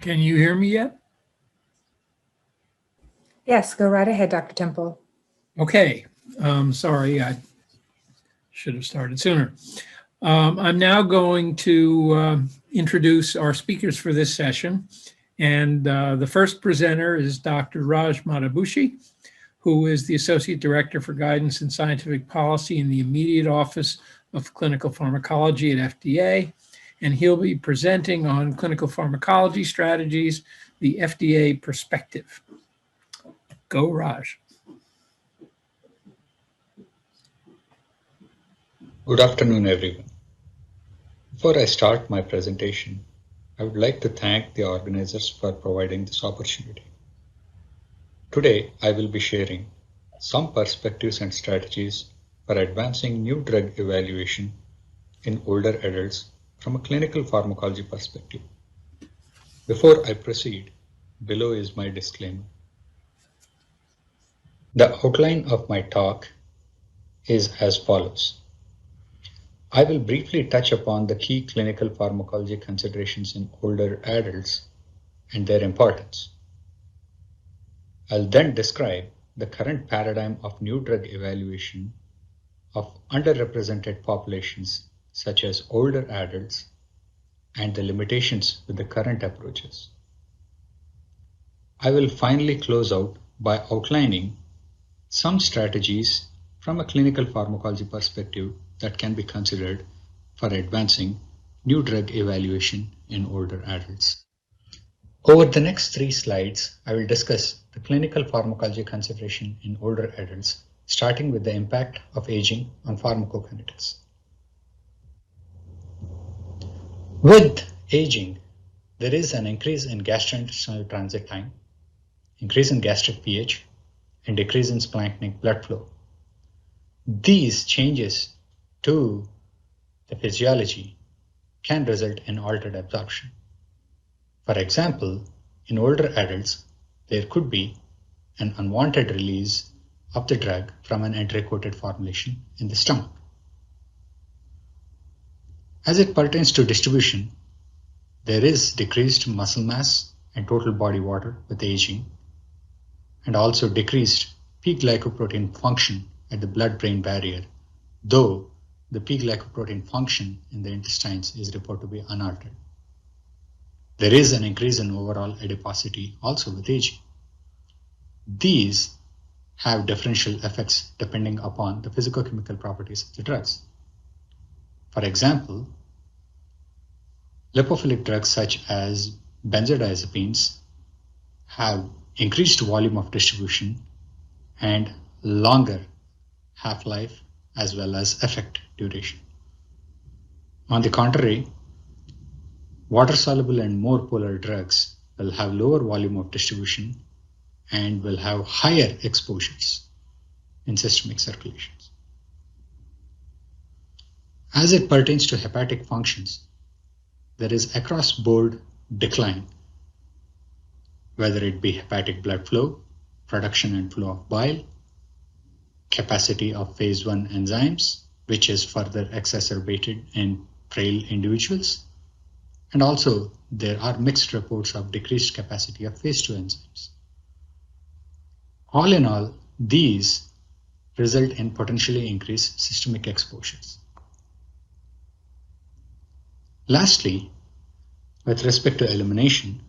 Can you hear me yet? Yes, go right ahead, Dr. Temple. Okay, sorry, I should have started sooner. I'm now going to introduce our speakers for this session. And the first presenter is Dr. Raj Matabushi, who is the Associate Director for Guidance and Scientific Policy in the Immediate Office of Clinical Pharmacology at FDA. And he'll be presenting on clinical pharmacology strategies, the FDA perspective. Go, Raj. Good afternoon, everyone. Before I start my presentation, I would like to thank the organizers for providing this opportunity. Today, I will be sharing some perspectives and strategies for advancing new drug evaluation in older adults from a clinical pharmacology perspective. Before I proceed, below is my disclaimer. The outline of my talk is as follows. I will briefly touch upon the key clinical pharmacology considerations in older adults and their importance. I'll then describe the current paradigm of new drug evaluation of underrepresented populations such as older adults and the limitations with the current approaches. I will finally close out by outlining some strategies from a clinical pharmacology perspective that can be considered for advancing new drug evaluation in older adults. Over the next 3 slides, I will discuss the clinical pharmacology consideration in older adults, starting with the impact of aging on pharmacokinetics. With aging, there is an increase in gastrointestinal transit time, increase in gastric pH, and decrease in splanchnic blood flow. These changes to the physiology can result in altered absorption. For example, in older adults, there could be an unwanted release of the drug from an entry-coated formulation in the stomach. As it pertains to distribution, there is decreased muscle mass and total body water with aging, and also decreased P-glycoprotein function at the blood-brain barrier, though the P-glycoprotein function in the intestines is reported to be unaltered. There is an increase in overall adiposity also with aging. These have differential effects depending upon the physicochemical properties of the drugs. For example, lipophilic drugs such as benzodiazepines have increased volume of distribution and longer half-life as well as effect duration. On the contrary, water-soluble and more polar drugs will have lower volume of distribution and will have higher exposures in systemic circulations. As it pertains to hepatic functions, there is across-board decline, whether it be hepatic blood flow, production and flow of bile, capacity of phase 1 enzymes, which is further exacerbated in frail individuals, and also there are mixed reports of decreased capacity of phase 2 enzymes. All in all, these result in potentially increased systemic exposures. Lastly, with respect to elimination,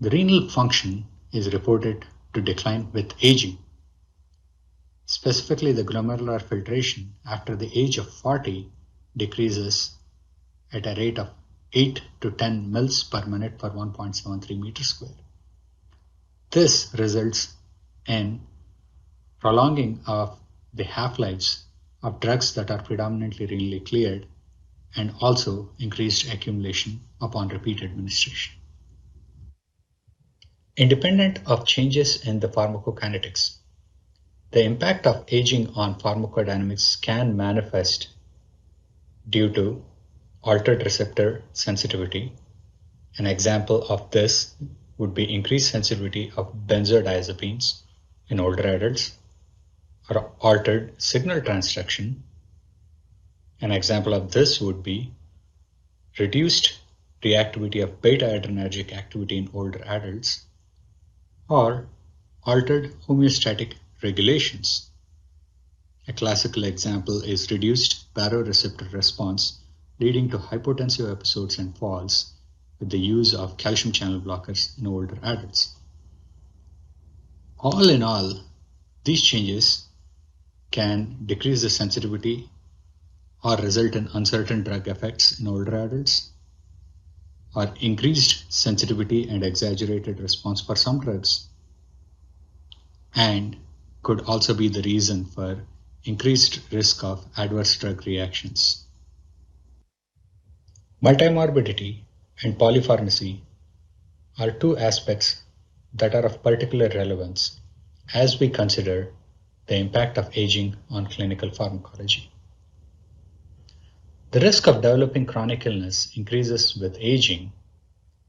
the renal function is reported to decline with aging. Specifically, the glomerular filtration after the age of 40 decreases at a rate of 8 to 10 mils per minute per 1.73 meters square. This results in prolonging of the half-lives of drugs that are predominantly renally cleared and also increased accumulation upon repeat administration. Independent of changes in the pharmacokinetics, the impact of aging on pharmacodynamics can manifest due to altered receptor sensitivity. An example of this would be increased sensitivity of benzodiazepines in older adults or altered signal transduction. An example of this would be reduced reactivity of beta-adrenergic activity in older adults, or altered homeostatic regulations. A classical example is reduced baroreceptor response leading to hypotensive episodes and falls with the use of calcium channel blockers in older adults. All in all, these changes can decrease the sensitivity or result in uncertain drug effects in older adults, or increased sensitivity and exaggerated response for some drugs, and could also be the reason for increased risk of adverse drug reactions. Multi-morbidity and polypharmacy are two aspects that are of particular relevance as we consider the impact of aging on clinical pharmacology. The risk of developing chronic illness increases with aging,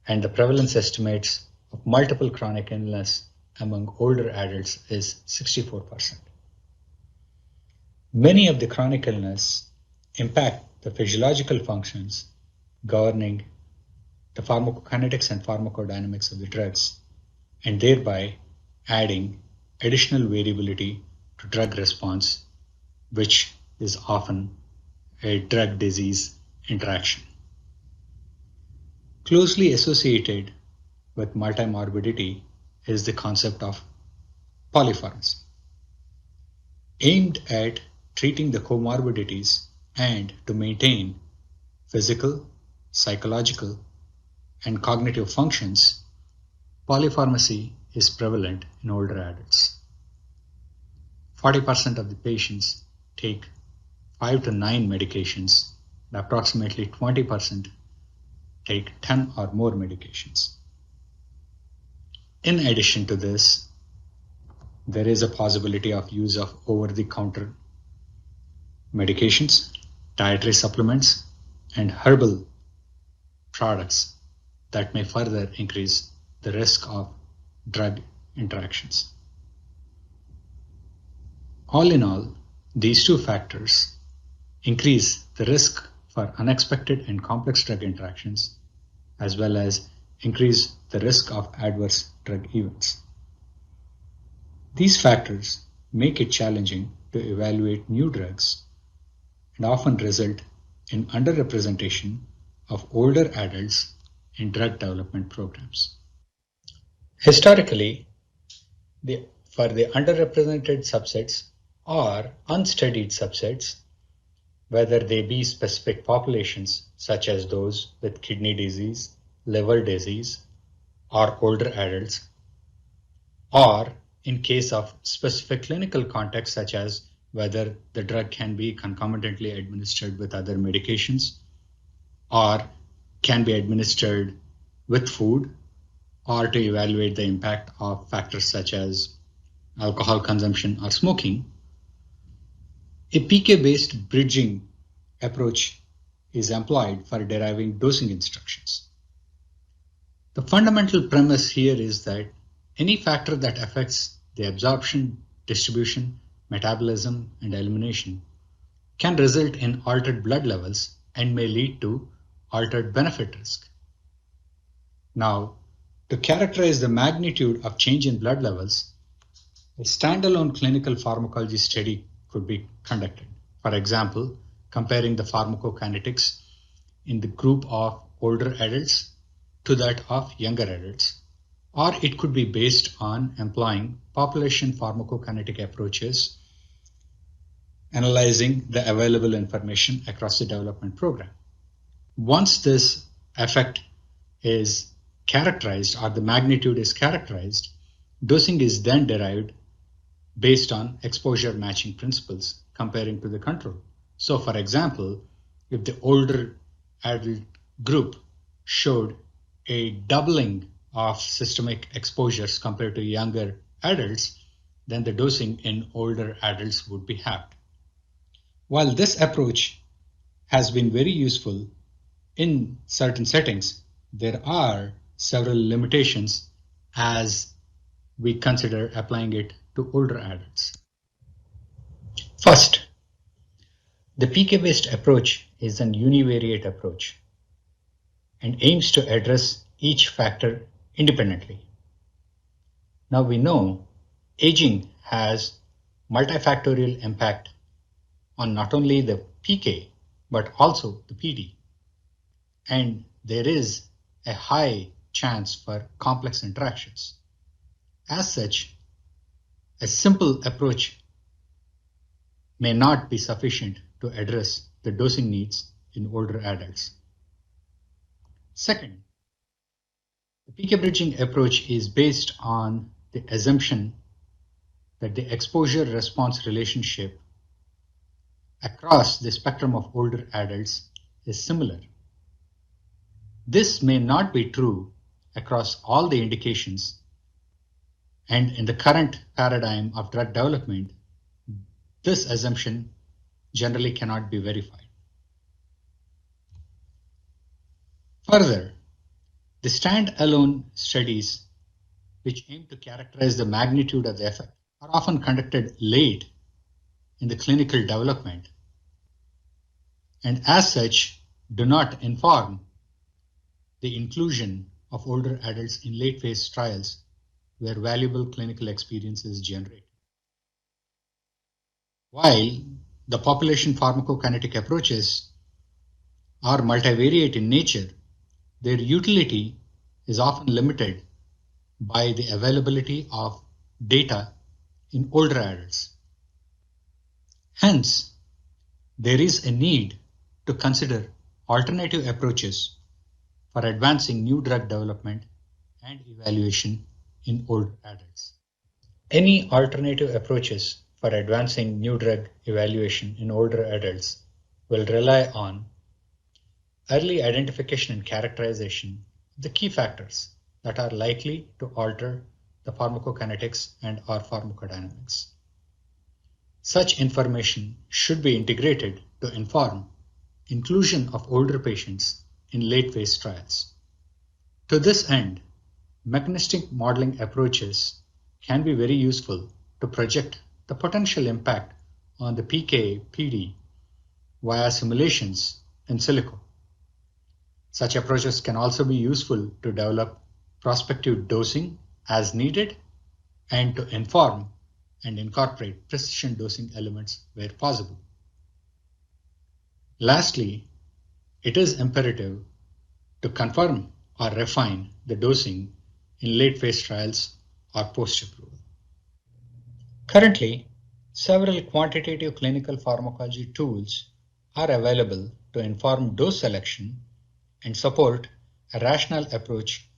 and the prevalence estimates of multiple chronic illness among older adults is 64%. Many of the chronic illness impact the physiological functions governing the pharmacokinetics and pharmacodynamics of the drugs, and thereby adding additional variability to drug response, which is often a drug-disease interaction. Closely associated with multi-morbidity is the concept of polypharmacy, aimed at treating the comorbidities and to maintain physical, psychological, and cognitive functions. Polypharmacy is prevalent in older adults. 40% of the patients take 5 to 9 medications, and approximately 20% take 10 or more medications. In addition to this, there is a possibility of use of over-the-counter medications, dietary supplements, and herbal products that may further increase the risk of drug interactions. All in all, these two factors increase the risk for unexpected and complex drug interactions, as well as increase the risk of adverse drug events. These factors make it challenging to evaluate new drugs and often result in underrepresentation of older adults in drug development programs. Historically, for the underrepresented subsets or unstudied subsets, whether they be specific populations such as those with kidney disease, liver disease, or older adults, or in case of specific clinical context such as whether the drug can be concomitantly administered with other medications or can be administered with food, or to evaluate the impact of factors such as alcohol consumption or smoking, a PK-based bridging approach is employed for deriving dosing instructions. The fundamental premise here is that any factor that affects the absorption, distribution, metabolism, and elimination can result in altered blood levels and may lead to altered benefit risk. Now, to characterize the magnitude of change in blood levels, a standalone clinical pharmacology study could be conducted. For example, comparing the pharmacokinetics in the group of older adults to that of younger adults, or it could be based on employing population pharmacokinetic approaches, analyzing the available information across the development program. Once this effect is characterized or the magnitude is characterized, dosing is then derived based on exposure matching principles comparing to the control. So for example, if the older adult group showed a doubling of systemic exposures compared to younger adults, then the dosing in older adults would be halved. While this approach has been very useful in certain settings, there are several limitations as we consider applying it to older adults. First, the PK-based approach is an univariate approach, and aims to address each factor independently. Now we know aging has multifactorial impact on not only the PK but also the PD, and there is a high chance for complex interactions. As such, a simple approach may not be sufficient to address the dosing needs in older adults. Second, the PK bridging approach is based on the assumption that the exposure-response relationship across the spectrum of older adults is similar. This may not be true across all the indications, and in the current paradigm of drug development, this assumption generally cannot be verified. Further, the standalone studies which aim to characterize the magnitude of the effect are often conducted late in the clinical development, and as such do not inform the inclusion of older adults in late phase trials where valuable clinical experience is generated. While the population pharmacokinetic approaches are multivariate in nature, their utility is often limited by the availability of data in older adults. Hence, there is a need to consider alternative approaches for advancing new drug development and evaluation in older adults. Any alternative approaches for advancing new drug evaluation in older adults will rely on early identification and characterization of the key factors that are likely to alter the pharmacokinetics and or pharmacodynamics. Such information should be integrated to inform inclusion of older patients in late phase trials. To this end, mechanistic modeling approaches can be very useful to project the potential impact on the PK/PD via simulations in silico. Such approaches can also be useful to develop prospective dosing as needed and to inform and incorporate precision dosing elements where possible. Lastly, it is imperative to confirm or refine the dosing in late phase trials or post-approval. Currently, several quantitative clinical pharmacology tools are available to inform dose selection and support a rational approach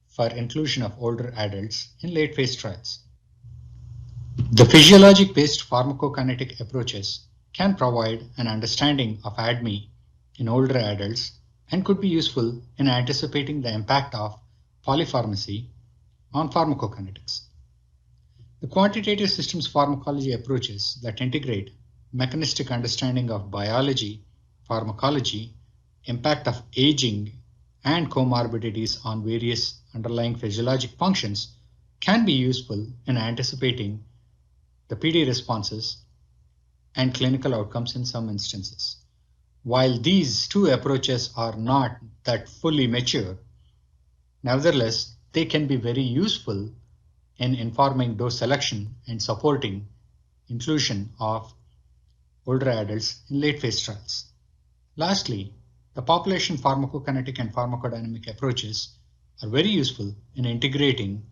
for inclusion of older adults in late phase trials. The physiologic-based pharmacokinetic approaches can provide an understanding of ADME in older adults and could be useful in anticipating the impact of polypharmacy on pharmacokinetics. The quantitative systems pharmacology approaches that integrate mechanistic understanding of biology, pharmacology, impact of aging, and comorbidities on various underlying physiologic functions can be useful in anticipating the PD responses and clinical outcomes in some instances. While these two approaches are not that fully mature, nevertheless, they can be very useful in informing dose selection and supporting inclusion of older adults in late phase trials. Lastly, the population pharmacokinetic and pharmacodynamic approaches are very useful in integrating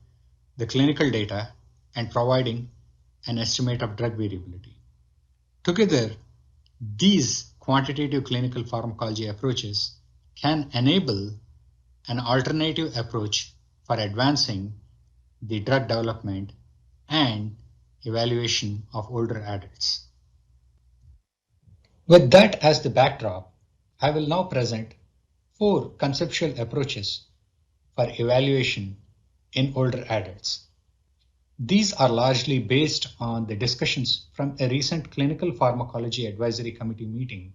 the clinical data and providing an estimate of drug variability. Together, these quantitative clinical pharmacology approaches can enable an alternative approach for advancing the drug development and evaluation of older adults. With that as the backdrop, I will now present 4 conceptual approaches for evaluation in older adults. These are largely based on the discussions from a recent Clinical Pharmacology Advisory Committee meeting,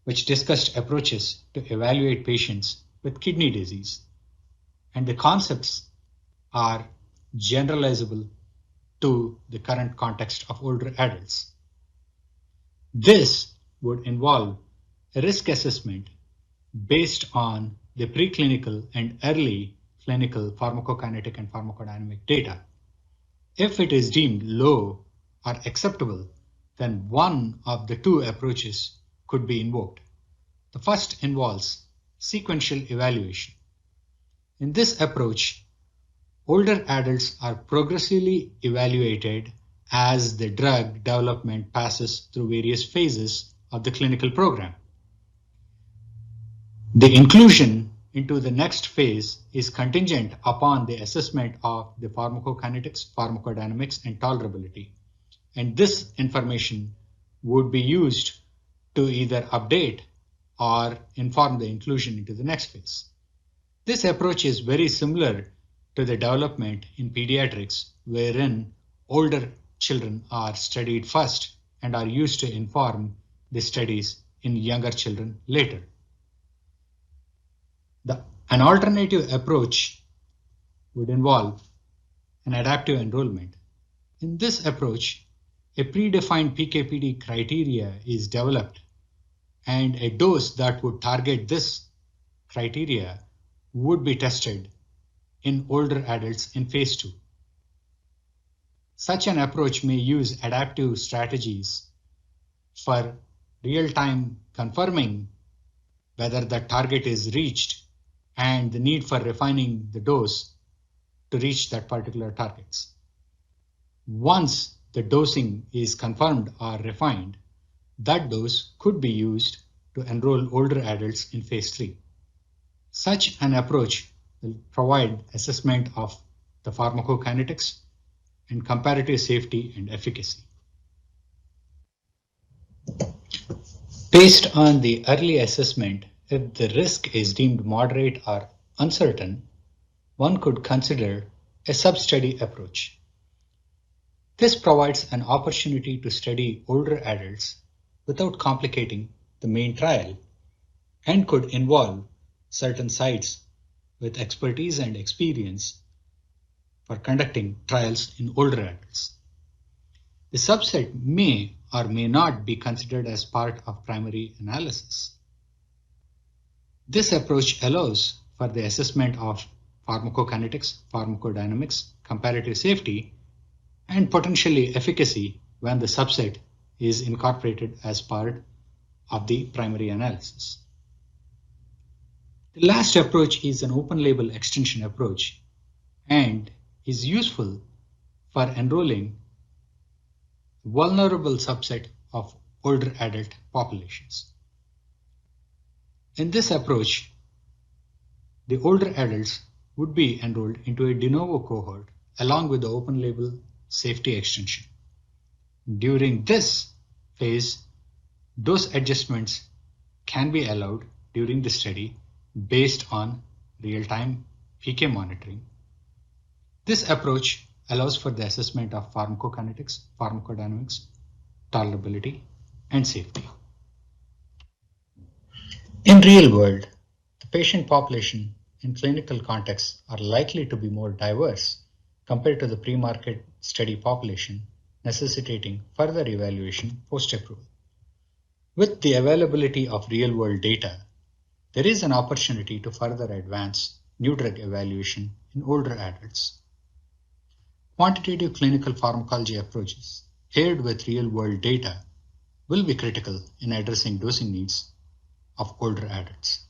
which discussed approaches to evaluate patients with kidney disease, and the concepts are generalizable to the current context of older adults. This would involve a risk assessment based on the preclinical and early clinical pharmacokinetic and pharmacodynamic data. If it is deemed low or acceptable, then one of the two approaches could be invoked. The first involves sequential evaluation. In this approach, older adults are progressively evaluated as the drug development passes through various phases of the clinical program. The inclusion into the next phase is contingent upon the assessment of the pharmacokinetics, pharmacodynamics, and tolerability. And this information would be used to either update or inform the inclusion into the next phase. This approach is very similar to the development in pediatrics, wherein older children are studied first and are used to inform the studies in younger children later. An alternative approach would involve an adaptive enrollment. In this approach, a predefined PK/PD criteria is developed, and a dose that would target this criteria would be tested in older adults in phase 2. Such an approach may use adaptive strategies for real-time confirming whether the target is reached and the need for refining the dose to reach that particular targets. Once the dosing is confirmed or refined, that dose could be used to enroll older adults in phase 3. Such an approach will provide assessment of the pharmacokinetics and comparative safety and efficacy. Based on the early assessment, if the risk is deemed moderate or uncertain, one could consider a sub-study approach. This provides an opportunity to study older adults without complicating the main trial and could involve certain sites with expertise and experience for conducting trials in older adults. The subset may or may not be considered as part of primary analysis. This approach allows for the assessment of pharmacokinetics, pharmacodynamics, comparative safety, and potentially efficacy when the subset is incorporated as part of the primary analysis. The last approach is an open-label extension approach and is useful for enrolling a vulnerable subset of older adult populations. In this approach, the older adults would be enrolled into a de novo cohort along with the open-label safety extension. During this phase, dose adjustments can be allowed during the study based on real-time PK monitoring. This approach allows for the assessment of pharmacokinetics, pharmacodynamics, tolerability, and safety. In real world, the patient population in clinical contexts are likely to be more diverse compared to the pre-market study population, necessitating further evaluation post-approval. With the availability of real-world data, there is an opportunity to further advance new drug evaluation in older adults. Quantitative clinical pharmacology approaches paired with real-world data will be critical in addressing dosing needs of older adults.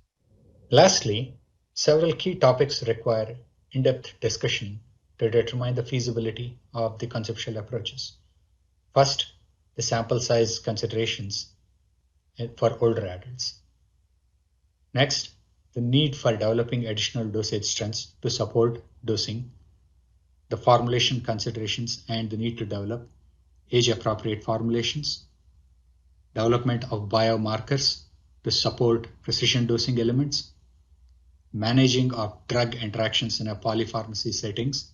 Lastly, several key topics require in-depth discussion to determine the feasibility of the conceptual approaches. First, the sample size considerations for older adults. Next, the need for developing additional dosage strengths to support dosing, the formulation considerations and the need to develop age-appropriate formulations, development of biomarkers to support precision dosing elements, managing of drug interactions in a polypharmacy settings,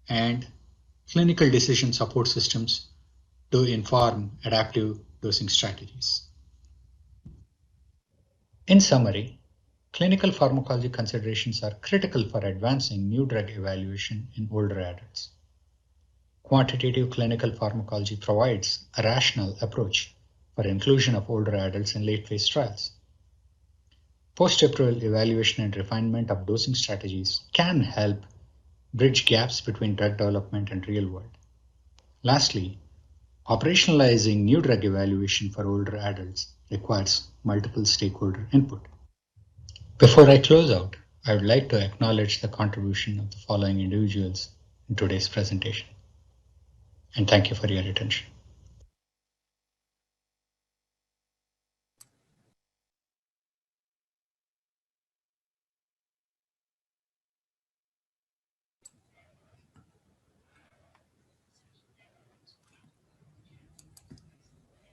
and clinical decision support systems to inform adaptive dosing strategies. In summary, clinical pharmacology considerations are critical for advancing new drug evaluation in older adults. Quantitative clinical pharmacology provides a rational approach for inclusion of older adults in late-phase trials. Post-approval evaluation and refinement of dosing strategies can help bridge gaps between drug development and real world. Lastly, operationalizing new drug evaluation for older adults requires multiple stakeholder input. Before I close out, I would like to acknowledge the contribution of the following individuals in today's presentation. And thank you for your attention.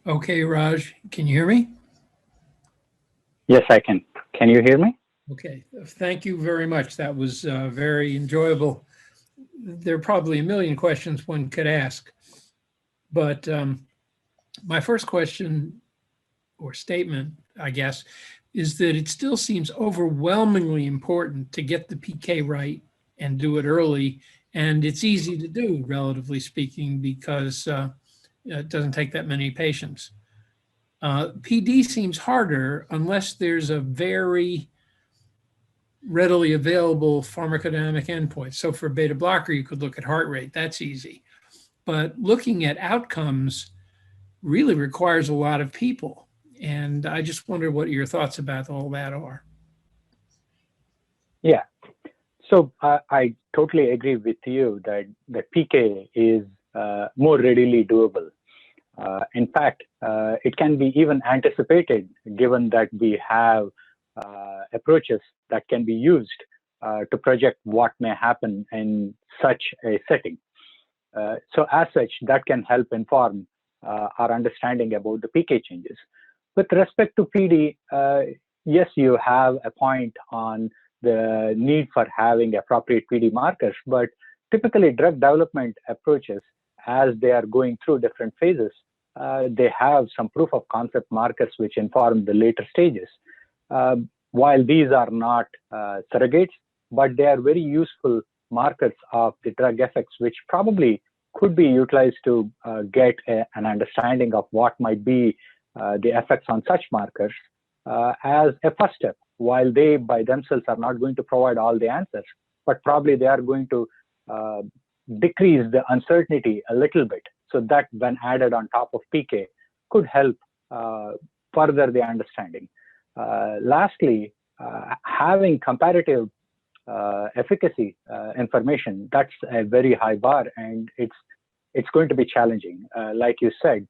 Okay, Raj, can you hear me? Yes, I can. Can you hear me? Okay, thank you very much. That was very enjoyable. There are probably a million questions one could ask, but my first question or statement, I guess, is that it still seems overwhelmingly important to get the PK right and do it early. And it's easy to do, relatively speaking, because it doesn't take that many patients. PD seems harder unless there's a very readily available pharmacodynamic endpoint. So for beta blocker, you could look at heart rate. That's easy. But looking at outcomes really requires a lot of people. And I just wonder what your thoughts about all that are. Yeah. So I totally agree with you that the PK is more readily doable. In fact, it can be even anticipated given that we have approaches that can be used to project what may happen in such a setting. So as such, that can help inform our understanding about the PK changes. With respect to PD, yes, you have a point on the need for having appropriate PD markers, but typically drug development approaches, as they are going through different phases, they have some proof of concept markers which inform the later stages. While these are not surrogates, but they are very useful markers of the drug effects, which probably could be utilized to get an understanding of what might be the effects on such markers as a first step. While they by themselves are not going to provide all the answers, but probably they are going to decrease the uncertainty a little bit. So that when added on top of PK could help further the understanding. Lastly, having comparative efficacy information, that's a very high bar, and it's going to be challenging. Like you said,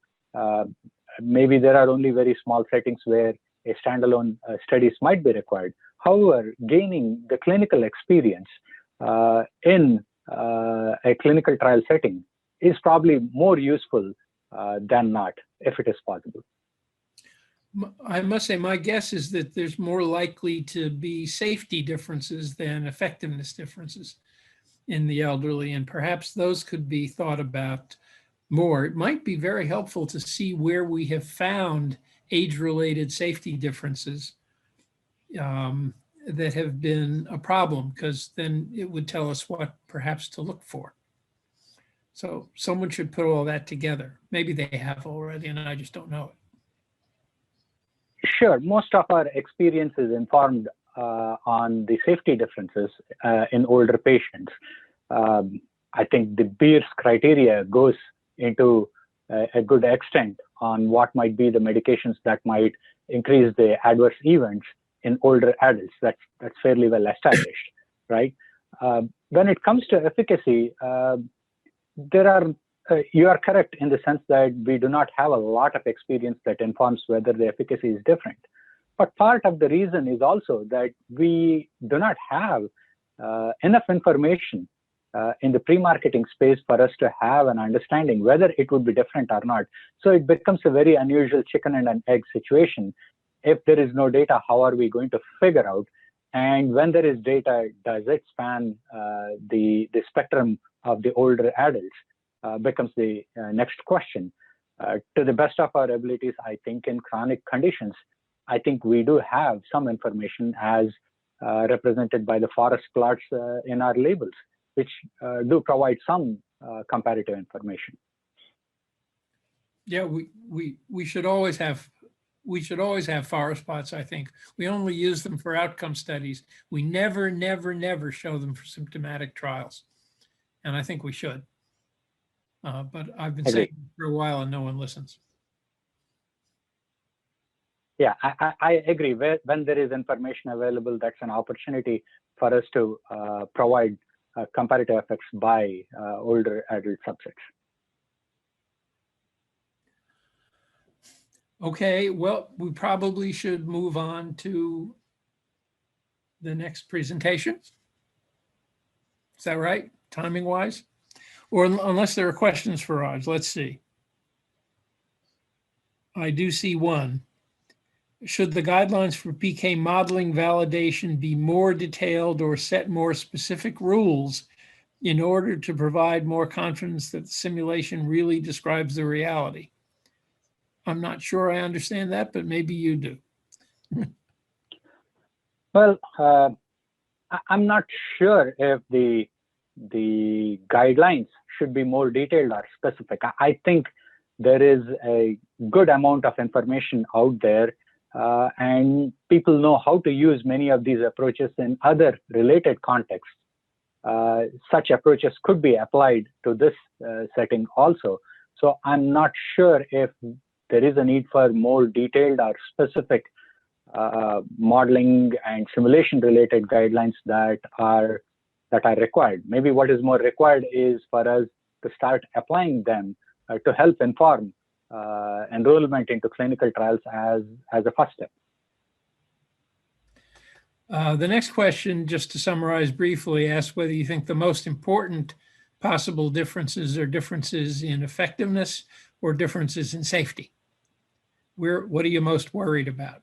maybe there are only very small settings where a standalone studies might be required. However, gaining the clinical experience in a clinical trial setting is probably more useful than not, if it is possible. I must say, my guess is that there's more likely to be safety differences than effectiveness differences in the elderly, and perhaps those could be thought about more. It might be very helpful to see where we have found age-related safety differences that have been a problem, because then it would tell us what perhaps to look for. So someone should put all that together. Maybe they have already, and I just don't know it. Sure, most of our experience is informed on the safety differences in older patients. I think the Beers criteria goes into a good extent on what might be the medications that might increase the adverse events in older adults. That's fairly well established, right? When it comes to efficacy, you are correct in the sense that we do not have a lot of experience that informs whether the efficacy is different. But part of the reason is also that we do not have enough information in the pre-marketing space for us to have an understanding whether it would be different or not. So it becomes a very unusual chicken and an egg situation. If there is no data, how are we going to figure out? And when there is data, does it span the spectrum of the older adults? Becomes the next question. To the best of our abilities, I think in chronic conditions, I think we do have some information as represented by the forest plots in our labels, which do provide some comparative information. Yeah, we should always have we should always have forest plots, I think. We only use them for outcome studies. We never, never, never show them for symptomatic trials. And I think we should. But I've been saying it for a while and no one listens. Yeah, I agree. When there is information available, that's an opportunity for us to provide comparative effects by older adult subjects. Okay, well, we probably should move on to the next presentation. Is that right, timing-wise? Or unless there are questions for Raj, let's see. I do see one. Should the guidelines for PK modeling validation be more detailed or set more specific rules in order to provide more confidence that the simulation really describes the reality? I'm not sure I understand that, but maybe you do. Well, I'm not sure if the guidelines should be more detailed or specific. I think there is a good amount of information out there, and people know how to use many of these approaches in other related contexts. Such approaches could be applied to this setting also. So I'm not sure if there is a need for more detailed or specific modeling and simulation related guidelines that are required. Maybe what is more required is for us to start applying them to help inform enrollment into clinical trials as a first step. The next question, just to summarize briefly, asks whether you think the most important possible differences are differences in effectiveness or differences in safety. What are you most worried about?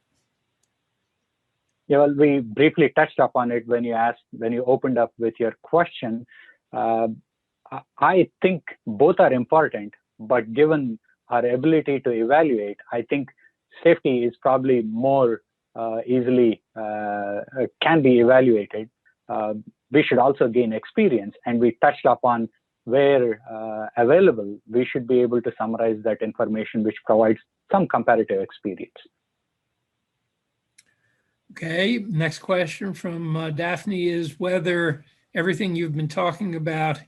Yeah, well, we briefly touched upon it when you opened up with your question. I think both are important, but given our ability to evaluate, I think safety is probably more easily can be evaluated. We should also gain experience, and we touched upon where available, we should be able to summarize that information, which provides some comparative experience. Okay, next question from Daphne is whether everything you've been talking about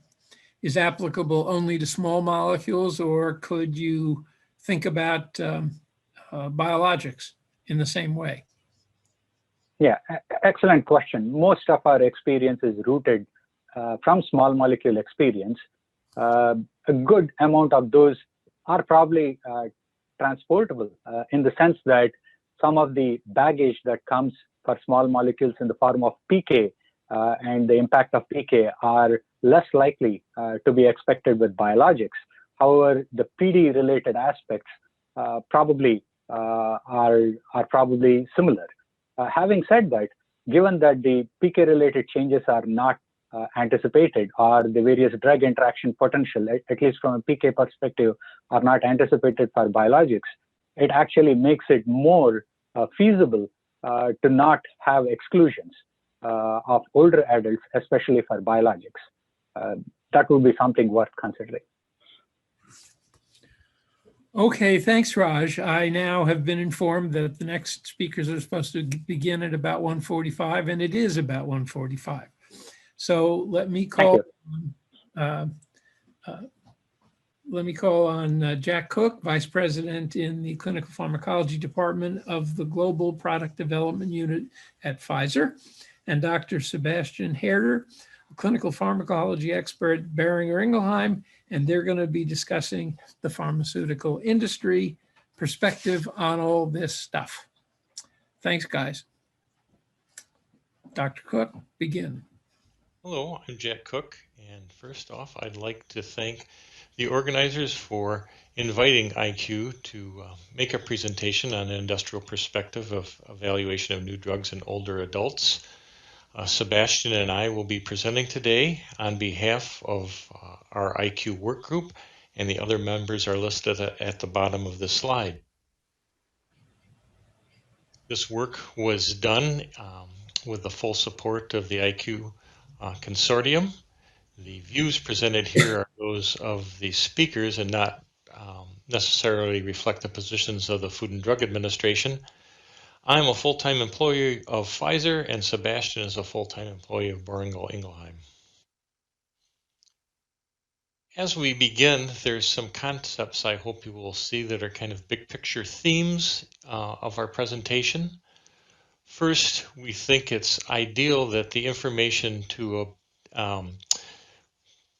is applicable only to small molecules, or could you think about biologics in the same way? Yeah, excellent question. Most of our experience is rooted from small molecule experience. A good amount of those are probably transportable in the sense that some of the baggage that comes for small molecules in the form of PK and the impact of PK are less likely to be expected with biologics. However, the PD related aspects probably are probably similar. Having said that, given that the PK related changes are not anticipated, or the various drug interaction potential, at least from a PK perspective, are not anticipated for biologics, it actually makes it more feasible to not have exclusions of older adults, especially for biologics. That would be something worth considering. Okay, thanks, Raj. I now have been informed that the next speakers are supposed to begin at about 1:45, and it is about 1:45. So let me call on Jack Cook, Vice President in the Clinical Pharmacology Department of the Global Product Development Unit at Pfizer, and Dr. Sebastian Herder, a clinical pharmacology expert at Boehringer Ingelheim, and they're going to be discussing the pharmaceutical industry perspective on all this stuff. Thanks, guys. Dr. Cook, begin. Hello, I'm Jack Cook, and first off, I'd like to thank the organizers for inviting IQ to make a presentation on an industrial perspective of evaluation of new drugs in older adults. Sebastian and I will be presenting today on behalf of our IQ work group, and the other members are listed at the bottom of the slide. This work was done with the full support of the IQ consortium. The views presented here are those of the speakers and not necessarily reflect the positions of the Food and Drug Administration. I'm a full-time employee of Pfizer, and Sebastian is a full-time employee of Boehringer Ingelheim. As we begin, there's some concepts I hope you will see that are kind of big picture themes of our presentation. First, we think it's ideal that the information to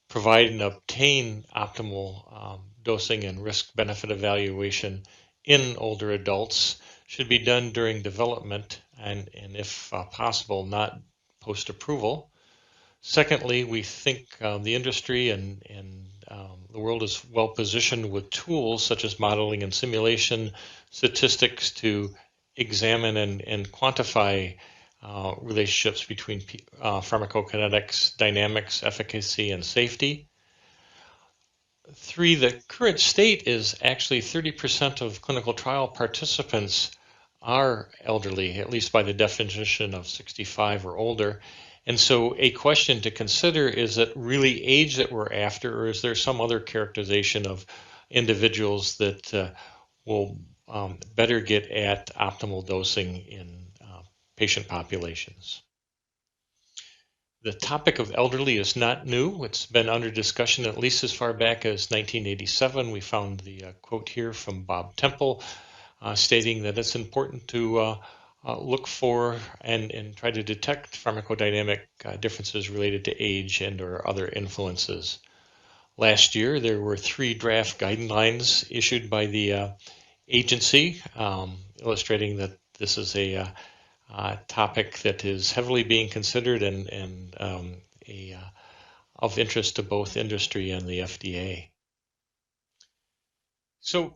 provide and obtain optimal dosing and risk-benefit evaluation in older adults should be done during development and if possible, not post-approval. Secondly, we think the industry and the world is well positioned with tools such as modeling and simulation, statistics to examine and quantify relationships between pharmacokinetics, dynamics, efficacy, and safety. Three, the current state is actually 30% of clinical trial participants are elderly, at least by the definition of 65 or older. And so a question to consider, is it really age that we're after, or is there some other characterization of individuals that will better get at optimal dosing in patient populations? The topic of elderly is not new. It's been under discussion at least as far back as 1987. We found the quote here from Bob Temple stating that it's important to look for and try to detect pharmacodynamic differences related to age and or other influences. Last year, there were 3 draft guidelines issued by the agency, illustrating that this is a topic that is heavily being considered and of interest to both industry and the FDA. So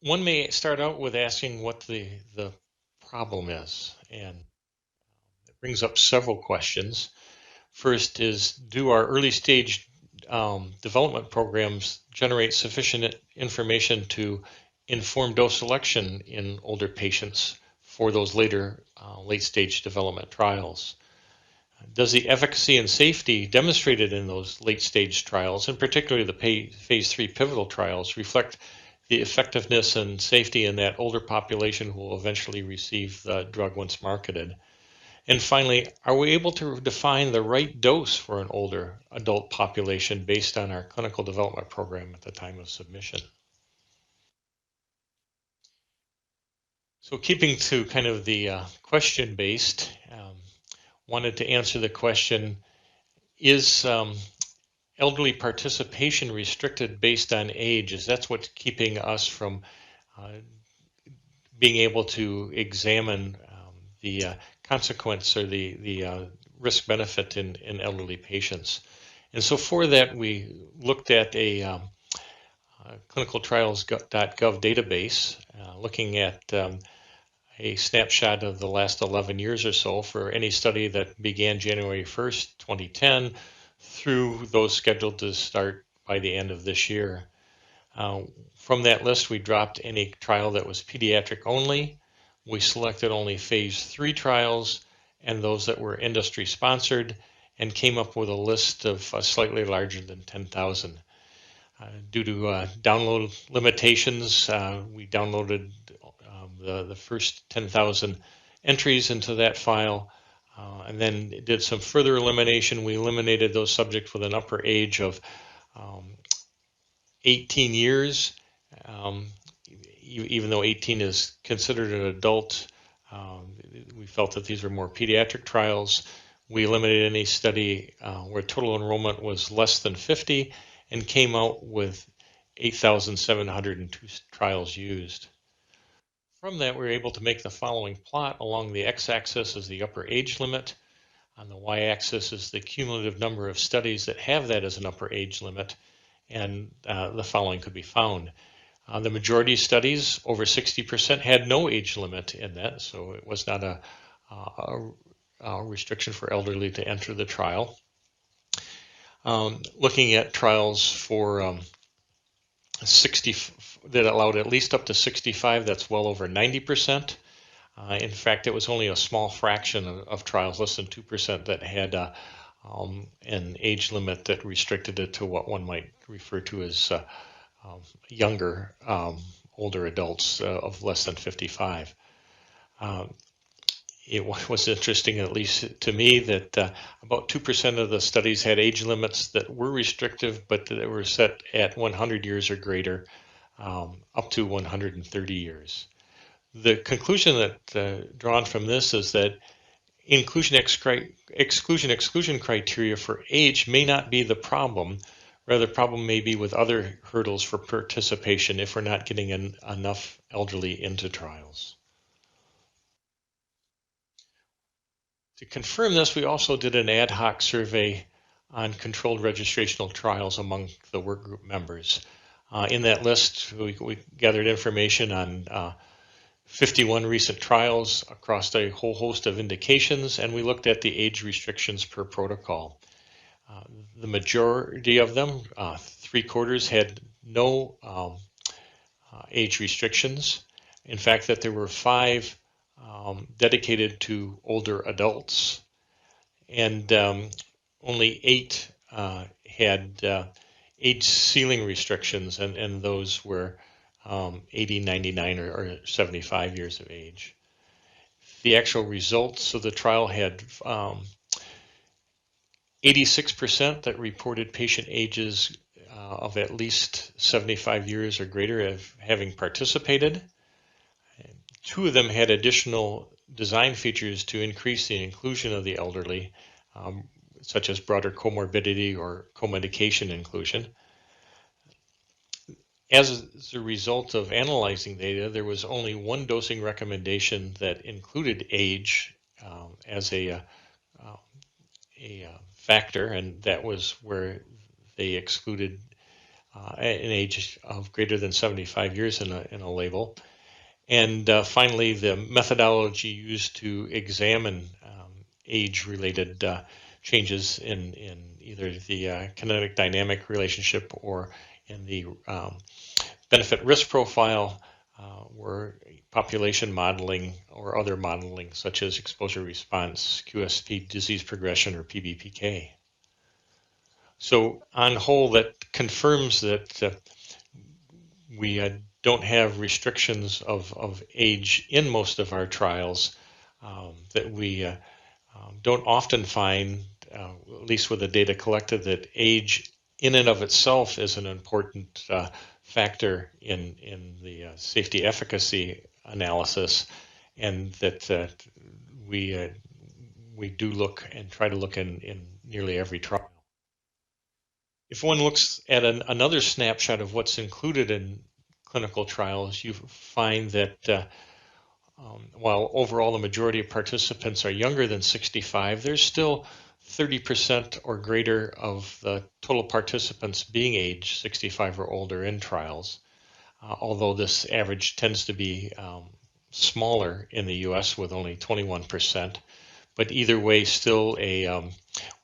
one may start out with asking what the problem is, and it brings up several questions. First is, do our early stage development programs generate sufficient information to inform dose selection in older patients for those later late stage development trials? Does the efficacy and safety demonstrated in those late stage trials, and particularly the phase 3 pivotal trials, reflect the effectiveness and safety in that older population who will eventually receive the drug once marketed? And finally, are we able to define the right dose for an older adult population based on our clinical development program at the time of submission? So keeping to kind of the question-based, wanted to answer the question, is elderly participation restricted based on age? Is that what's keeping us from being able to examine the consequence or the risk-benefit in elderly patients? And so for that, we looked at a clinicaltrials.gov database, looking at a snapshot of the last 11 years or so for any study that began January 1st, 2010, through those scheduled to start by the end of this year. From that list, we dropped any trial that was pediatric only. We selected only phase 3 trials and those that were industry sponsored, and came up with a list of slightly larger than 10,000. Due to download limitations, we downloaded the first 10,000 entries into that file, and then did some further elimination. We eliminated those subjects with an upper age of 18 years. Even though 18 is considered an adult, we felt that these were more pediatric trials. We eliminated any study where total enrollment was less than 50 and came out with 8,702 trials used. From that, we were able to make the following plot. Along the x-axis is the upper age limit. On the y-axis is the cumulative number of studies that have that as an upper age limit, and the following could be found. The majority of studies, over 60%, had no age limit in that, so it was not a restriction for elderly to enter the trial. Looking at trials for 60 that allowed at least up to 65, that's well over 90%. In fact, it was only a small fraction of trials, less than 2%, that had an age limit that restricted it to what one might refer to as younger older adults of less than 55. It was interesting, at least to me, that about 2% of the studies had age limits that were restrictive, but that were set at 100 years or greater, up to 130 years. The conclusion that drawn from this is that exclusion criteria for age may not be the problem. Rather, the problem may be with other hurdles for participation if we're not getting enough elderly into trials. To confirm this, we also did an ad hoc survey on controlled registrational trials among the workgroup members. In that list, we gathered information on 51 recent trials across a whole host of indications, and we looked at the age restrictions per protocol. The majority of them, 3/4, had no age restrictions. In fact, that there were 5 dedicated to older adults, and only 8 had age ceiling restrictions, and those were 80, 99, or 75 years of age. The actual results of the trial had 86% that reported patient ages of at least 75 years or greater of having participated. 2 of them had additional design features to increase the inclusion of the elderly, such as broader comorbidity or co-medication inclusion. As a result of analyzing data, there was only 1 dosing recommendation that included age as a factor, and that was where they excluded an age of greater than 75 years in a label. And finally, the methodology used to examine age-related changes in either the kinetic dynamic relationship or in the benefit risk profile were population modeling or other modeling such as exposure response, QSP, disease progression, or PBPK. So on whole, that confirms that we don't have restrictions of age in most of our trials, that we don't often find, at least with the data collected, that age in and of itself is an important factor in the safety efficacy analysis, and that we do look and try to look in nearly every trial. If one looks at another snapshot of what's included in clinical trials, you find that while overall the majority of participants are younger than 65, there's still 30% or greater of the total participants being age 65 or older in trials, although this average tends to be smaller in the US with only 21%. But either way, still a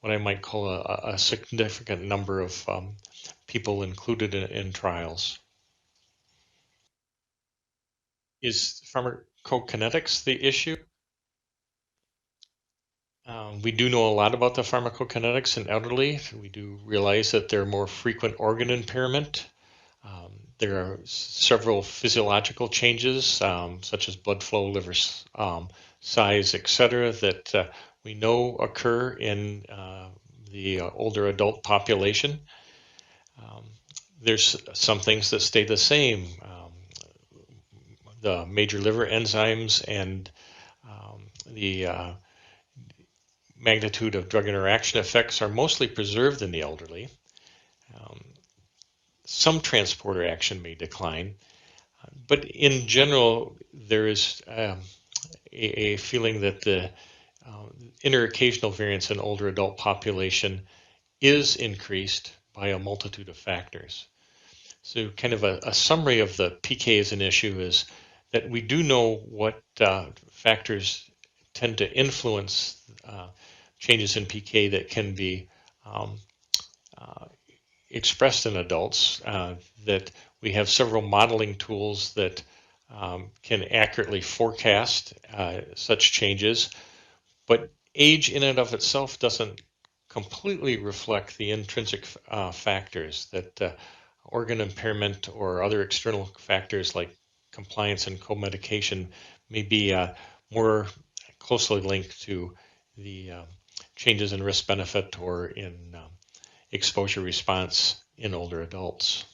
what I might call a significant number of people included in trials. Is pharmacokinetics the issue? We do know a lot about the pharmacokinetics in elderly. We do realize that there are more frequent organ impairment. There are several physiological changes, such as blood flow, liver size, etc., that we know occur in the older adult population. There's some things that stay the same. The major liver enzymes and the magnitude of drug interaction effects are mostly preserved in the elderly. Some transporter action may decline, but in general, there is a feeling that the interoccasional variance in older adult population is increased by a multitude of factors. So kind of a summary of the PK as an issue is that we do know what factors tend to influence changes in PK that can be expressed in adults, that we have several modeling tools that can accurately forecast such changes, but age in and of itself doesn't completely reflect the intrinsic factors, that organ impairment or other external factors like compliance and co-medication may be more closely linked to the changes in risk benefit or in exposure response in older adults.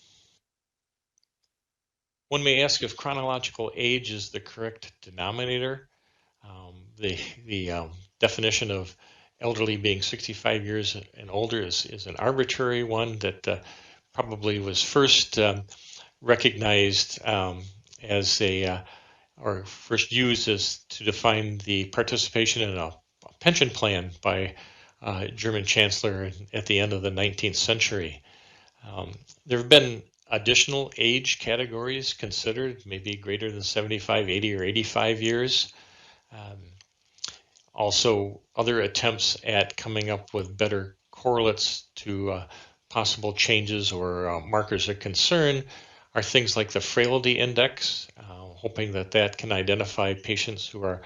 One may ask if chronological age is the correct denominator. The definition of elderly being 65 years and older is an arbitrary one that probably was first recognized as or first used as to define the participation in a pension plan by German Chancellor at the end of the 19th century. There have been additional age categories considered, maybe greater than 75, 80, or 85 years. Also, other attempts at coming up with better correlates to possible changes or markers of concern are things like the frailty index, hoping that that can identify patients who are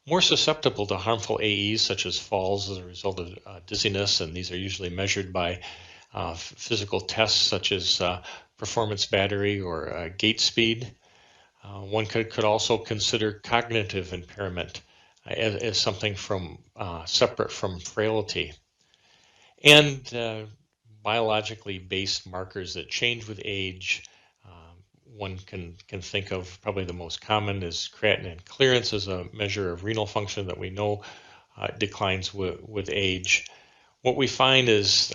more susceptible to harmful AEs such as falls as a result of dizziness, and these are usually measured by physical tests such as performance battery or gait speed. One could also consider cognitive impairment as something from separate from frailty. And biologically based markers that change with age. One can think of probably the most common is creatinine clearance as a measure of renal function that we know declines with age. What we find is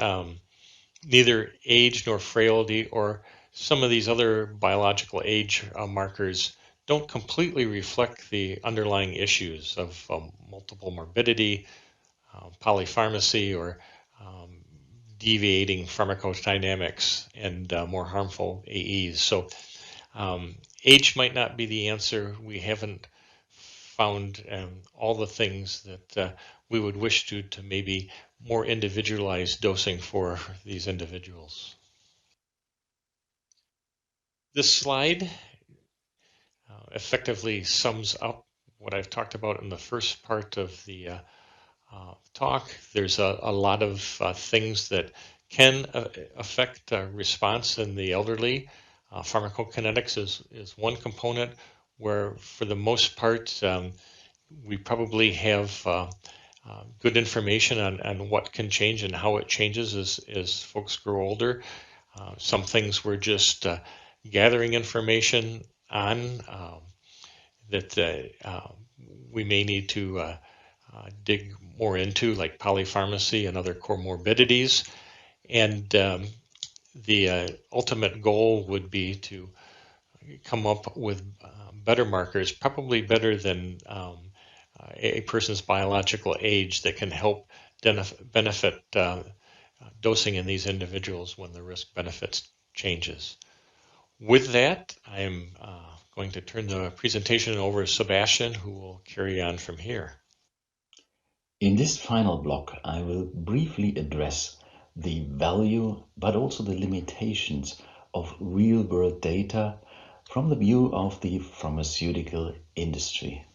neither age nor frailty or some of these other biological age markers don't completely reflect the underlying issues of multiple morbidity, polypharmacy, or deviating pharmacodynamics and more harmful AEs. So age might not be the answer. We haven't found all the things that we would wish to maybe more individualized dosing for these individuals. This slide effectively sums up what I've talked about in the first part of the talk. There's a lot of things that can affect response in the elderly. Pharmacokinetics is one component where, for the most part, we probably have good information on what can change and how it changes as folks grow older. Some things we're just gathering information on that we may need to dig more into, like polypharmacy and other comorbidities. And the ultimate goal would be to come up with better markers, probably better than a person's biological age, that can help benefit dosing in these individuals when the risk benefits changes. With that, I'm going to turn the presentation over to Sebastian, who will carry on from here. In this final block, I will briefly address the value, but also the limitations of real-world data from the view of the pharmaceutical industry.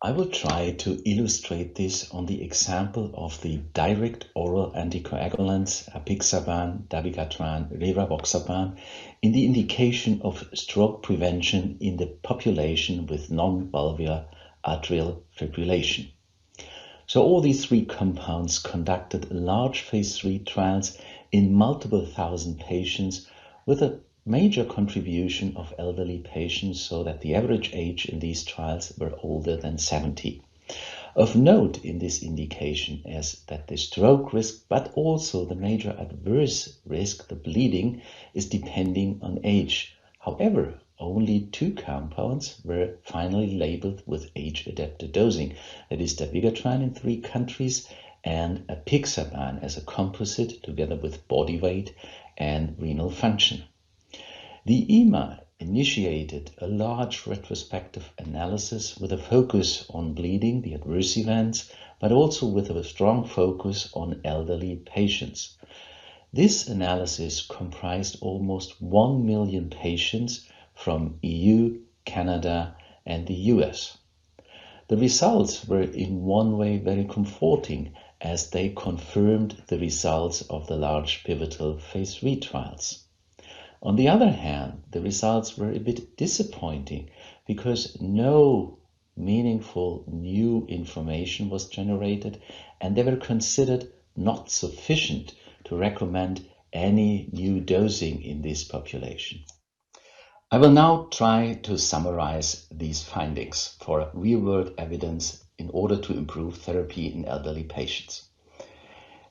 I will try to illustrate this on the example of the direct oral anticoagulants apixaban, dabigatran, rivaroxaban in the indication of stroke prevention in the population with non-valvular atrial fibrillation. So all these three compounds conducted large phase 3 trials in multiple thousand patients with a major contribution of elderly patients, so that the average age in these trials were older than 70. Of note in this indication is that the stroke risk, but also the major adverse risk, the bleeding, is depending on age. However, only 2 compounds were finally labeled with age-adapted dosing. That is dabigatran in 3 countries and apixaban as a composite together with body weight and renal function. The EMA initiated a large retrospective analysis with a focus on bleeding, the adverse events, but also with a strong focus on elderly patients. This analysis comprised almost 1 million patients from EU, Canada, and the US. The results were in one way very comforting, as they confirmed the results of the large pivotal phase 3 trials. On the other hand, the results were a bit disappointing because no meaningful new information was generated, and they were considered not sufficient to recommend any new dosing in this population. I will now try to summarize these findings for real-world evidence in order to improve therapy in elderly patients.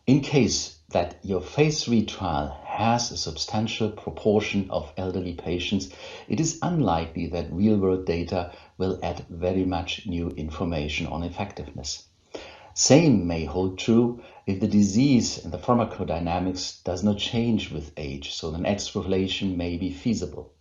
In case that your phase 3 trial has a substantial proportion of elderly patients, it is unlikely that real-world data will add very much new information on effectiveness. Same may hold true if the disease and the pharmacodynamics does not change with age, so an extrapolation may be feasible.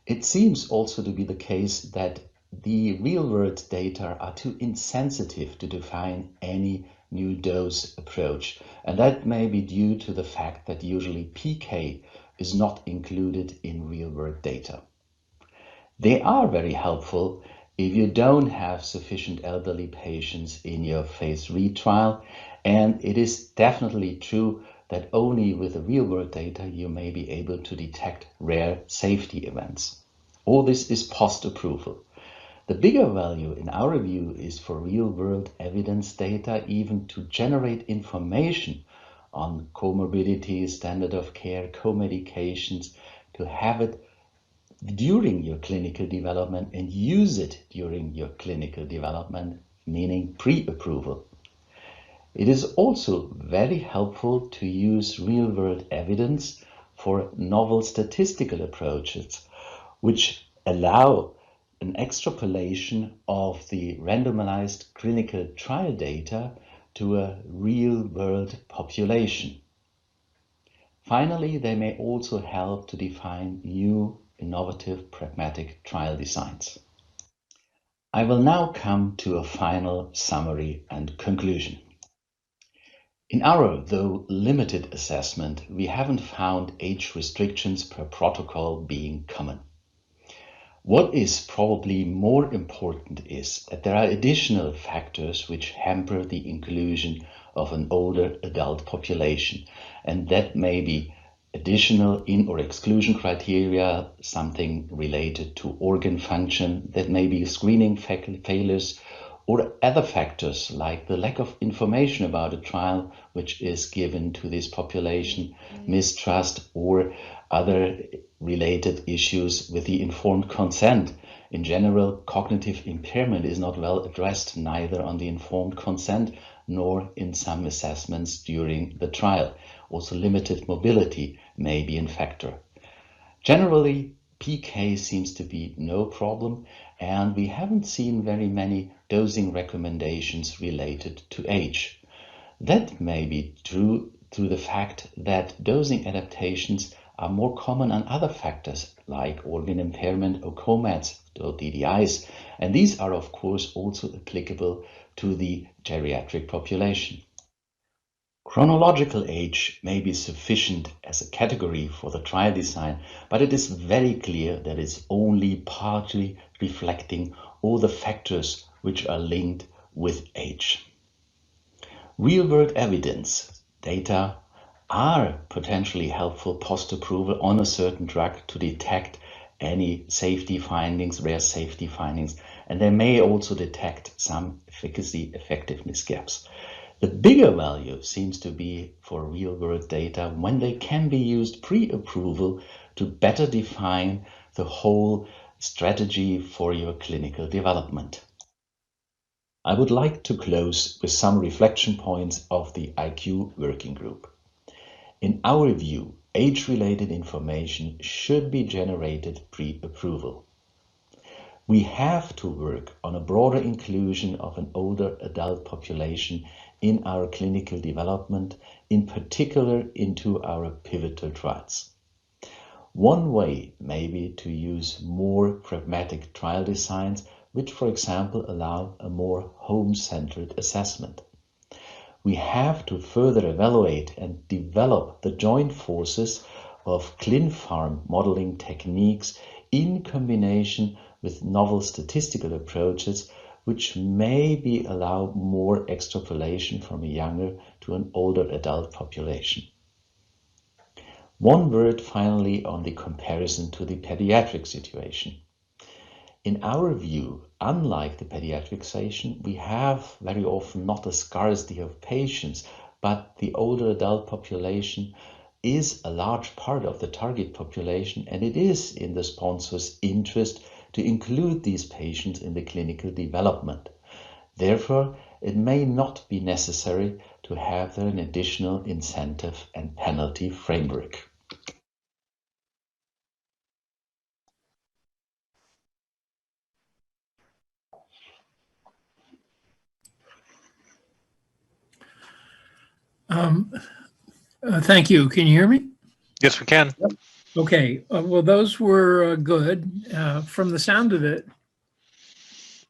It seems also to be the case that the real-world data are too insensitive to define any new dose approach, and that may be due to the fact that usually PK is not included in real-world data. They are very helpful if you don't have sufficient elderly patients in your phase 3 trial, and it is definitely true that only with the real-world data you may be able to detect rare safety events. All this is post-approval. The bigger value in our view is for real-world evidence data even to generate information on comorbidity, standard of care, co-medications, to have it during your clinical development and use it during your clinical development, meaning pre-approval. It is also very helpful to use real-world evidence for novel statistical approaches, which allow an extrapolation of the randomized clinical trial data to a real-world population. Finally, they may also help to define new, innovative, pragmatic trial designs. I will now come to a final summary and conclusion. In our, though limited assessment, we haven't found age restrictions per protocol being common. What is probably more important is that there are additional factors which hamper the inclusion of an older adult population, and that may be additional in or exclusion criteria, something related to organ function, that may be screening failures, or other factors like the lack of information about a trial which is given to this population, mistrust, or other related issues with the informed consent. In general, cognitive impairment is not well addressed neither on the informed consent nor in some assessments during the trial. Also, limited mobility may be a factor. Generally, PK seems to be no problem, and we haven't seen very many dosing recommendations related to age. That may be true to the fact that dosing adaptations are more common on other factors like organ impairment or COMADs or DDIs, and these are of course also applicable to the geriatric population. Chronological age may be sufficient as a category for the trial design, but it is very clear that it's only partly reflecting all the factors which are linked with age. Real-world evidence data are potentially helpful post-approval on a certain drug to detect any safety findings, rare safety findings, and they may also detect some efficacy effectiveness gaps. The bigger value seems to be for real-world data when they can be used pre-approval to better define the whole strategy for your clinical development. I would like to close with some reflection points of the IQ working group. In our view, age-related information should be generated pre-approval. We have to work on a broader inclusion of an older adult population in our clinical development, in particular into our pivotal trials. One way may be to use more pragmatic trial designs, which, for example, allow a more home-centered assessment. We have to further evaluate and develop the joint forces of ClinPharm modeling techniques in combination with novel statistical approaches, which maybe allow more extrapolation from a younger to an older adult population. One word finally on the comparison to the pediatric situation. In our view, unlike the pediatric situation, we have very often not a scarcity of patients, but the older adult population is a large part of the target population, and it is in the sponsor's interest to include these patients in the clinical development. Therefore, it may not be necessary to have an additional incentive and penalty framework. Thank you. Can you hear me? Yes, we can. Okay. Well, those were good. From the sound of it,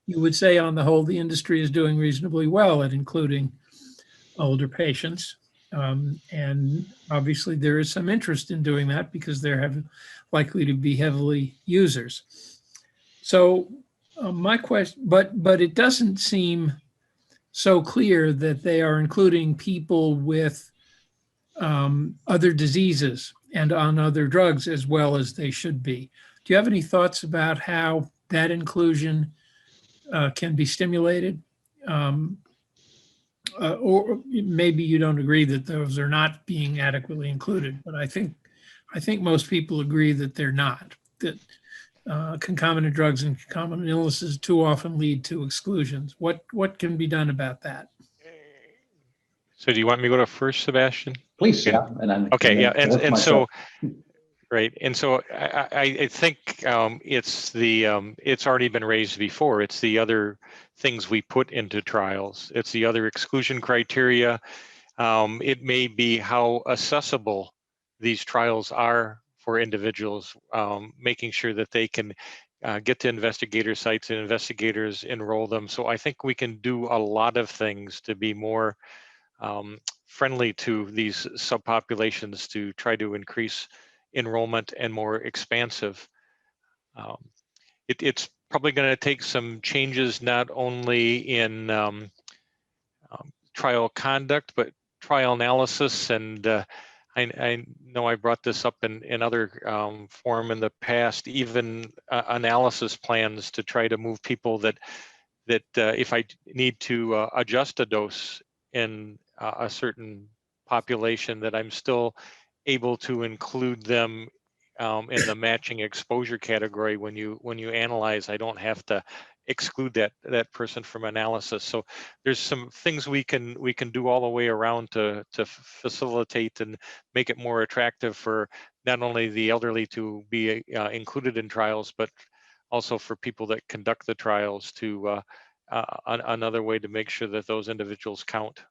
you would say on the whole, the industry is doing reasonably well at including older patients. And obviously there is some interest in doing that because they're likely to be heavily users. So my question, but it doesn't seem so clear that they are including people with other diseases and on other drugs as well as they should be. Do you have any thoughts about how that inclusion can be stimulated? Or maybe you don't agree that those are not being adequately included, but I think most people agree that they're not, that concomitant drugs and concomitant illnesses too often lead to exclusions. What can be done about that? So do you want me to go to first, Sebastian? Please, Okay. yeah. And I'm, Okay, yeah, and so, myself. right, and so I think it's already been raised before. It's the other things we put into trials. It's the other exclusion criteria. It may be how accessible these trials are for individuals, making sure that they can get to investigator sites and investigators enroll them. So I think we can do a lot of things to be more friendly to these subpopulations to try to increase enrollment and more expansive. It's probably going to take some changes not only in trial conduct, but trial analysis. And I know I brought this up in other forum in the past, even analysis plans to try to move people that if I need to adjust a dose in a certain population, that I'm still able to include them in the matching exposure category. When you analyze, I don't have to exclude that person from analysis. So there's some things we can do all the way around to facilitate and make it more attractive for not only the elderly to be included in trials, but also for people that conduct the trials to another way to make sure that those individuals count.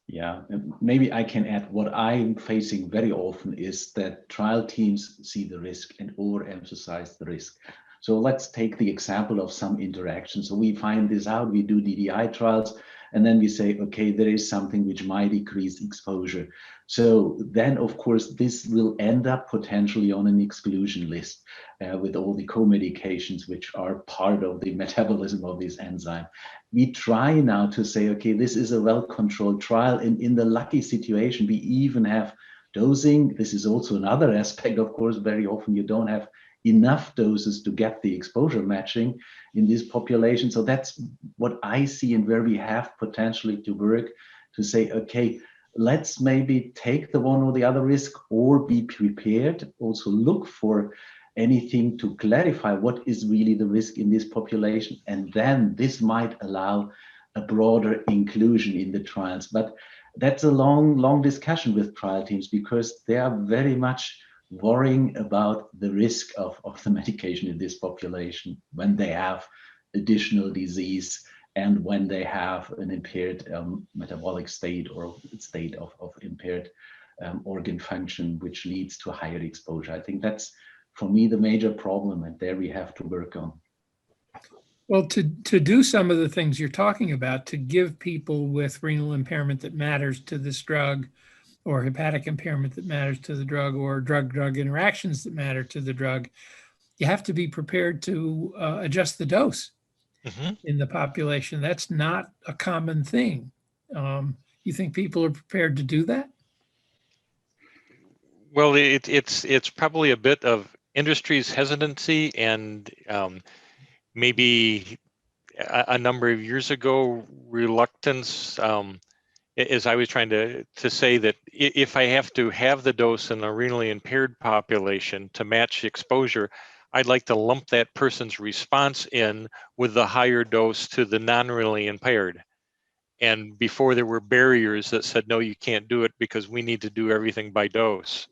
Yeah, and maybe I can add what I'm facing very often is that trial teams see the risk and overemphasize the risk. So let's take the example of some interaction. So we find this out, we do DDI trials, and then we say, okay, there is something which might increase exposure. So then, of course, this will end up potentially on an exclusion list with all the co-medications which are part of the metabolism of this enzyme. We try now to say, okay, this is a well-controlled trial, and in the lucky situation, we even have dosing. This is also another aspect, of course. Very often you don't have enough doses to get the exposure matching in this population. So that's what I see and where we have potentially to work to say, okay, let's maybe take the one or the other risk or be prepared, also look for anything to clarify what is really the risk in this population. And then this might allow a broader inclusion in the trials. But that's a long discussion with trial teams because they are very much worrying about the risk of the medication in this population when they have additional disease and when they have an impaired metabolic state or state of impaired organ function, which leads to higher exposure. I think that's, for me, the major problem, and there we have to work on. Well, to do some of the things you're talking about, to give people with renal impairment that matters to this drug, or hepatic impairment that matters to the drug, or drug-drug interactions that matter to the drug, you have to be prepared to adjust the dose in the population. That's not a common thing. You think people are prepared to do that? Well, it's probably a bit of industry's hesitancy and maybe a number of years ago reluctance. As I was trying to say that if I have to have the dose in a renally impaired population to match the exposure, I'd like to lump that person's response in with the higher dose to the non-renally impaired. And before there were barriers that said, no, you can't do it because we need to do everything by dose.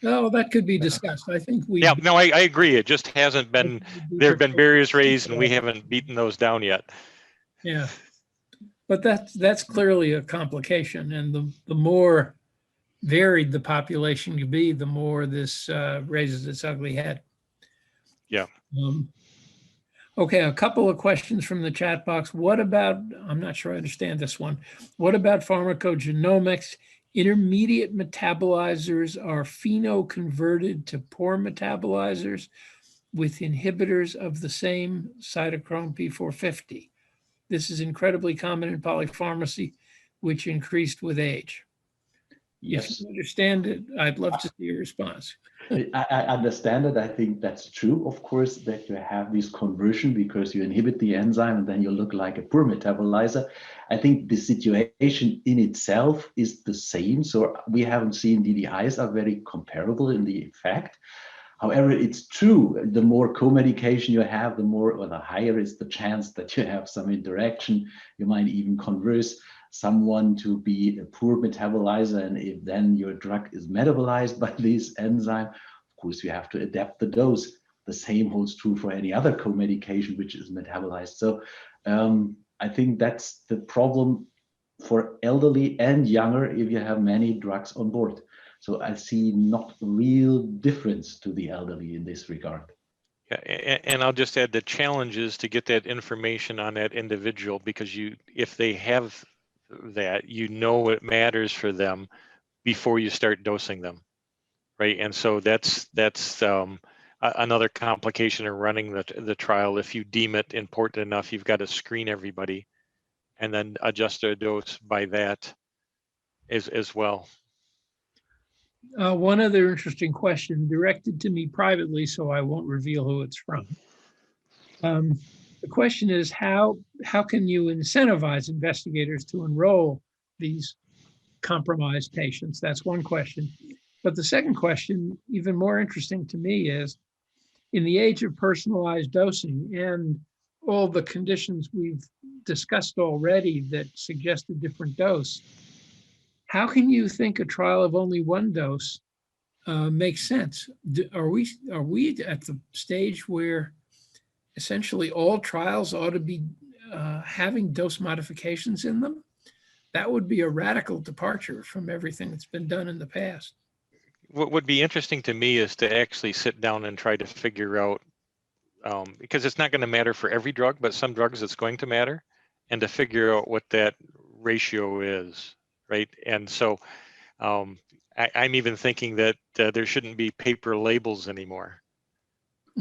Oh, that could be discussed. I think we. Yeah, no, I agree. It just hasn't been, there have been barriers raised and we haven't beaten those down yet. Yeah, but that's clearly a complication, and the more varied the population you be, the more this raises its ugly head. Yeah. Okay, a couple of questions from the chat box. What about, I'm not sure I understand this one. What about pharmacogenomics? Intermediate metabolizers are pheno-converted to poor metabolizers with inhibitors of the same cytochrome P450. This is incredibly common in polypharmacy, which increased with age. Yes. If you understand it, I'd love to see your response. I understand it. I think that's true, of course, that you have this conversion because you inhibit the enzyme and then you look like a poor metabolizer. I think the situation in itself is the same. So we haven't seen DDIs are very comparable in the effect. However, it's true, the more co-medication you have, the more or the higher is the chance that you have some interaction. You might even converse someone to be a poor metabolizer, and if then your drug is metabolized by this enzyme, of course you have to adapt the dose. The same holds true for any other co-medication which is metabolized. So I think that's the problem for elderly and younger if you have many drugs on board. So I see not real difference to the elderly in this regard. Yeah, and I'll just add the challenge is to get that information on that individual, because if they have that, you know it matters for them before you start dosing them, right? And so that's another complication of running the trial. If you deem it important enough, you've got to screen everybody and then adjust their dose by that as well. One other interesting question directed to me privately, so I won't reveal who it's from. The question is, how can you incentivize investigators to enroll these compromised patients? That's one question. But the second question, even more interesting to me, is in the age of personalized dosing and all the conditions we've discussed already that suggest a different dose, how can you think a trial of only one dose makes sense? Are we at the stage where essentially all trials ought to be having dose modifications in them? That would be a radical departure from everything that's been done in the past. What would be interesting to me is to actually sit down and try to figure out, because it's not going to matter for every drug, but some drugs it's going to matter, and to figure out what that ratio is, right? And so I'm even thinking that there shouldn't be paper labels anymore,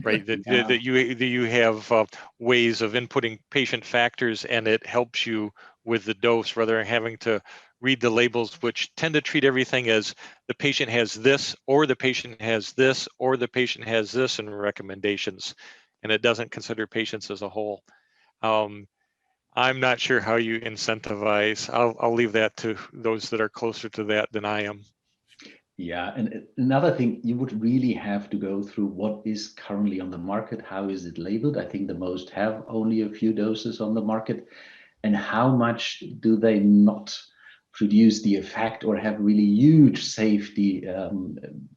right? That you have ways of inputting patient factors, and it helps you with the dose rather than having to read the labels, which tend to treat everything as the patient has this, or the patient has this, or the patient has this in recommendations, and it doesn't consider patients as a whole. I'm not sure how you incentivize. I'll leave that to those that are closer to that than I am. Yeah, and another thing, you would really have to go through what is currently on the market. How is it labeled? I think the most have only a few doses on the market. And how much do they not produce the effect or have really huge safety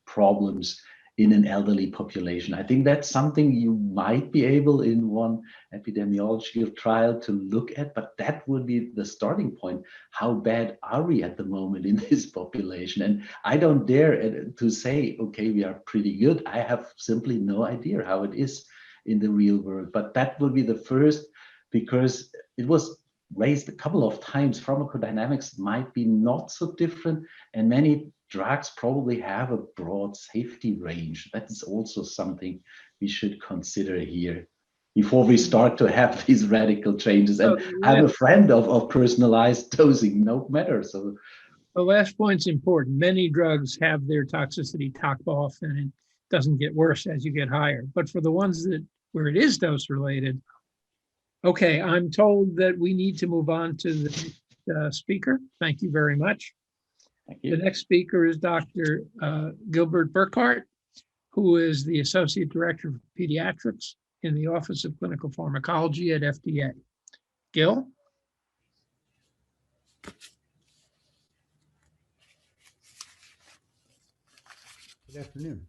problems in an elderly population? I think that's something you might be able in one epidemiological trial to look at, but that would be the starting point. How bad are we at the moment in this population? And I don't dare to say, okay, we are pretty good. I have simply no idea how it is in the real world, but that would be the first, because it was raised a couple of times. Pharmacodynamics might be not so different, and many drugs probably have a broad safety range. That is also something we should consider here before we start to have these radical changes. And I'm a friend of personalized dosing, no matter. So The last point's important. Many drugs have their toxicity topped off and it doesn't get worse as you get higher. But for the ones that where it is dose related, okay, I'm told that we need to move on to the speaker. Thank you very much. Thank The you. next speaker is Dr. Gilbert Burkhardt, who is the Associate Director of Pediatrics in the Office of Clinical Pharmacology at FDA. Gil? Good afternoon.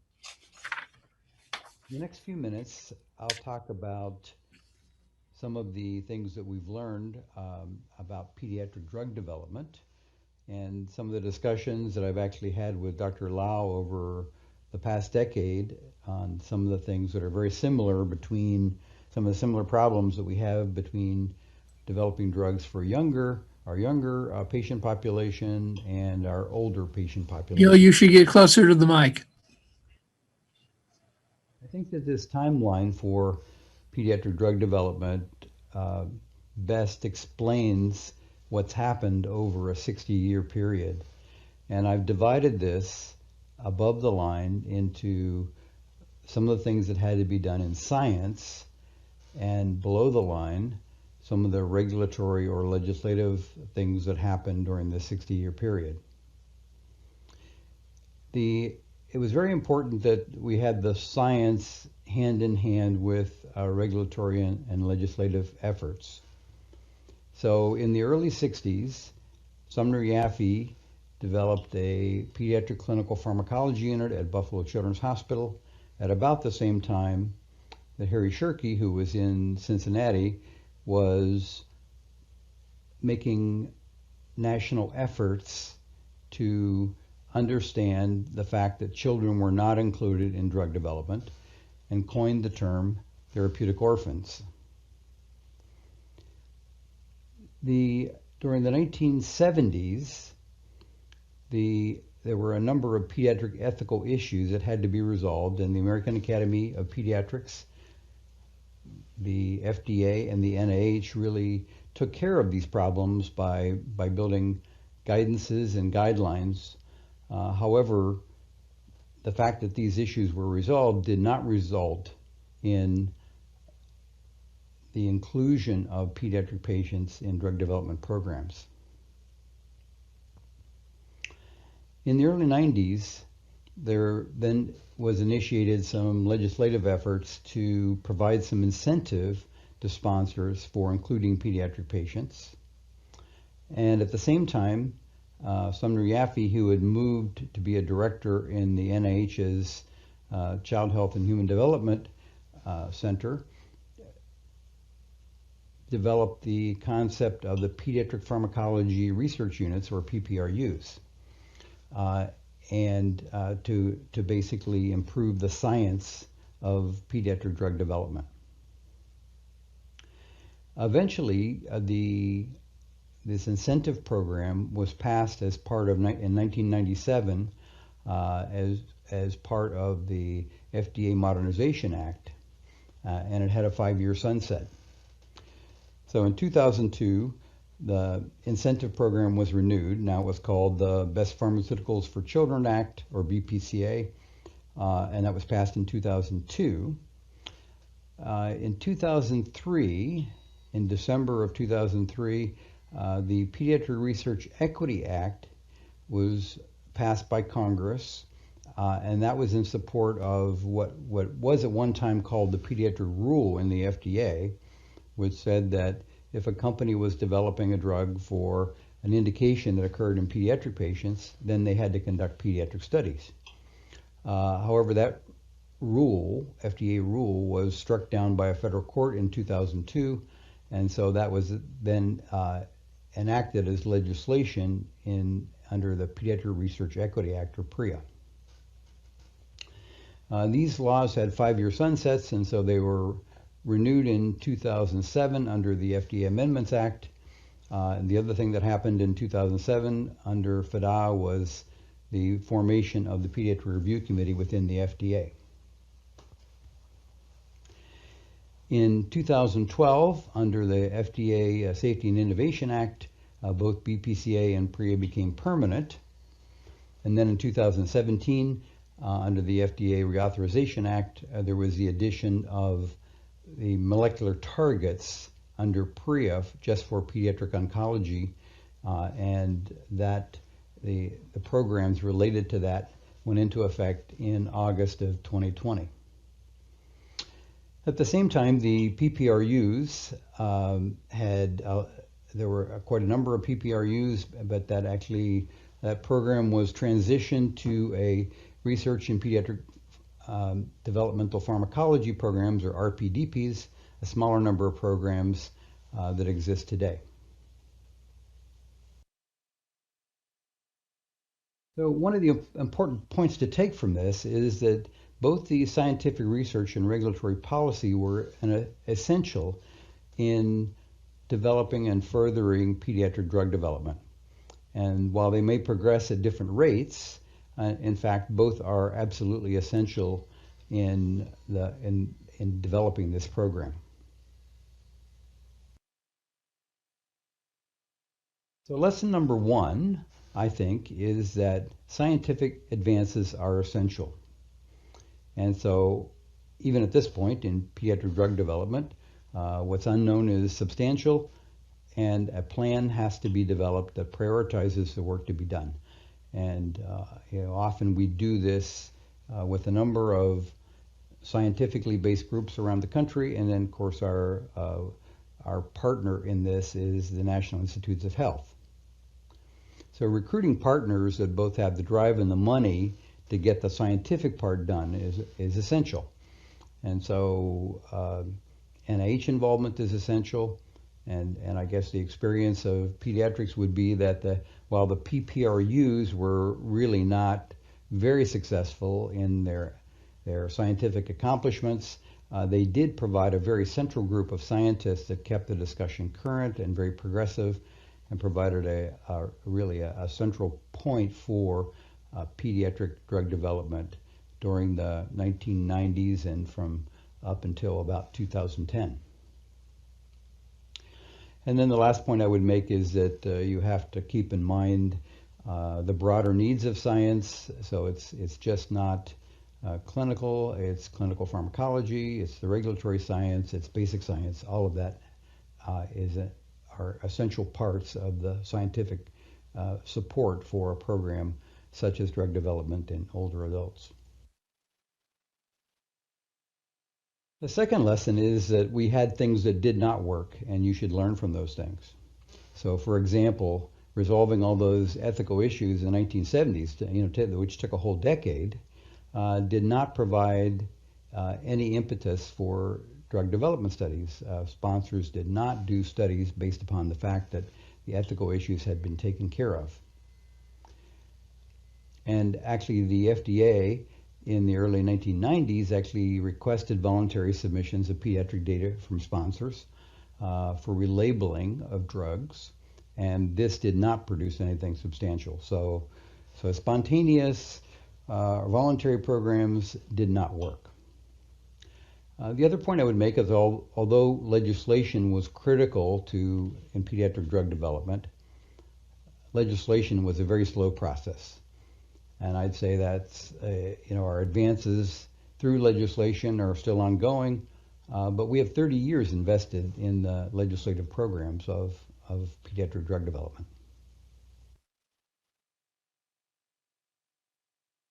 In the next few minutes, I'll talk about some of the things that we've learned about pediatric drug development and some of the discussions that I've actually had with Dr. Lau over the past decade on some of the things that are very similar between some of the similar problems that we have between developing drugs for our younger patient population and our older patient population. Gil, you should get closer to the mic. I think that this timeline for pediatric drug development best explains what's happened over a 60-year period. And I've divided this above the line into some of the things that had to be done in science, and below the line, some of the regulatory or legislative things that happened during the 60-year period. It was very important that we had the science hand in hand with regulatory and legislative efforts. So in the early 60s, Sumner Yaffe developed a pediatric clinical pharmacology unit at Buffalo Children's Hospital at about the same time that Harry Shirky, who was in Cincinnati, was making national efforts to understand the fact that children were not included in drug development and coined the term therapeutic orphans. During the 1970s, there were a number of pediatric ethical issues that had to be resolved, and the American Academy of Pediatrics, the FDA, and the NIH really took care of these problems by building guidances and guidelines. However, the fact that these issues were resolved did not result in the inclusion of pediatric patients in drug development programs. In the early 90s, there then was initiated some legislative efforts to provide some incentive to sponsors for including pediatric patients. And at the same time, Sumner Yaffe, who had moved to be a director in the NIH's Child Health and Human Development Center, developed the concept of the Pediatric Pharmacology Research Units, or PPRUs, and to basically improve the science of pediatric drug development. Eventually, this incentive program was passed as part of, in 1997, as part of the FDA Modernization Act, and it had a 5-year sunset. So in 2002, the incentive program was renewed. Now it was called the Best Pharmaceuticals for Children Act, or BPCA, and that was passed in 2002. In 2003, in December of 2003, the Pediatric Research Equity Act was passed by Congress, and that was in support of what was at one time called the Pediatric Rule in the FDA, which said that if a company was developing a drug for an indication that occurred in pediatric patients, then they had to conduct pediatric studies. However, that rule, FDA rule, was struck down by a federal court in 2002, and so that was then enacted as legislation under the Pediatric Research Equity Act, or PREA. These laws had 5-year sunsets, and so they were renewed in 2007 under the FDA Amendments Act. And the other thing that happened in 2007 under FDA was the formation of the Pediatric Review Committee within the FDA. In 2012, under the FDA Safety and Innovation Act, both BPCA and PREA became permanent. And then in 2017, under the FDA Reauthorization Act, there was the addition of the molecular targets under PREA just for pediatric oncology, and that the programs related to that went into effect in August of 2020. At the same time, the PPRUs there were quite a number of PPRUs, but that program was transitioned to a research in pediatric developmental pharmacology programs, or RPDPs, a smaller number of programs that exist today. So one of the important points to take from this is that both the scientific research and regulatory policy were essential in developing and furthering pediatric drug development. And while they may progress at different rates, in fact, both are absolutely essential in developing this program. So lesson number one, I think, is that scientific advances are essential. And so even at this point in pediatric drug development, what's unknown is substantial, and a plan has to be developed that prioritizes the work to be done. And often we do this with a number of scientifically based groups around the country, and then of course our partner in this is the National Institutes of Health. So recruiting partners that both have the drive and the money to get the scientific part done is essential. And so NIH involvement is essential, and I guess the experience of pediatrics would be that while the PPRUs were really not very successful in their scientific accomplishments, they did provide a very central group of scientists that kept the discussion current and very progressive, and provided really a central point for pediatric drug development during the 1990s and from up until about 2010. And then the last point I would make is that you have to keep in mind the broader needs of science. So it's just not clinical, it's clinical pharmacology, it's the regulatory science, it's basic science. All of that are essential parts of the scientific support for a program such as drug development in older adults. The second lesson is that we had things that did not work, and you should learn from those things. So, for example, resolving all those ethical issues in the 1970s, which took a whole decade, did not provide any impetus for drug development studies. Sponsors did not do studies based upon the fact that the ethical issues had been taken care of. And actually, the FDA in the early 1990s actually requested voluntary submissions of pediatric data from sponsors for relabeling of drugs, and this did not produce anything substantial. So spontaneous voluntary programs did not work. The other point I would make is although legislation was critical in pediatric drug development, legislation was a very slow process. And I'd say that's, our advances through legislation are still ongoing, but we have 30 years invested in the legislative programs of pediatric drug development.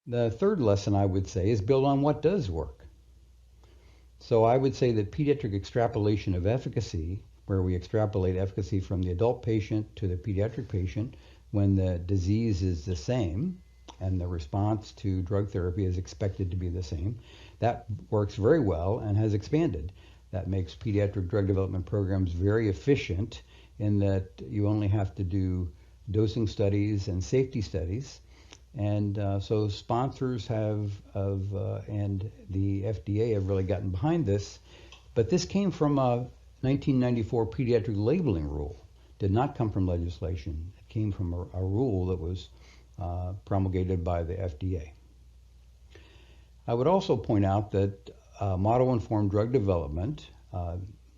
The third lesson I would say is build on what does work. So I would say that pediatric extrapolation of efficacy, where we extrapolate efficacy from the adult patient to the pediatric patient when the disease is the same, and the response to drug therapy is expected to be the same. That works very well and has expanded. That makes pediatric drug development programs very efficient in that you only have to do dosing studies and safety studies. And so sponsors and the FDA have really gotten behind this. But this came from a 1994 pediatric labeling rule. Did not come from legislation. It came from a rule that was promulgated by the FDA. I would also point out that model-informed drug development,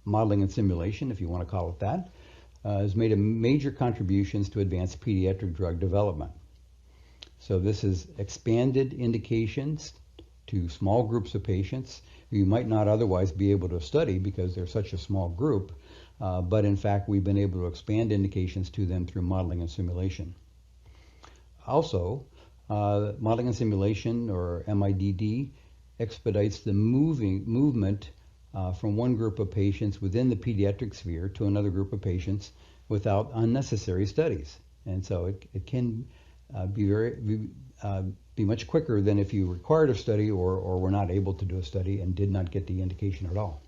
modeling and simulation, if you want to call it that, has made a major contributions to advanced pediatric drug development. So this has expanded indications to small groups of patients who you might not otherwise be able to study because they're such a small group, but in fact we've been able to expand indications to them through modeling and simulation. Also, modeling and simulation, or MIDD, expedites the movement from one group of patients within the pediatric sphere to another group of patients without unnecessary studies. And so it can be much quicker than if you required a study or were not able to do a study and did not get the indication at all.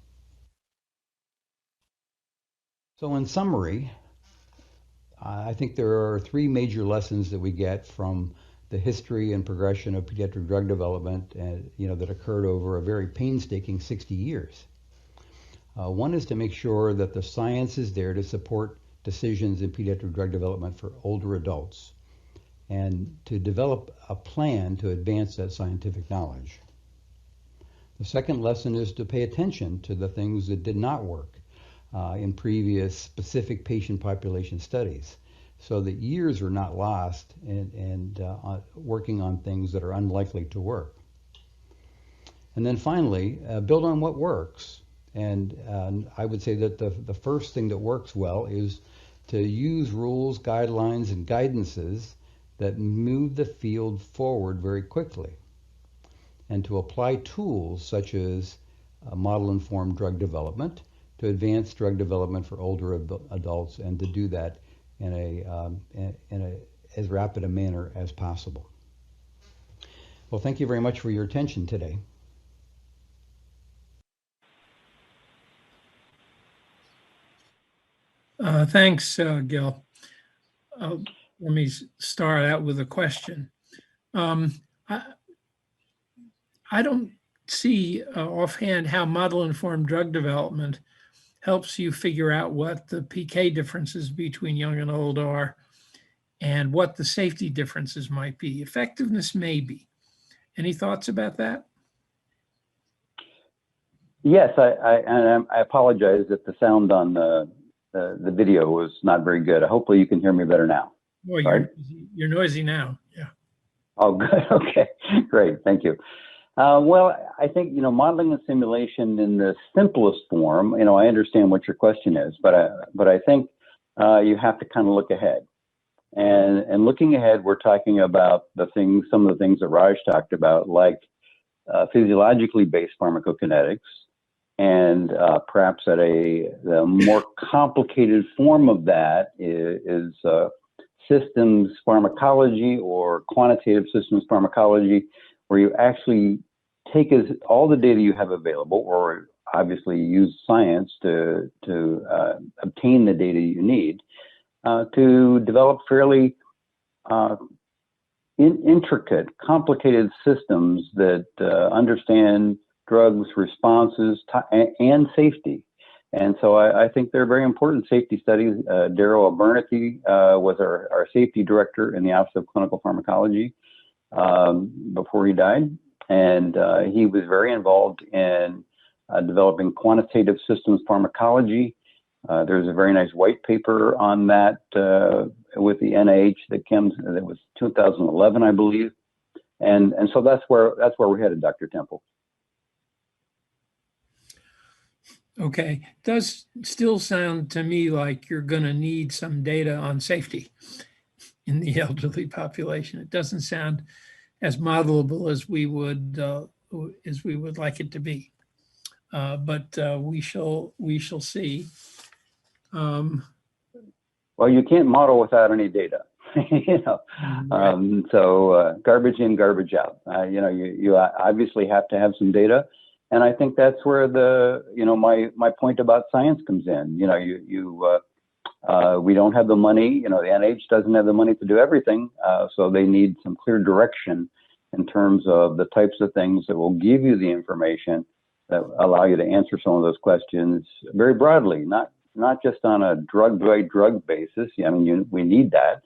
So in summary, I think there are three major lessons that we get from the history and progression of pediatric drug development, that occurred over a very painstaking 60 years. One is to make sure that the science is there to support decisions in pediatric drug development for older adults, and to develop a plan to advance that scientific knowledge. The second lesson is to pay attention to the things that did not work in previous specific patient population studies, so that years are not lost in working on things that are unlikely to work. And then finally, build on what works. And I would say that the first thing that works well is to use rules, guidelines, and guidances that move the field forward very quickly, and to apply tools such as model-informed drug development to advance drug development for older adults, and to do that in as rapid a manner as possible. Well, thank you very much for your attention today. Thanks, Gil. Let me start out with a question. I don't see offhand how model-informed drug development helps you figure out what the PK differences between young and old are and what the safety differences might be. Effectiveness maybe. Any thoughts about that? Yes, I apologize if the sound on the video was not very good. Hopefully you can hear me better now. Boy, you're noisy now. Yeah. Oh, good. Okay, great. Thank you. Well, I think, modeling and simulation in the simplest form, I understand what your question is, but I think you have to kind of look ahead. And looking ahead, we're talking about some of the things that Raj talked about, like physiologically based pharmacokinetics, and perhaps at the more complicated form of that is systems pharmacology or quantitative systems pharmacology, where you actually take all the data you have available, or obviously use science to obtain the data you need to develop fairly intricate, complicated systems that understand drugs, responses, and safety. And so I think they're very important safety studies. Daryl Abernathy was our safety director in the Office of Clinical Pharmacology before he died. And he was very involved in developing quantitative systems pharmacology. There's a very nice white paper on that with the NIH that was 2011, I believe. And so that's where we're headed, Dr. Temple. Okay, does still sound to me like you're going to need some data on safety in the elderly population. It doesn't sound as modelable as we would like it to be, but we shall see. Well, you can't model without any data, Right. So garbage in, garbage out. You obviously have to have some data. And I think that's where my point about science comes in. We don't have the money. The NIH doesn't have the money to do everything, so they need some clear direction in terms of the types of things that will give you the information that allow you to answer some of those questions very broadly, not just on a drug by drug basis. We need that,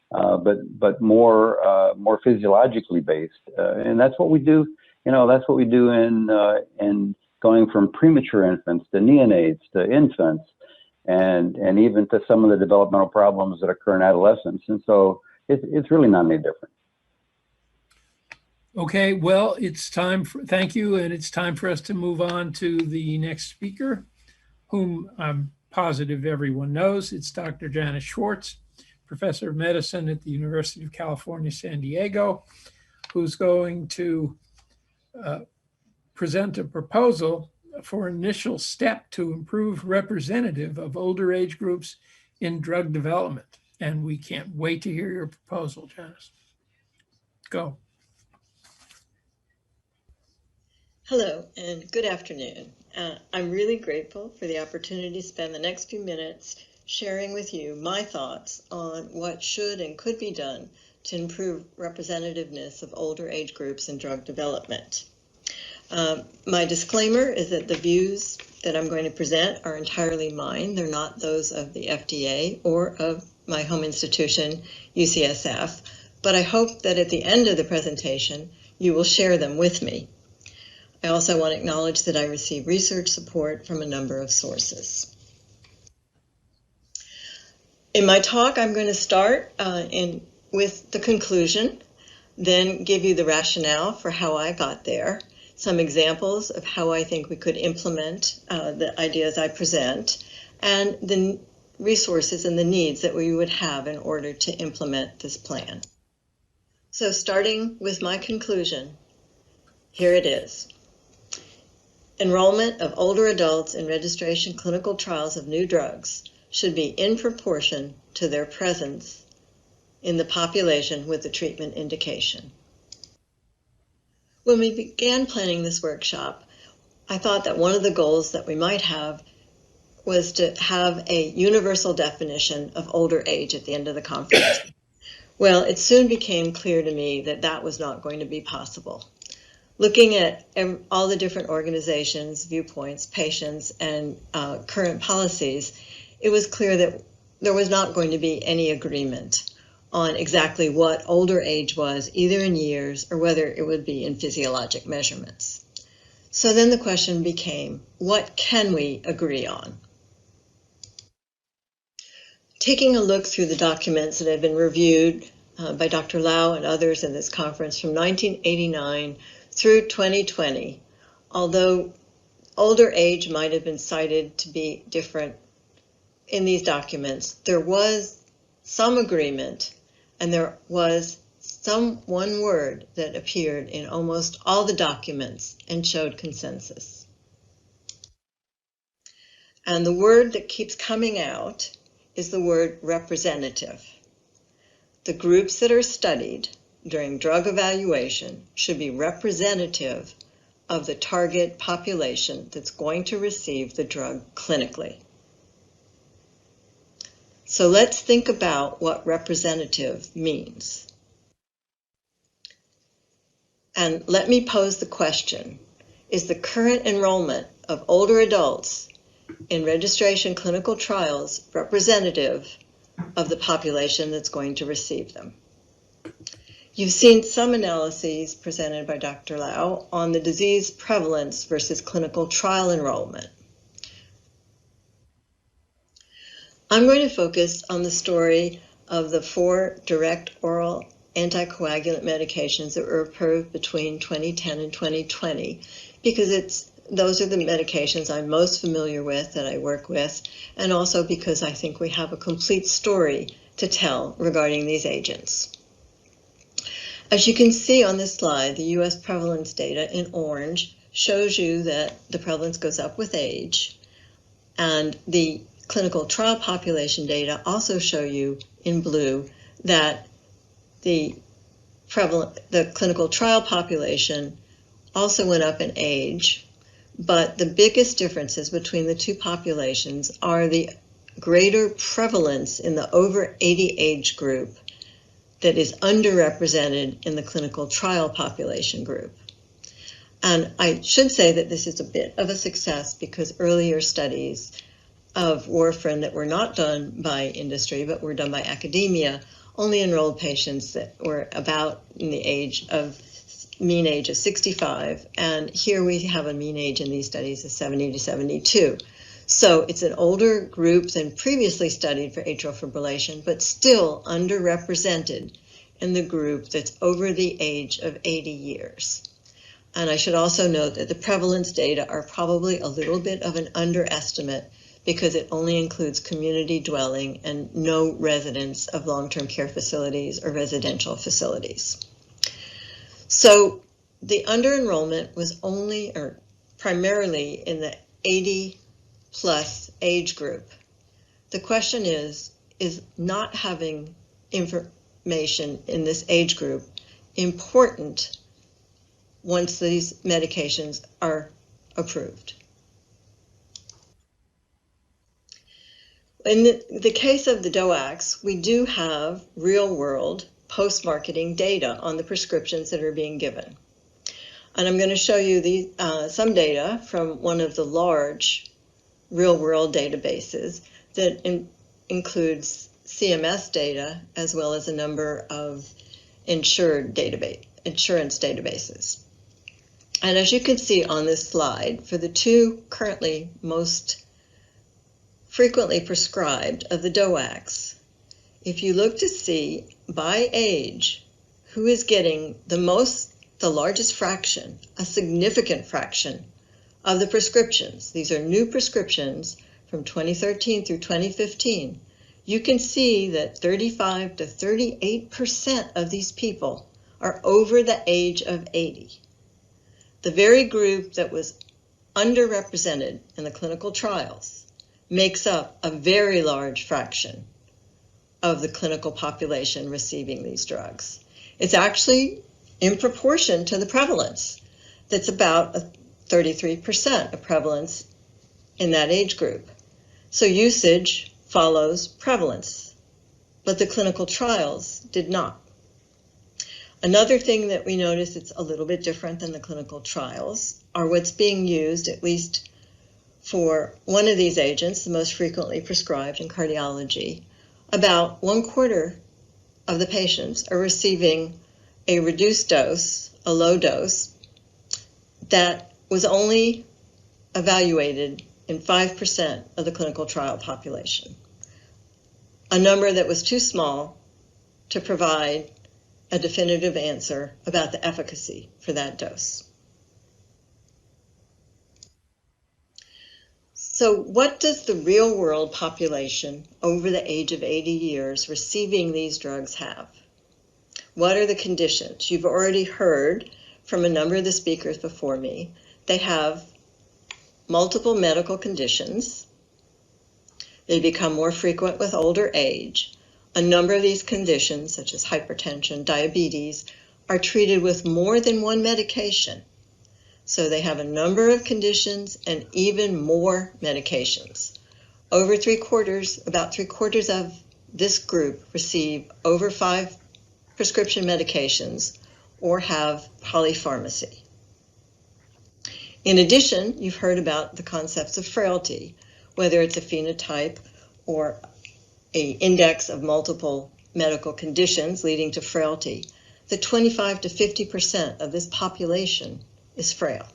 but more physiologically based, and that's what we do. That's what we do in going from premature infants to neonates to infants. and even to some of the developmental problems that occur in adolescence. And so it's really not any different. Okay, well, it's time for, thank you, and it's time for us to move on to the next speaker, whom I'm positive everyone knows. It's Dr. Janice Schwartz, Professor of Medicine at the University of California, San Diego, who's going to present a proposal for initial step to improve representative of older age groups in drug development. And we can't wait to hear your proposal, Janice. Go. Hello and good afternoon. I'm really grateful for the opportunity to spend the next few minutes sharing with you my thoughts on what should and could be done to improve representativeness of older age groups in drug development. My disclaimer is that the views that I'm going to present are entirely mine. They're not those of the FDA or of my home institution, UCSF, but I hope that at the end of the presentation, you will share them with me. I also want to acknowledge that I receive research support from a number of sources. In my talk, I'm going to start with the conclusion, then give you the rationale for how I got there, some examples of how I think we could implement the ideas I present, and the resources and the needs that we would have in order to implement this plan. So starting with my conclusion, here it is. Enrollment of older adults in registration clinical trials of new drugs should be in proportion to their presence in the population with the treatment indication. When we began planning this workshop, I thought that one of the goals that we might have was to have a universal definition of older age at the end of the conference. Well, it soon became clear to me that that was not going to be possible. Looking at all the different organizations, viewpoints, patients, and current policies, it was clear that there was not going to be any agreement on exactly what older age was, either in years or whether it would be in physiologic measurements. So then the question became, what can we agree on? Taking a look through the documents that have been reviewed by Dr. Lau and others in this conference from 1989 through 2020, although older age might have been cited to be different in these documents, there was some agreement and there was one word that appeared in almost all the documents and showed consensus. And the word that keeps coming out is the word representative. The groups that are studied during drug evaluation should be representative of the target population that's going to receive the drug clinically. So let's think about what representative means. And let me pose the question, is the current enrollment of older adults in registration clinical trials representative of the population that's going to receive them? You've seen some analyses presented by Dr. Lau on the disease prevalence versus clinical trial enrollment. I'm going to focus on the story of the 4 direct oral anticoagulant medications that were approved between 2010 and 2020, because those are the medications I'm most familiar with, that I work with, and also because I think we have a complete story to tell regarding these agents. As you can see on this slide, the US prevalence data in orange shows you that the prevalence goes up with age, and the clinical trial population data also show you in blue that the clinical trial population also went up in age, but the biggest differences between the two populations are the greater prevalence in the over 80 age group that is underrepresented in the clinical trial population group. And I should say that this is a bit of a success because earlier studies of warfarin that were not done by industry but were done by academia only enrolled patients that were about in the mean age of 65, and here we have a mean age in these studies of 70 to 72. So it's an older group than previously studied for atrial fibrillation, but still underrepresented in the group that's over the age of 80 years. And I should also note that the prevalence data are probably a little bit of an underestimate because it only includes community dwelling and no residents of long-term care facilities or residential facilities. So the under-enrollment was only, or primarily in the 80 plus age group. The question is not having information in this age group important once these medications are approved? In the case of the DOACs, we do have real-world post-marketing data on the prescriptions that are being given. And I'm going to show you some data from one of the large real-world databases that includes CMS data as well as a number of insurance databases. And as you can see on this slide, for the two currently most frequently prescribed of the DOACs, if you look to see by age who is getting the largest fraction, a significant fraction of the prescriptions, these are new prescriptions from 2013 through 2015, you can see that 35 to 38% of these people are over the age of 80. The very group that was underrepresented in the clinical trials makes up a very large fraction of the clinical population receiving these drugs. It's actually in proportion to the prevalence. That's about 33% of prevalence in that age group. So usage follows prevalence, but the clinical trials did not. Another thing that we notice it's a little bit different than the clinical trials are what's being used, at least for one of these agents, the most frequently prescribed in cardiology. About 1/4 of the patients are receiving a reduced dose, a low dose, that was only evaluated in 5% of the clinical trial population, a number that was too small to provide a definitive answer about the efficacy for that dose. So what does the real-world population over the age of 80 years receiving these drugs have? What are the conditions? You've already heard from a number of the speakers before me. They have multiple medical conditions. They become more frequent with older age. A number of these conditions, such as hypertension, diabetes, are treated with more than one medication. So they have a number of conditions and even more medications. About 3/4 of this group receive over 5 prescription medications or have polypharmacy. In addition, you've heard about the concepts of frailty, whether it's a phenotype or an index of multiple medical conditions leading to frailty. The 25 to 50% of this population is frail.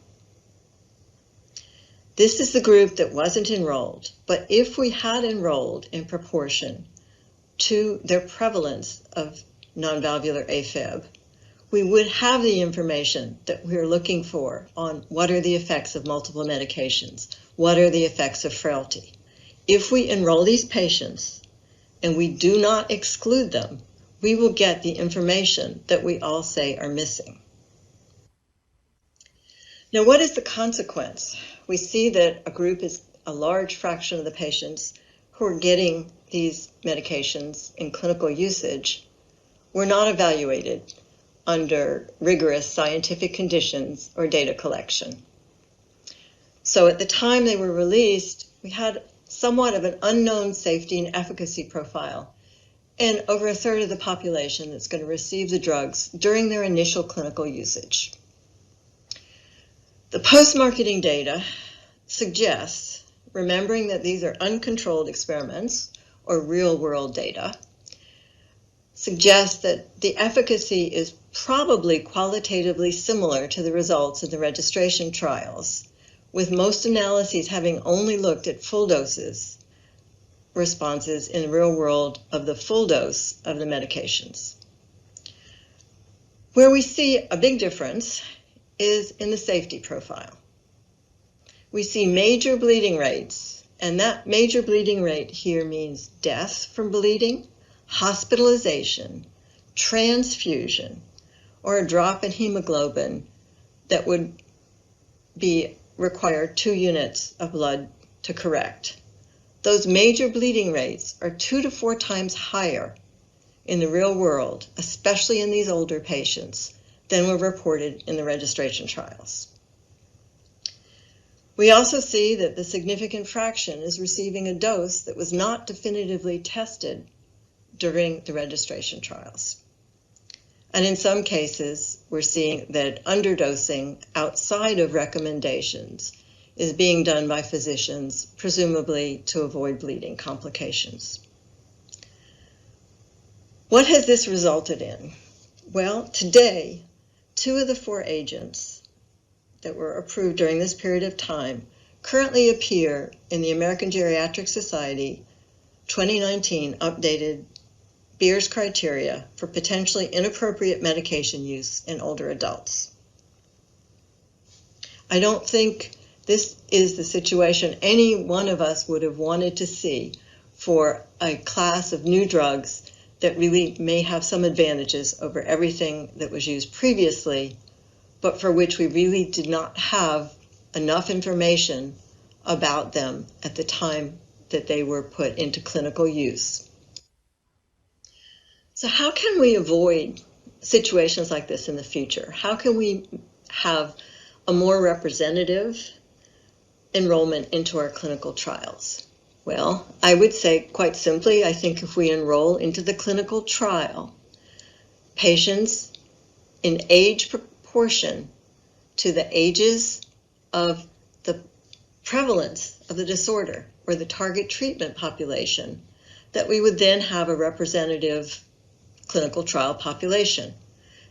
This is the group that wasn't enrolled, but if we had enrolled in proportion to their prevalence of non-valvular AFib, we would have the information that we're looking for on what are the effects of multiple medications, what are the effects of frailty. If we enroll these patients and we do not exclude them, we will get the information that we all say are missing. Now, what is the consequence? We see that a large fraction of the patients who are getting these medications in clinical usage were not evaluated under rigorous scientific conditions or data collection. So at the time they were released, we had somewhat of an unknown safety and efficacy profile, and over 1/3 of the population that's going to receive the drugs during their initial clinical usage. The post-marketing data suggests, remembering that these are uncontrolled experiments or real-world data, suggests that the efficacy is probably qualitatively similar to the results of the registration trials, with most analyses having only looked at full doses responses in the real world of the full dose of the medications. Where we see a big difference is in the safety profile. We see major bleeding rates, and that major bleeding rate here means death from bleeding, hospitalization, transfusion, or a drop in hemoglobin that would require 2 units of blood to correct. Those major bleeding rates are 2 to 4 times higher in the real world, especially in these older patients, than were reported in the registration trials. We also see that the significant fraction is receiving a dose that was not definitively tested during the registration trials. And in some cases, we're seeing that underdosing outside of recommendations is being done by physicians, presumably to avoid bleeding complications. What has this resulted in? Well, today, 2 of the 4 agents that were approved during this period of time currently appear in the American Geriatric Society 2019 updated Beers criteria for potentially inappropriate medication use in older adults. I don't think this is the situation any one of us would have wanted to see for a class of new drugs that really may have some advantages over everything that was used previously, but for which we really did not have enough information about them at the time that they were put into clinical use. So how can we avoid situations like this in the future? How can we have a more representative enrollment into our clinical trials? Well, I would say quite simply, I think if we enroll into the clinical trial patients in age proportion to the ages of the prevalence of the disorder or the target treatment population, that we would then have a representative clinical trial population.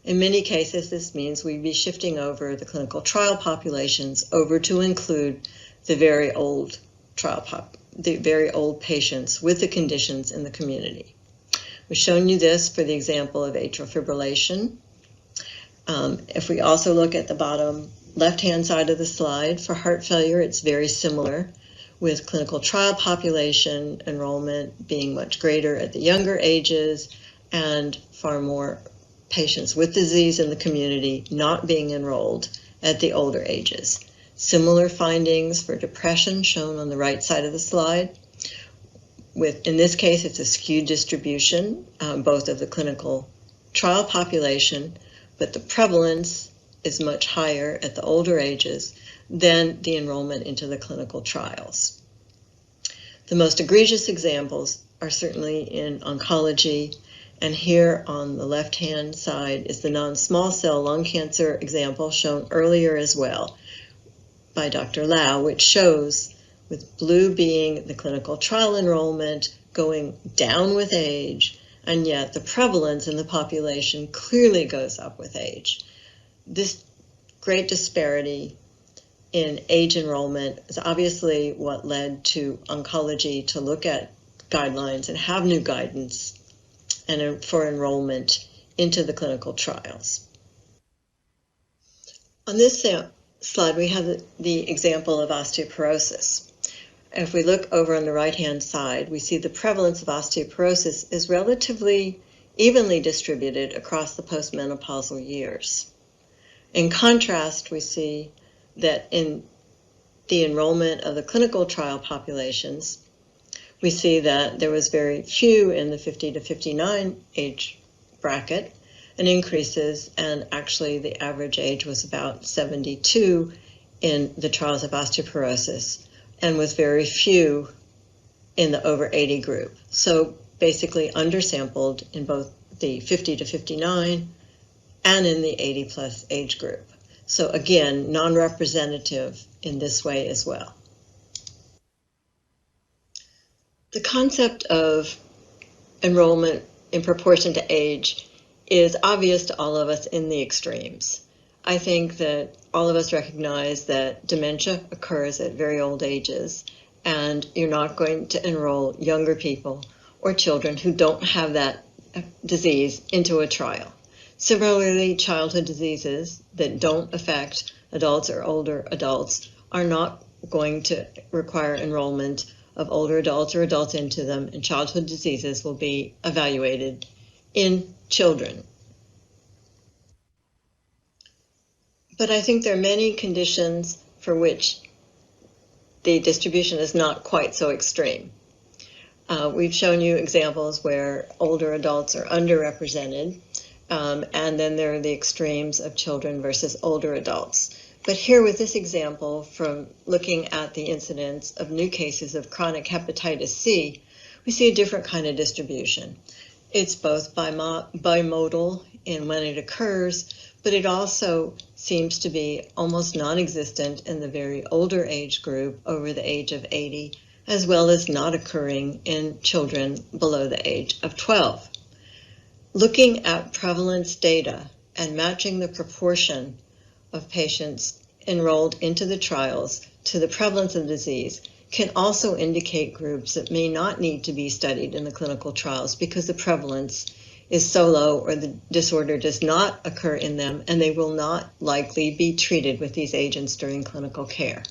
In many cases, this means we'd be shifting over the clinical trial populations over to include the very old patients with the conditions in the community. We've shown you this for the example of atrial fibrillation. If we also look at the bottom left-hand side of the slide, for heart failure, it's very similar, with clinical trial population enrollment being much greater at the younger ages and far more patients with disease in the community not being enrolled at the older ages. Similar findings for depression shown on the right side of the slide. In this case, it's a skewed distribution, both of the clinical trial population, but the prevalence is much higher at the older ages than the enrollment into the clinical trials. The most egregious examples are certainly in oncology, and here on the left-hand side is the non-small cell lung cancer example shown earlier as well by Dr. Lau, which shows, with blue being the clinical trial enrollment, going down with age, and yet the prevalence in the population clearly goes up with age. This great disparity in age enrollment is obviously what led to oncology to look at guidelines and have new guidance and for enrollment into the clinical trials. On this slide, we have the example of osteoporosis. If we look over on the right-hand side, we see the prevalence of osteoporosis is relatively evenly distributed across the postmenopausal years. In contrast, we see that in the enrollment of the clinical trial populations, we see that there was very few in the 50 to 59 age bracket and increases, and actually the average age was about 72 in the trials of osteoporosis, and with very few in the over 80 group. So basically undersampled in both the 50 to 59 and in the 80 plus age group. So again, non-representative in this way as well. The concept of enrollment in proportion to age is obvious to all of us in the extremes. I think that all of us recognize that dementia occurs at very old ages, and you're not going to enroll younger people or children who don't have that disease into a trial. Similarly, childhood diseases that don't affect adults or older adults are not going to require enrollment of older adults or adults into them, and childhood diseases will be evaluated in children. But I think there are many conditions for which the distribution is not quite so extreme. We've shown you examples where older adults are underrepresented, and then there are the extremes of children versus older adults. But here with this example, from looking at the incidence of new cases of chronic hepatitis C, we see a different kind of distribution. It's both bimodal in when it occurs, but it also seems to be almost non-existent in the very older age group over the age of 80, as well as not occurring in children below the age of 12. Looking at prevalence data and matching the proportion of patients enrolled into the trials to the prevalence of the disease can also indicate groups that may not need to be studied in the clinical trials because the prevalence is so low or the disorder does not occur in them, and they will not likely be treated with these agents during clinical care.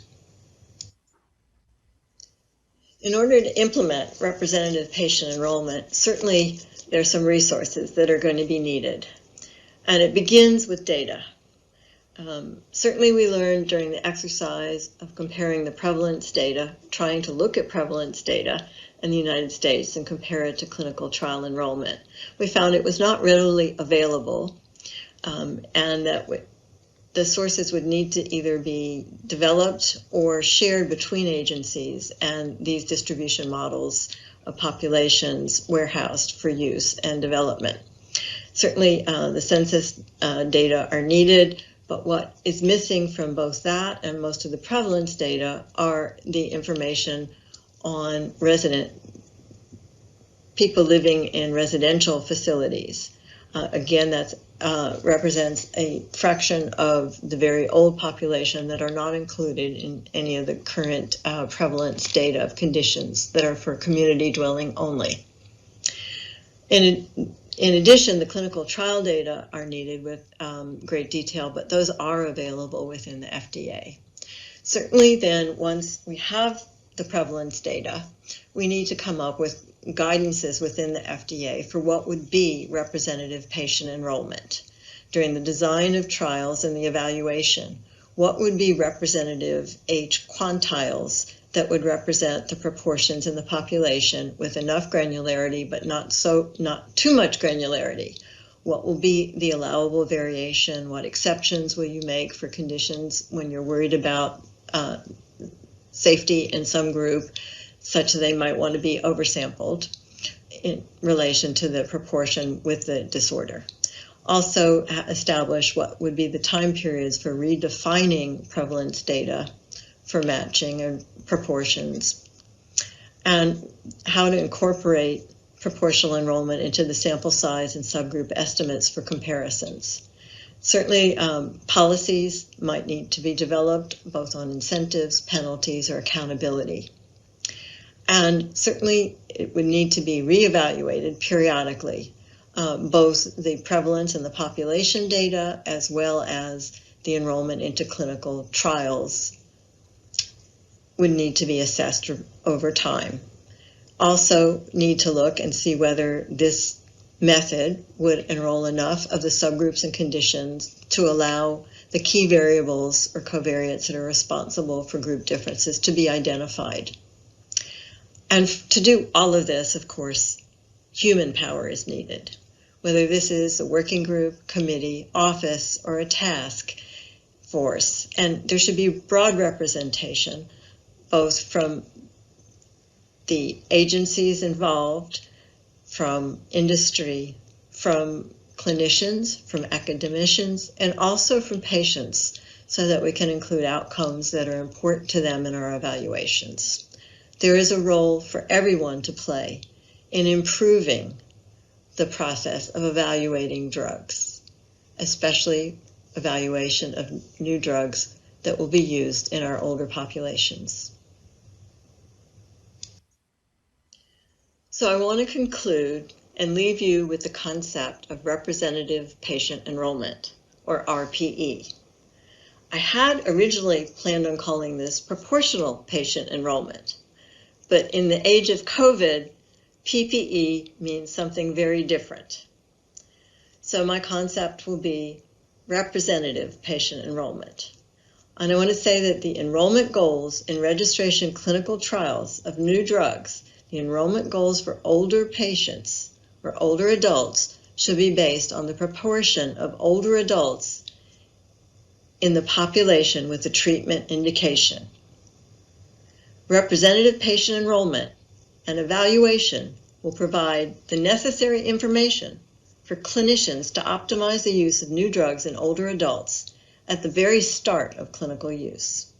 In order to implement representative patient enrollment, certainly there are some resources that are going to be needed, and it begins with data. Certainly we learned during the exercise of comparing the prevalence data, trying to look at prevalence data in the United States and compare it to clinical trial enrollment. We found it was not readily available, and that the sources would need to either be developed or shared between agencies, and these distribution models of populations warehoused for use and development. Certainly the census data are needed, but what is missing from both that and most of the prevalence data are the information on people living in residential facilities. Again, that represents a fraction of the very old population that are not included in any of the current prevalence data of conditions that are for community dwelling only. In addition, the clinical trial data are needed with great detail, but those are available within the FDA. Certainly then, once we have the prevalence data, we need to come up with guidances within the FDA for what would be representative patient enrollment. During the design of trials and the evaluation, what would be representative age quantiles that would represent the proportions in the population with enough granularity, but not too much granularity? What will be the allowable variation? What exceptions will you make for conditions when you're worried about safety in some group, such that they might want to be oversampled in relation to the proportion with the disorder? Also establish what would be the time periods for redefining prevalence data for matching and proportions, and how to incorporate proportional enrollment into the sample size and subgroup estimates for comparisons. Certainly, policies might need to be developed both on incentives, penalties, or accountability. And certainly, it would need to be reevaluated periodically, both the prevalence and the population data, as well as the enrollment into clinical trials would need to be assessed over time. Also need to look and see whether this method would enroll enough of the subgroups and conditions to allow the key variables or covariates that are responsible for group differences to be identified. And to do all of this, of course, human power is needed. Whether this is a working group, committee, office, or a task force. And there should be broad representation, both from the agencies involved, from industry, from clinicians, from academicians, and also from patients, so that we can include outcomes that are important to them in our evaluations. There is a role for everyone to play in improving the process of evaluating drugs, especially evaluation of new drugs that will be used in our older populations. So I want to conclude and leave you with the concept of representative patient enrollment, or RPE. I had originally planned on calling this proportional patient enrollment, but in the age of COVID, PPE means something very different. So my concept will be representative patient enrollment. And I want to say that the enrollment goals in registration clinical trials of new drugs, the enrollment goals for older patients or older adults should be based on the proportion of older adults in the population with a treatment indication. Representative patient enrollment and evaluation will provide the necessary information for clinicians to optimize the use of new drugs in older adults at the very start of clinical use.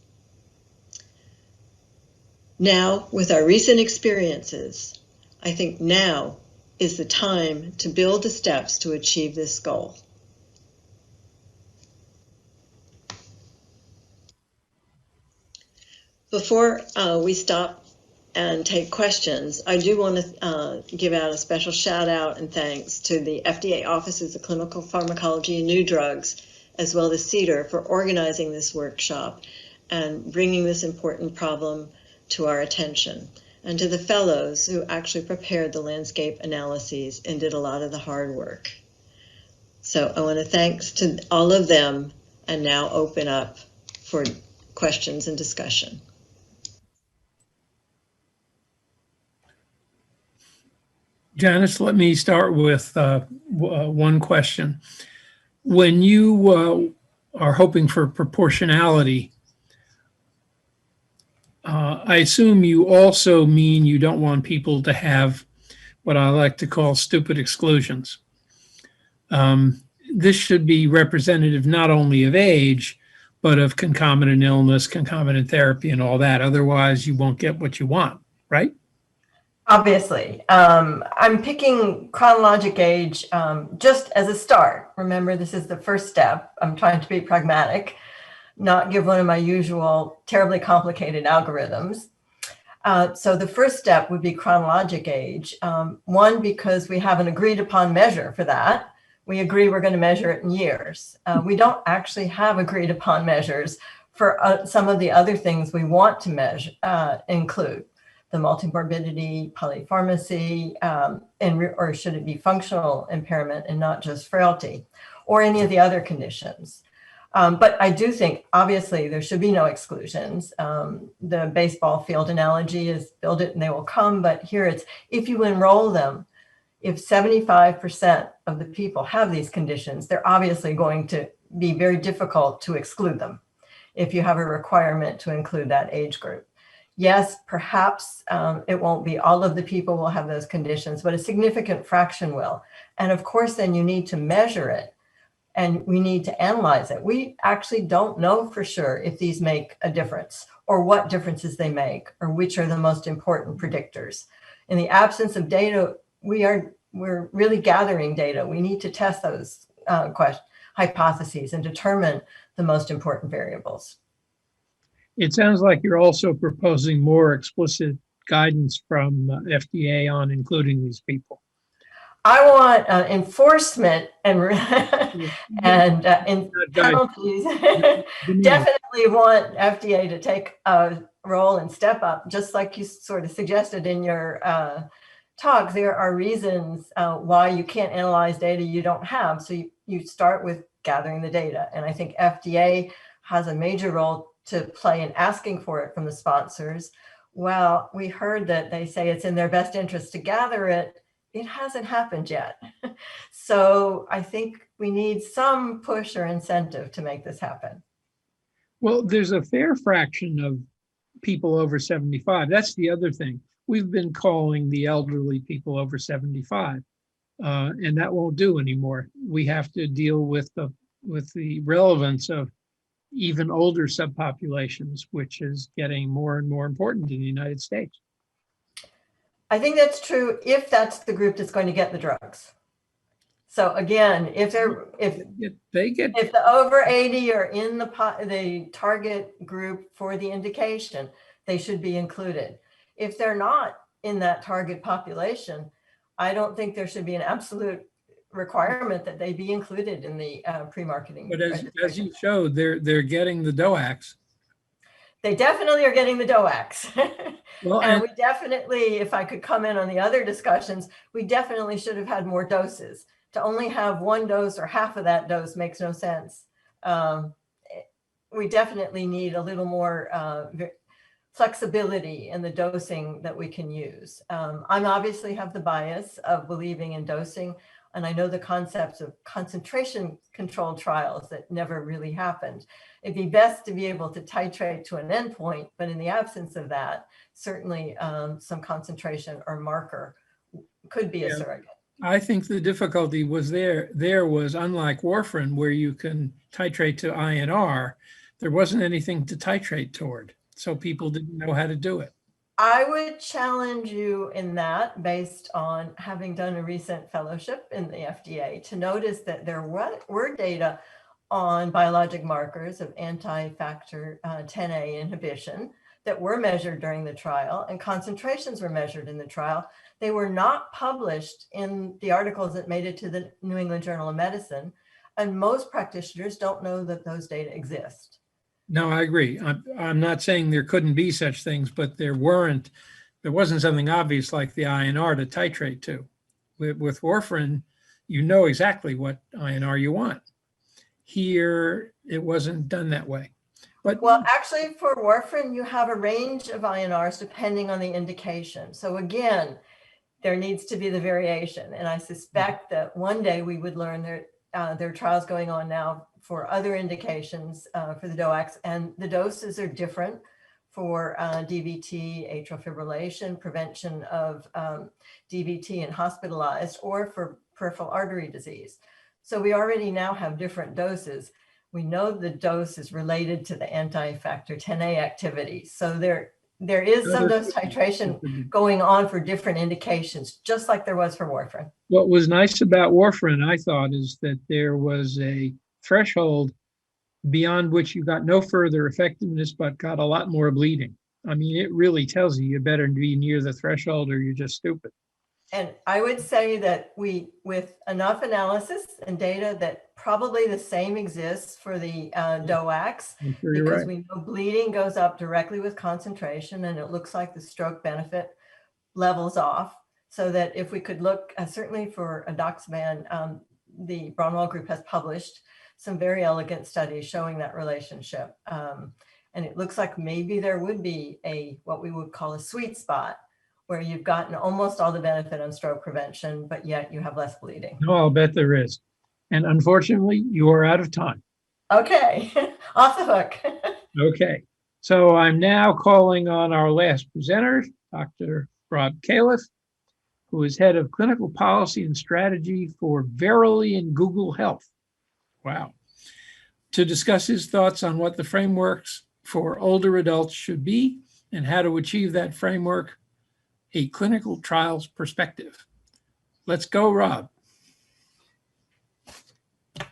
Now, with our recent experiences, I think now is the time to build the steps to achieve this goal. Before we stop and take questions, I do want to give out a special shout out and thanks to the FDA Offices of Clinical Pharmacology and New Drugs, as well as CEDAR, for organizing this workshop and bringing this important problem to our attention, and to the fellows who actually prepared the landscape analyses and did a lot of the hard work. So I want to thanks to all of them and now open up for questions and discussion. Janice, let me start with one question. When you are hoping for proportionality, I assume you also mean you don't want people to have what I like to call stupid exclusions. This should be representative not only of age, but of concomitant illness, concomitant therapy, and all that. Otherwise, you won't get what you want, right? Obviously. I'm picking chronologic age just as a start. Remember, this is the first step. I'm trying to be pragmatic, not give one of my usual terribly complicated algorithms. So the first step would be chronologic age. One, because we have an agreed upon measure for that. We agree we're going to measure it in years. We don't actually have agreed upon measures for some of the other things we want to measure, include the multi-morbidity, polypharmacy, or should it be functional impairment and not just frailty, or any of the other conditions. But I do think, obviously, there should be no exclusions. The baseball field analogy is build it and they will come, but here it's, if you enroll them, if 75% of the people have these conditions, they're obviously going to be very difficult to exclude them if you have a requirement to include that age group. Yes, perhaps it won't be all of the people will have those conditions, but a significant fraction will. And of course, then you need to measure it and we need to analyze it. We actually don't know for sure if these make a difference or what differences they make or which are the most important predictors. In the absence of data, we're really gathering data. We need to test those hypotheses and determine the most important variables. It sounds like you're also proposing more explicit guidance from FDA on including these people. I want enforcement and penalties. Definitely want FDA to take a role and step up, just like you sort of suggested in your talk. There are reasons why you can't analyze data you don't have. So you start with gathering the data. And I think FDA has a major role to play in asking for it from the sponsors. Well, we heard that they say it's in their best interest to gather it. It hasn't happened yet. So I think we need some push or incentive to make this happen. Well, there's a fair fraction of people over 75. That's the other thing. We've been calling the elderly people over 75, and that won't do anymore. We have to deal with the relevance of even older subpopulations, which is getting more and more important in the United States. I think that's true if that's the group that's going to get the drugs. So again, if the over 80 are in the target group for the indication, they should be included. If they're not in that target population, I don't think there should be an absolute requirement that they be included in the pre-marketing. But as you showed, they're getting the DOACs. They definitely are getting the DOACs. Well, and we definitely, if I could comment on the other discussions, we definitely should have had more doses. To only have one dose or half of that dose makes no sense. We definitely need a little more flexibility in the dosing that we can use. I'm obviously have the bias of believing in dosing, and I know the concepts of concentration controlled trials that never really happened. It'd be best to be able to titrate to an endpoint, but in the absence of that, certainly some concentration or marker could be a surrogate. I think the difficulty was there was, unlike warfarin, where you can titrate to INR, there wasn't anything to titrate toward. So people didn't know how to do it. I would challenge you in that, based on having done a recent fellowship in the FDA, to notice that there were data on biologic markers of anti-factor 10A inhibition that were measured during the trial, and concentrations were measured in the trial. They were not published in the articles that made it to the New England Journal of Medicine, and most practitioners don't know that those data exist. No, I agree. I'm not saying there couldn't be such things, but there wasn't something obvious like the INR to titrate to. With warfarin, you know exactly what INR you want. Here, it wasn't done that way. But well, actually, for warfarin, you have a range of INRs depending on the indication. So again, there needs to be the variation. And I suspect that one day we would learn there are trials going on now for other indications for the DOACs, and the doses are different for DVT, atrial fibrillation, prevention of DVT and hospitalized, or for peripheral artery disease. So we already now have different doses. We know the dose is related to the anti-factor 10A activity. So there is some dose titration going on for different indications, just like there was for warfarin. What was nice about warfarin, I thought, is that there was a threshold beyond which you got no further effectiveness, but got a lot more bleeding. I mean, it really tells you better be near the threshold or you're just stupid. And I would say that with enough analysis and data, that probably the same exists for the DOACs, because we know bleeding goes up directly with concentration, and it looks like the stroke benefit levels off. So that if we could look, certainly for edoxaban, the Braunwald group has published some very elegant studies showing that relationship. And it looks like maybe there would be what we would call a sweet spot, where you've gotten almost all the benefit on stroke prevention, but yet you have less bleeding. No, I'll bet there is. And unfortunately, you are out of time. Okay, off the hook. Okay, so I'm now calling on our last presenter, Dr. Rob Califf, who is head of clinical policy and strategy for Verily and Google Health. Wow. To discuss his thoughts on what the frameworks for older adults should be and how to achieve that framework, a clinical trials perspective. Let's go, Rob. I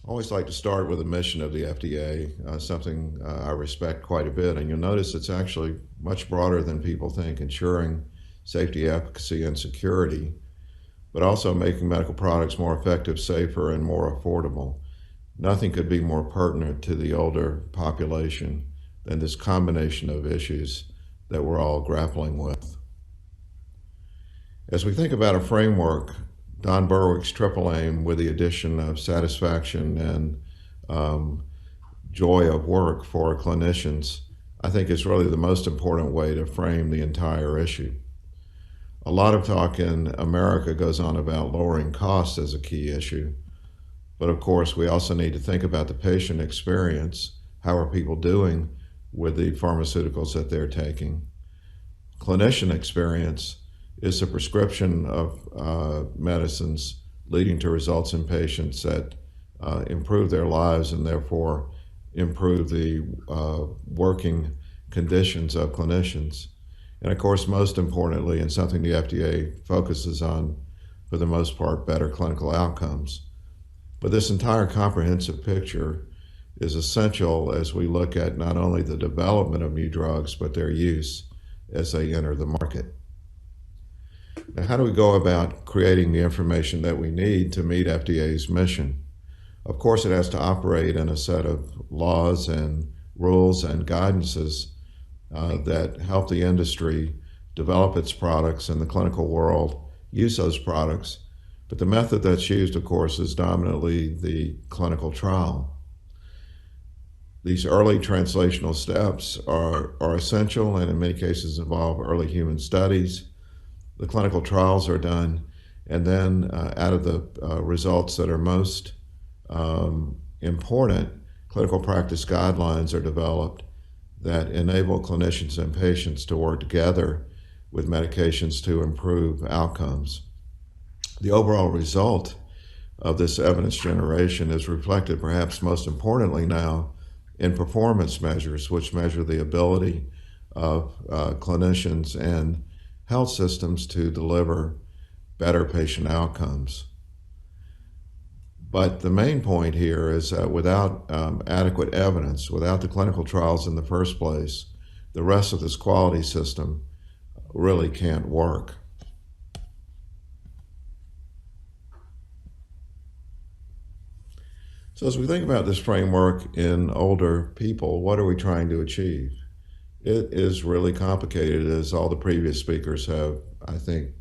always like to start with the mission of the FDA, something I respect quite a bit. And you'll notice it's actually much broader than people think, ensuring safety, efficacy, and security, but also making medical products more effective, safer, and more affordable. Nothing could be more pertinent to the older population than this combination of issues that we're all grappling with. As we think about a framework, Don Berwick's triple aim, with the addition of satisfaction and joy of work for clinicians, I think is really the most important way to frame the entire issue. A lot of talk in America goes on about lowering costs as a key issue, but of course we also need to think about the patient experience. How are people doing with the pharmaceuticals that they're taking? Clinician experience is the prescription of medicines leading to results in patients that improve their lives and therefore improve the working conditions of clinicians. And of course, most importantly, and something the FDA focuses on for the most part, better clinical outcomes. But this entire comprehensive picture is essential as we look at not only the development of new drugs, but their use as they enter the market. Now, how do we go about creating the information that we need to meet FDA's mission? Of course, it has to operate in a set of laws and rules and guidances that help the industry develop its products and the clinical world use those products. But the method that's used, of course, is dominantly the clinical trial. These early translational steps are essential and in many cases involve early human studies. The clinical trials are done, and then out of the results that are most important, clinical practice guidelines are developed that enable clinicians and patients to work together with medications to improve outcomes. The overall result of this evidence generation is reflected perhaps most importantly now in performance measures, which measure the ability of clinicians and health systems to deliver better patient outcomes. But the main point here is that without adequate evidence, without the clinical trials in the first place, the rest of this quality system really can't work. So as we think about this framework in older people, what are we trying to achieve? It is really complicated, as all the previous speakers have, I think,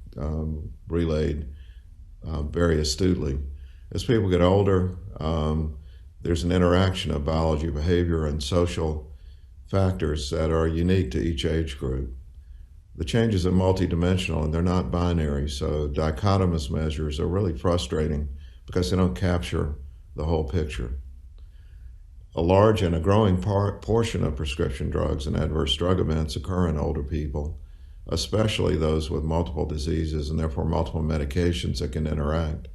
relayed very astutely. As people get older, there's an interaction of biology, behavior, and social factors that are unique to each age group. The changes are multidimensional and they're not binary, so dichotomous measures are really frustrating because they don't capture the whole picture. A large and a growing portion of prescription drugs and adverse drug events occur in older people, especially those with multiple diseases and therefore multiple medications that can interact.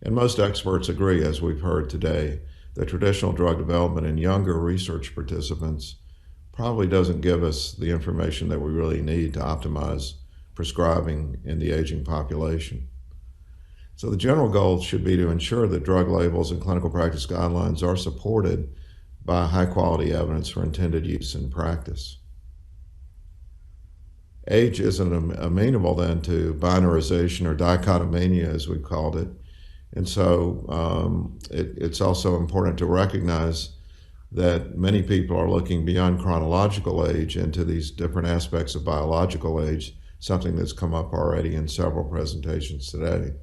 And most experts agree, as we've heard today, that traditional drug development in younger research participants probably doesn't give us the information that we really need to optimize prescribing in the aging population. So the general goal should be to ensure that drug labels and clinical practice guidelines are supported by high quality evidence for intended use in practice. Age isn't amenable then to binarization or dichotomania, as we called it. And so it's also important to recognize that many people are looking beyond chronological age into these different aspects of biological age, something that's come up already in several presentations today.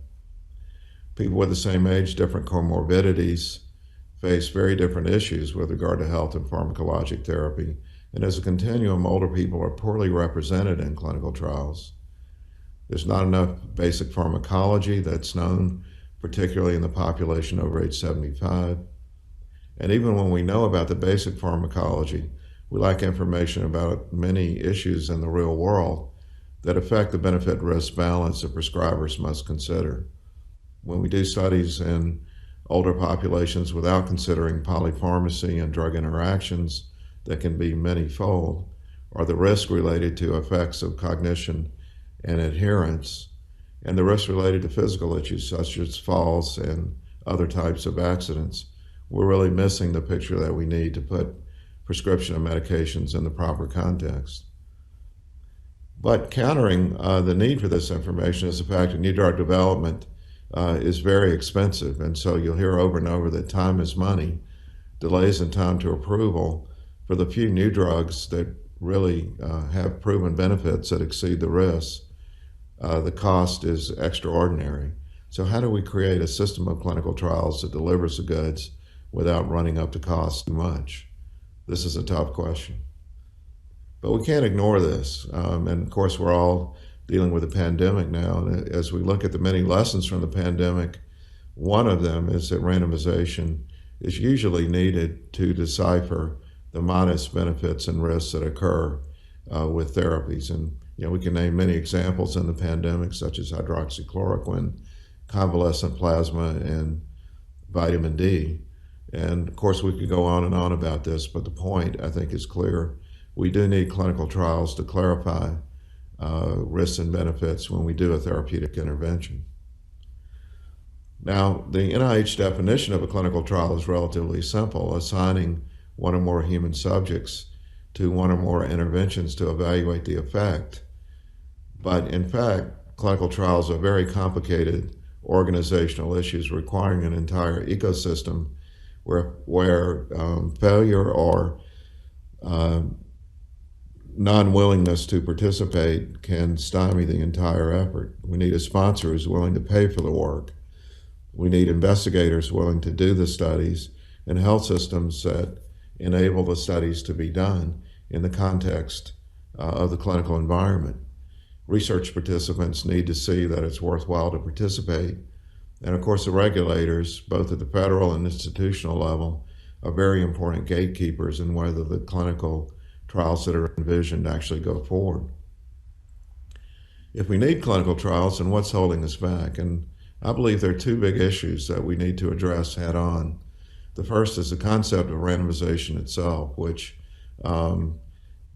People with the same age, different comorbidities, face very different issues with regard to health and pharmacologic therapy. And as a continuum, older people are poorly represented in clinical trials. There's not enough basic pharmacology that's known, particularly in the population over age 75. And even when we know about the basic pharmacology, we lack information about many issues in the real world that affect the benefit-risk balance that prescribers must consider. When we do studies in older populations without considering polypharmacy and drug interactions that can be many-fold, or the risk related to effects of cognition and adherence, and the risk related to physical issues such as falls and other types of accidents, we're really missing the picture that we need to put prescription of medications in the proper context. But countering the need for this information is the fact that new drug development is very expensive. And so you'll hear over and over that time is money. Delays in time to approval for the few new drugs that really have proven benefits that exceed the risks, the cost is extraordinary. So how do we create a system of clinical trials that delivers the goods without running up the cost too much? This is a tough question. But we can't ignore this. And of course, we're all dealing with the pandemic now. And as we look at the many lessons from the pandemic, one of them is that randomization is usually needed to decipher the modest benefits and risks that occur with therapies. And we can name many examples in the pandemic, such as hydroxychloroquine, convalescent plasma, and vitamin D. And of course, we could go on and on about this, but the point, I think, is clear. we do need clinical trials to clarify risks and benefits when we do a therapeutic intervention. Now, the NIH definition of a clinical trial is relatively simple, assigning one or more human subjects to one or more interventions to evaluate the effect. But in fact, clinical trials are very complicated organizational issues requiring an entire ecosystem where failure or non-willingness to participate can stymie the entire effort. We need a sponsor who's willing to pay for the work. We need investigators willing to do the studies and health systems that enable the studies to be done in the context of the clinical environment. Research participants need to see that it's worthwhile to participate. And of course, the regulators, both at the federal and institutional level, are very important gatekeepers in whether the clinical trials that are envisioned actually go forward. If we need clinical trials, then what's holding us back? And I believe there are two big issues that we need to address head on. The first is the concept of randomization itself, which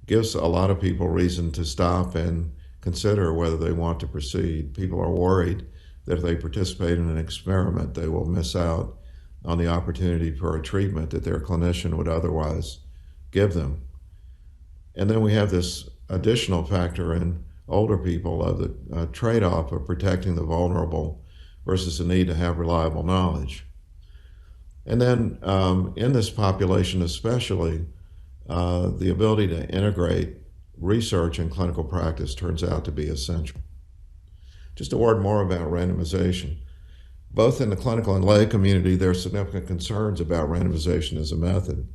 gives a lot of people reason to stop and consider whether they want to proceed. People are worried that if they participate in an experiment, they will miss out on the opportunity for a treatment that their clinician would otherwise give them. And then we have this additional factor in older people of the trade-off of protecting the vulnerable versus the need to have reliable knowledge. And then in this population especially, the ability to integrate research and clinical practice turns out to be essential. Just a word more about randomization. Both in the clinical and lay community, there are significant concerns about randomization as a method.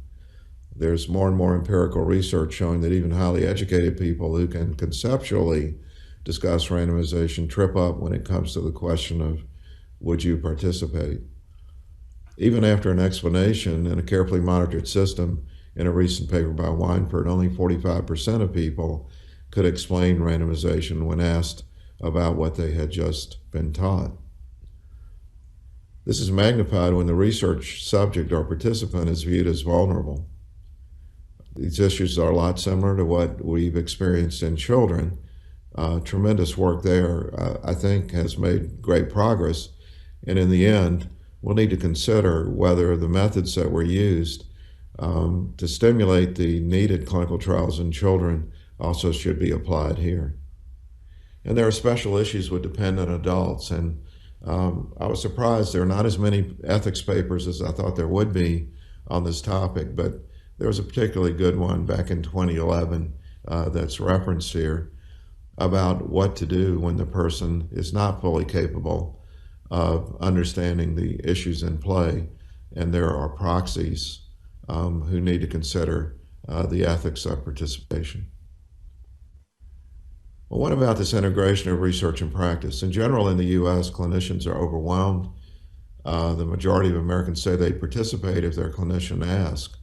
There's more and more empirical research showing that even highly educated people who can conceptually discuss randomization trip up when it comes to the question of, would you participate? Even after an explanation in a carefully monitored system in a recent paper by Weinfurt, only 45% of people could explain randomization when asked about what they had just been taught. This is magnified when the research subject or participant is viewed as vulnerable. These issues are a lot similar to what we've experienced in children. Tremendous work there, I think, has made great progress. And in the end, we'll need to consider whether the methods that were used to stimulate the needed clinical trials in children also should be applied here. And there are special issues with dependent adults. And I was surprised there are not as many ethics papers as I thought there would be on this topic, but there was a particularly good one back in 2011 that's referenced here about what to do when the person is not fully capable of understanding the issues in play, and there are proxies who need to consider the ethics of participation. Well, what about this integration of research and practice? In general, in the US, clinicians are overwhelmed. The majority of Americans say they participate if their clinician asks.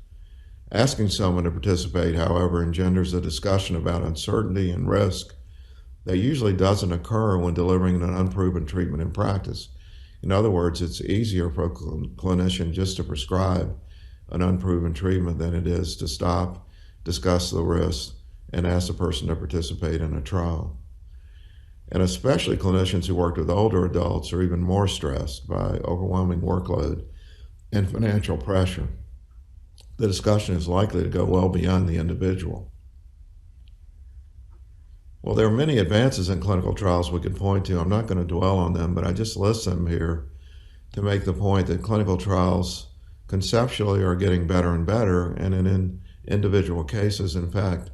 Asking someone to participate, however, engenders a discussion about uncertainty and risk that usually doesn't occur when delivering an unproven treatment in practice. In other words, it's easier for a clinician just to prescribe an unproven treatment than it is to stop, discuss the risks, and ask the person to participate in a trial. And especially clinicians who work with older adults are even more stressed by overwhelming workload and financial pressure. The discussion is likely to go well beyond the individual. Well, there are many advances in clinical trials we could point to. I'm not going to dwell on them, but I just list them here to make the point that clinical trials conceptually are getting better and better, and in individual cases, in fact,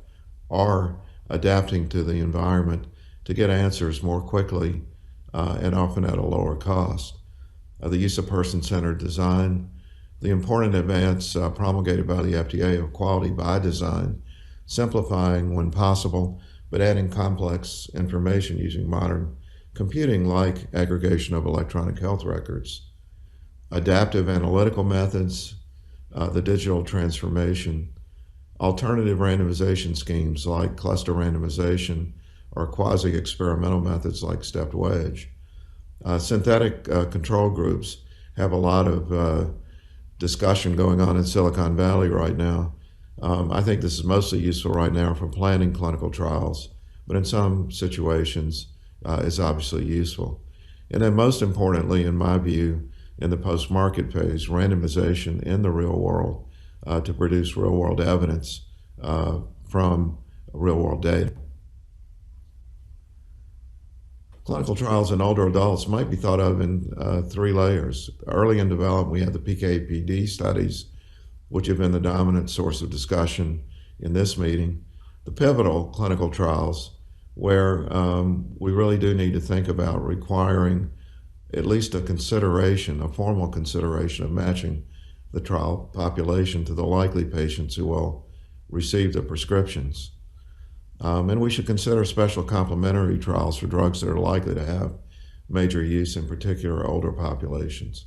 are adapting to the environment to get answers more quickly and often at a lower cost. The use of person-centered design, the important advance promulgated by the FDA of quality by design, simplifying when possible, but adding complex information using modern computing like aggregation of electronic health records, adaptive analytical methods, the digital transformation, alternative randomization schemes like cluster randomization or quasi-experimental methods like stepped wedge. Synthetic control groups have a lot of discussion going on in Silicon Valley right now I think this is mostly useful right now for planning clinical trials, but in some situations is obviously useful. And then most importantly, in my view, in the post-market phase, randomization in the real world to produce real-world evidence from real-world data. Clinical trials in older adults might be thought of in three layers. Early in development, we have the PK/PD studies, which have been the dominant source of discussion in this meeting. The pivotal clinical trials, where we really do need to think about requiring at least a consideration, a formal consideration of matching the trial population to the likely patients who will receive the prescriptions. And we should consider special complementary trials for drugs that are likely to have major use, in particular older populations.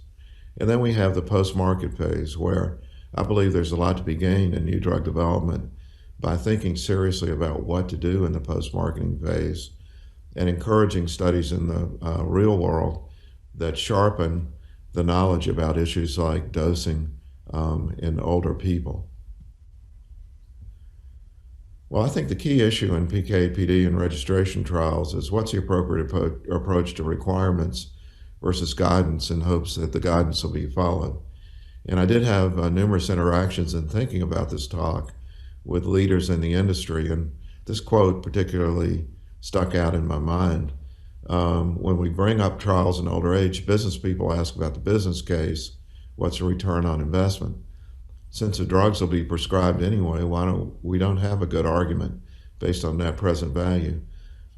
And then we have the post-market phase, where I believe there's a lot to be gained in new drug development by thinking seriously about what to do in the post-marketing phase and encouraging studies in the real world that sharpen the knowledge about issues like dosing in older people. Well, I think the key issue in PK, PD, and registration trials is what's the appropriate approach to requirements versus guidance in hopes that the guidance will be followed. And I did have numerous interactions in thinking about this talk with leaders in the industry, and this quote particularly stuck out in my mind. When we bring up trials in older age, business people ask about the business case, what's the return on investment? Since the drugs will be prescribed anyway, we don't have a good argument based on net present value.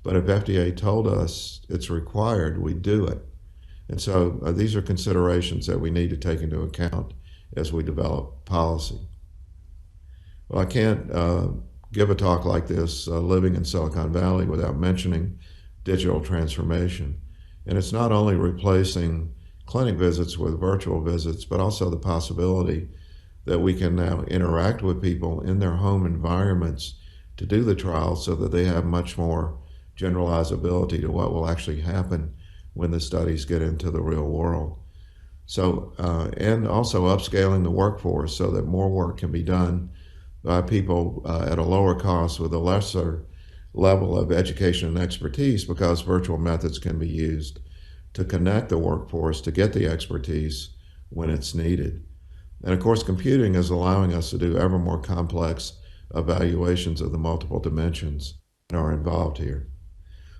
But if FDA told us it's required, we do it. And so these are considerations that we need to take into account as we develop policy. Well, I can't give a talk like this living in Silicon Valley without mentioning digital transformation. And it's not only replacing clinic visits with virtual visits, but also the possibility that we can now interact with people in their home environments to do the trials so that they have much more generalizability to what will actually happen when the studies get into the real world. So, and also upscaling the workforce so that more work can be done by people at a lower cost with a lesser level of education and expertise, because virtual methods can be used to connect the workforce to get the expertise when it's needed. And of course, computing is allowing us to do ever more complex evaluations of the multiple dimensions that are involved here.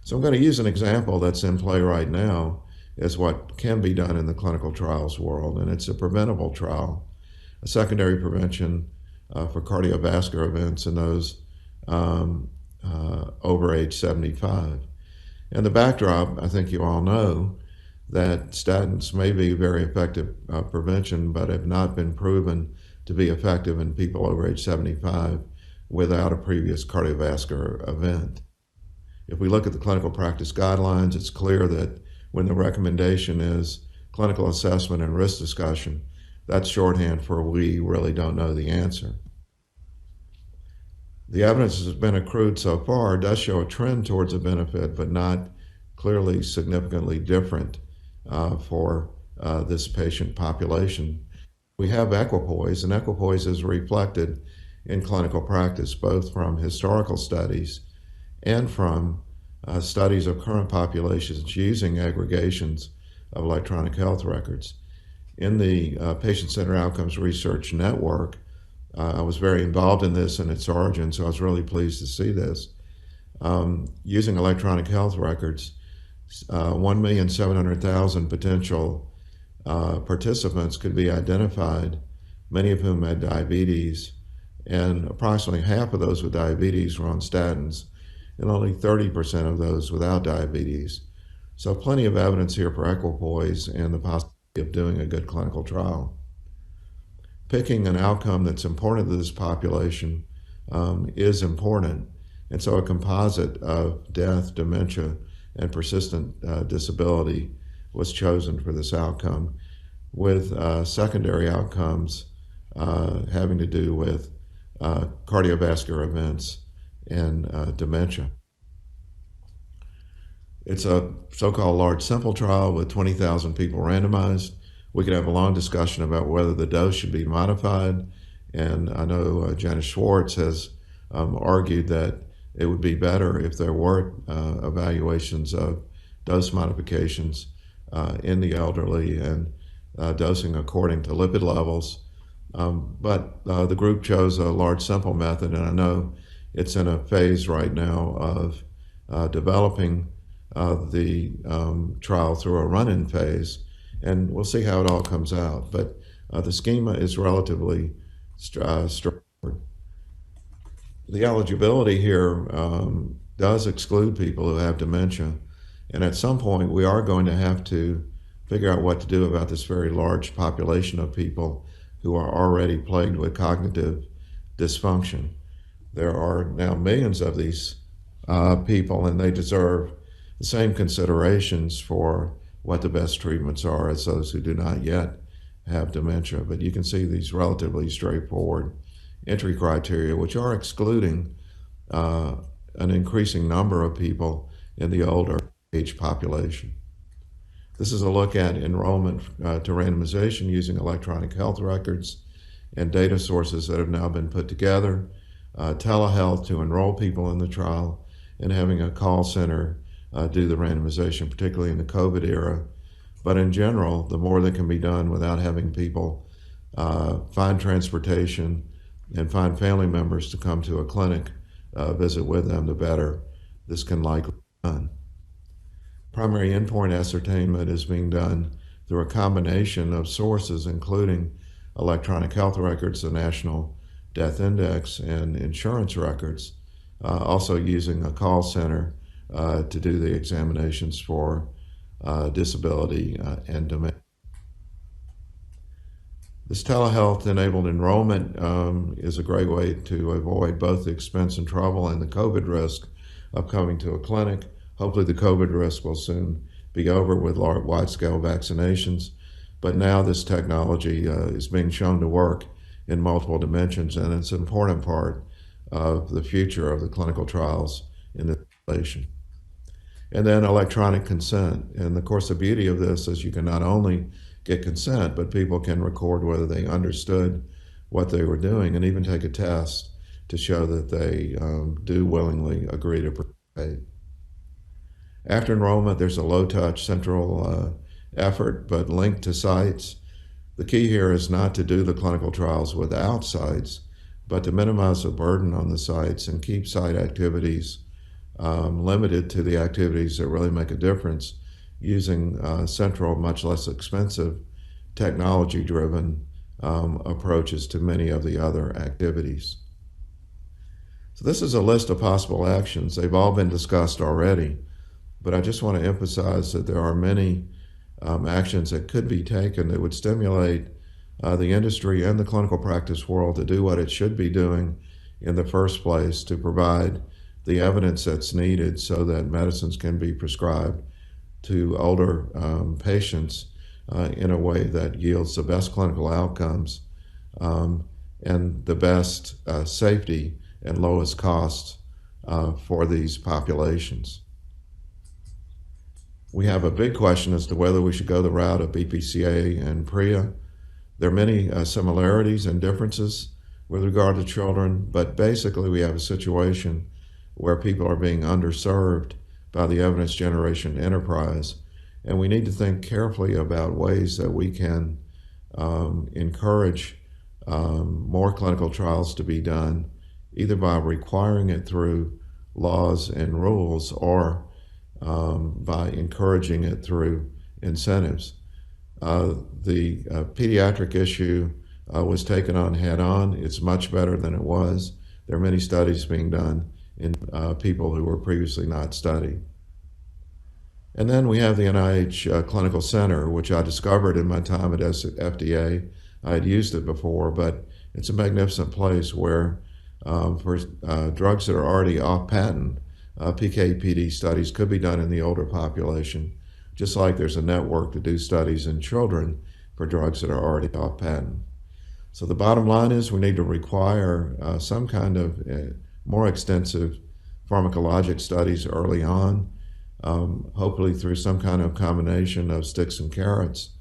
So I'm going to use an example that's in play right now as what can be done in the clinical trials world, and it's a preventable trial, a secondary prevention for cardiovascular events in those over age 75. And the backdrop, I think you all know, that statins may be very effective prevention, but have not been proven to be effective in people over age 75 without a previous cardiovascular event. If we look at the clinical practice guidelines, it's clear that when the recommendation is clinical assessment and risk discussion, that's shorthand for we really don't know the answer. The evidence that's been accrued so far does show a trend towards a benefit, but not clearly significantly different for this patient population. We have equipoise, and equipoise is reflected in clinical practice, both from historical studies and from studies of current populations using aggregations of electronic health records. In the Patient-Centered Outcomes Research Network, I was very involved in this in its origin, so I was really pleased to see this. Using electronic health records, 1,700,000 potential participants could be identified, many of whom had diabetes, and approximately half of those with diabetes were on statins, and only 30% of those without diabetes. So plenty of evidence here for equipoise and the possibility of doing a good clinical trial. Picking an outcome that's important to this population is important, and so a composite of death, dementia, and persistent disability was chosen for this outcome, with secondary outcomes having to do with cardiovascular events and dementia. It's a so-called large sample trial with 20,000 people randomized. We could have a long discussion about whether the dose should be modified And I know Janice Schwartz has argued that it would be better if there were evaluations of dose modifications in the elderly and dosing according to lipid levels. But the group chose a large sample method, and I know it's in a phase right now of developing the trial through a run-in phase, and we'll see how it all comes out. But the schema is relatively straightforward. The eligibility here does exclude people who have dementia, and at some point we are going to have to figure out what to do about this very large population of people who are already plagued with cognitive dysfunction. There are now millions of these people, and they deserve the same considerations for what the best treatments are as those who do not yet have dementia. But you can see these relatively straightforward entry criteria, which are excluding an increasing number of people in the older age population. This is a look at enrollment to randomization using electronic health records and data sources that have now been put together, telehealth to enroll people in the trial, and having a call center do the randomization, particularly in the COVID era. But in general, the more that can be done without having people find transportation and find family members to come to a clinic, visit with them, the better this can likely be done. Primary endpoint ascertainment is being done through a combination of sources, including electronic health records, the National Death Index, and insurance records, also using a call center to do the examinations for disability and dementia. This telehealth-enabled enrollment is a great way to avoid both the expense and trouble and the COVID risk of coming to a clinic. Hopefully the COVID risk will soon be over with wide-scale vaccinations. But now this technology is being shown to work in multiple dimensions, and it's an important part of the future of the clinical trials in this population. And then electronic consent. And of course, the beauty of this is you can not only get consent, but people can record whether they understood what they were doing and even take a test to show that they do willingly agree to participate. After enrollment, there's a low-touch central effort, but linked to sites. The key here is not to do the clinical trials without sites, but to minimize the burden on the sites and keep site activities limited to the activities that really make a difference, using central, much less expensive, technology-driven approaches to many of the other activities. So this is a list of possible actions. They've all been discussed already, but I just want to emphasize that there are many actions that could be taken that would stimulate the industry and the clinical practice world to do what it should be doing in the first place, to provide the evidence that's needed so that medicines can be prescribed to older patients in a way that yields the best clinical outcomes and the best safety and lowest costs for these populations. We have a big question as to whether we should go the route of BPCA and PREA. There are many similarities and differences with regard to children, but basically we have a situation where people are being underserved by the evidence generation enterprise, and we need to think carefully about ways that we can encourage more clinical trials to be done, either by requiring it through laws and rules or by encouraging it through incentives. The pediatric issue was taken on head on. It's much better than it was. There are many studies being done in people who were previously not studied. And then we have the NIH Clinical Center, which I discovered in my time at FDA. I had used it before, but it's a magnificent place where for drugs that are already off patent, PK/PD studies could be done in the older population, just like there's a network to do studies in children for drugs that are already off patent. So the bottom line is we need to require some kind of more extensive pharmacologic studies early on, hopefully through some kind of combination of sticks and carrots.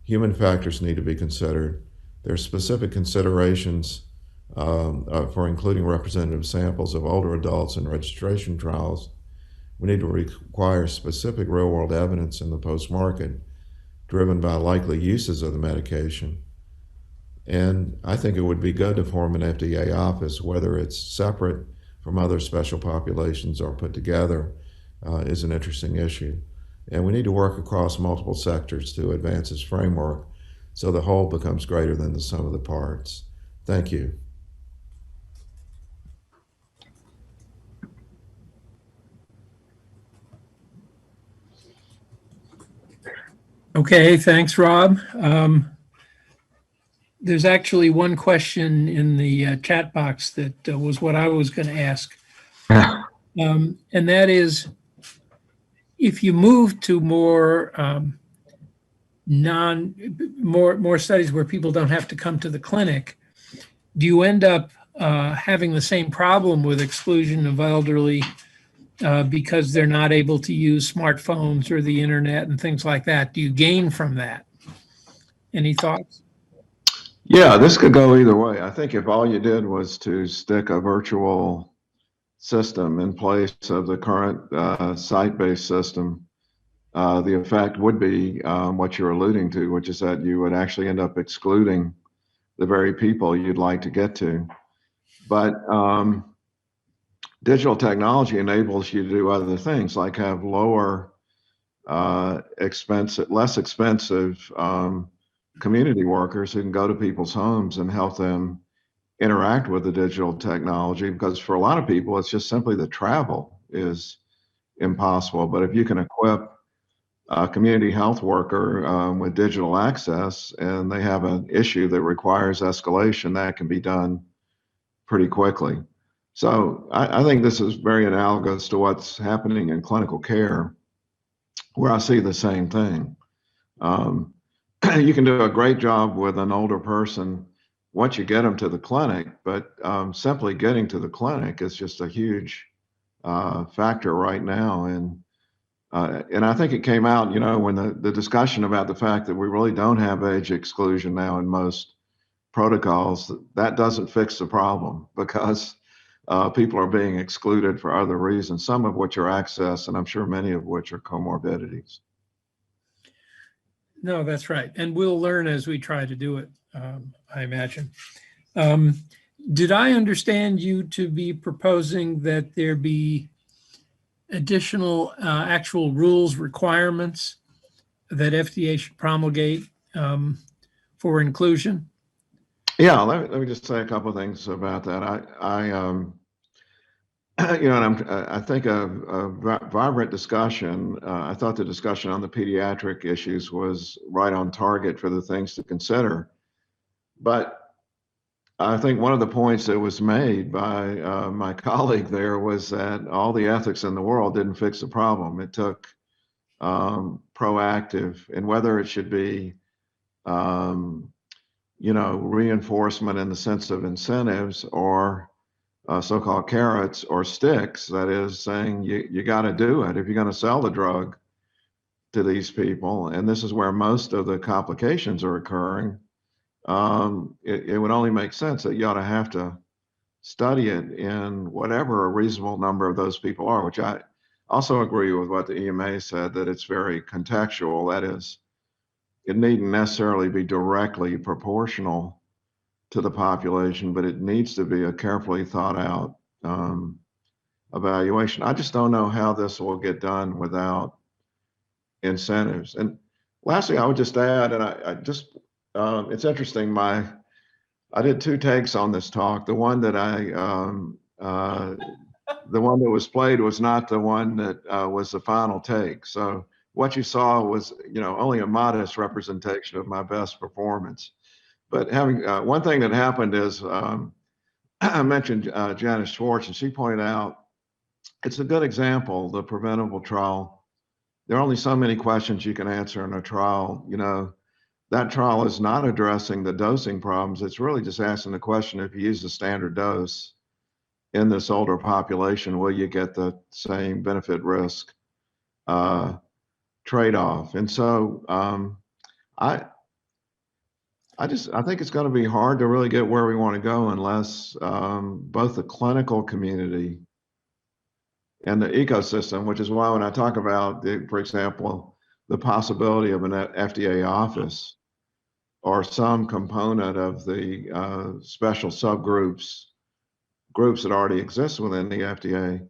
Human factors need to be considered, There are specific considerations for including representative samples of older adults in registration trials. We need to require specific real-world evidence in the post-market driven by likely uses of the medication. And I think it would be good to form an FDA office, whether it's separate from other special populations or put together, is an interesting issue. And we need to work across multiple sectors to advance this framework so the whole becomes greater than the sum of the parts. Thank you. Okay, thanks, Rob. There's actually one question in the chat box that was what I was going to ask. And that is, if you move to more more studies where people don't have to come to the clinic, do you end up having the same problem with exclusion of elderly because they're not able to use smartphones or the internet and things like that? Do you gain from that? Any thoughts? Yeah, this could go either way. I think if all you did was to stick a virtual system in place of the current site-based system, the effect would be what you're alluding to, which is that you would actually end up excluding the very people you'd like to get to. But digital technology enables you to do other things, like have lower less expensive community workers who can go to people's homes and help them interact with the digital technology, because for a lot of people, it's just simply the travel is impossible. But if you can equip a community health worker with digital access and they have an issue that requires escalation, that can be done pretty quickly. So I think this is very analogous to what's happening in clinical care, where I see the same thing. You can do a great job with an older person once you get them to the clinic, but simply getting to the clinic is just a huge factor right now. And I think it came out, when the discussion about the fact that we really don't have age exclusion now in most protocols, that doesn't fix the problem, because people are being excluded for other reasons, some of which are access, and I'm sure many of which are comorbidities. No, that's right. And we'll learn as we try to do it, I imagine. Did I understand you to be proposing that there be additional actual rules, requirements that FDA should promulgate for inclusion? Yeah, let me just say a couple of things about that. I think a vibrant discussion. I thought the discussion on the pediatric issues was right on target for the things to consider. But I think one of the points that was made by my colleague there was that all the ethics in the world didn't fix the problem. It took proactive, and whether it should be reinforcement in the sense of incentives or so-called carrots or sticks, that is saying you got to do it if you're going to sell the drug to these people. And this is where most of the complications are occurring. It would only make sense that you ought to have to study it in whatever a reasonable number of those people are, which I also agree with what the EMA said, that it's very contextual. That is, it needn't necessarily be directly proportional to the population, but it needs to be a carefully thought out evaluation. I just don't know how this will get done without incentives. And lastly, I would just add, and it's interesting, I did 2 takes on this talk. The one that the one that was played was not the one that was the final take. So what you saw was, only a modest representation of my best performance. But having one thing that happened is I mentioned Janice Schwartz, and she pointed out it's a good example, the preventable trial. There are only so many questions you can answer in a trial. That trial is not addressing the dosing problems. It's really just asking the question, if you use the standard dose in this older population, will you get the same benefit risk trade-off? And so I think it's going to be hard to really get where we want to go unless both the clinical community and the ecosystem, which is why when I talk about, for example, the possibility of an FDA office or some component of the special subgroups, groups that already exist within the FDA,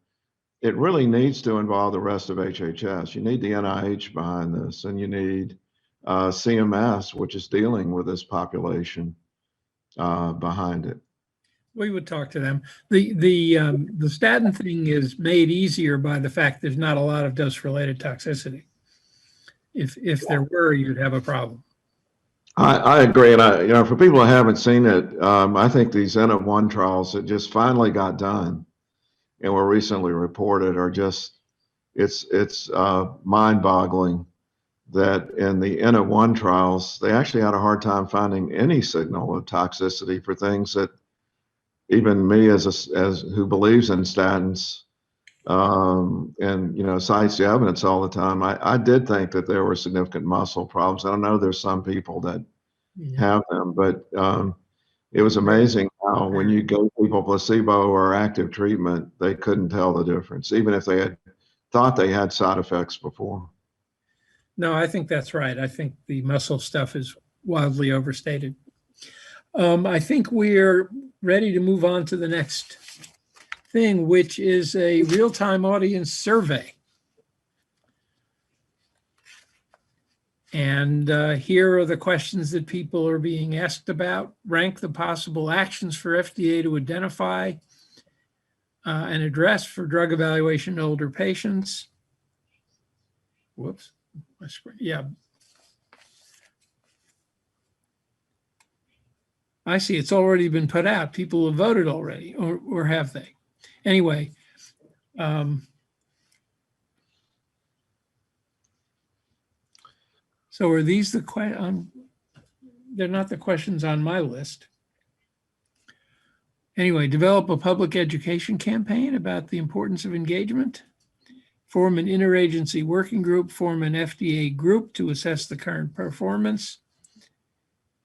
it really needs to involve the rest of HHS. You need the NIH behind this, and you need CMS, which is dealing with this population, behind it. We would talk to them. The statin thing is made easier by the fact there's not a lot of dose-related toxicity. If there were, you'd have a problem. I agree, and for people who haven't seen it, I think these N-of-1 trials that just finally got done and were recently reported are just it's mind-boggling that in the N-of-1 trials they actually had a hard time finding any signal of toxicity for things that even me as who believes in statins and cites the evidence all the time, I did think that there were significant muscle problems. I know there's some people that have them, but it was amazing how when you gave people placebo or active treatment, they couldn't tell the difference, even if they had thought they had side effects before. No, I think that's right. I think the muscle stuff is wildly overstated. I think we're ready to move on to the next thing, which is a real-time audience survey. And here are the questions that people are being asked about. Rank the possible actions for FDA to identify and address for drug evaluation in older patients. Whoops, my screen, yeah. I see it's already been put out. People have voted already, or have they? Anyway, so are these the questions? They're not the questions on my list. Anyway, develop a public education campaign about the importance of engagement. Form an interagency working group. Form an FDA group to assess the current performance.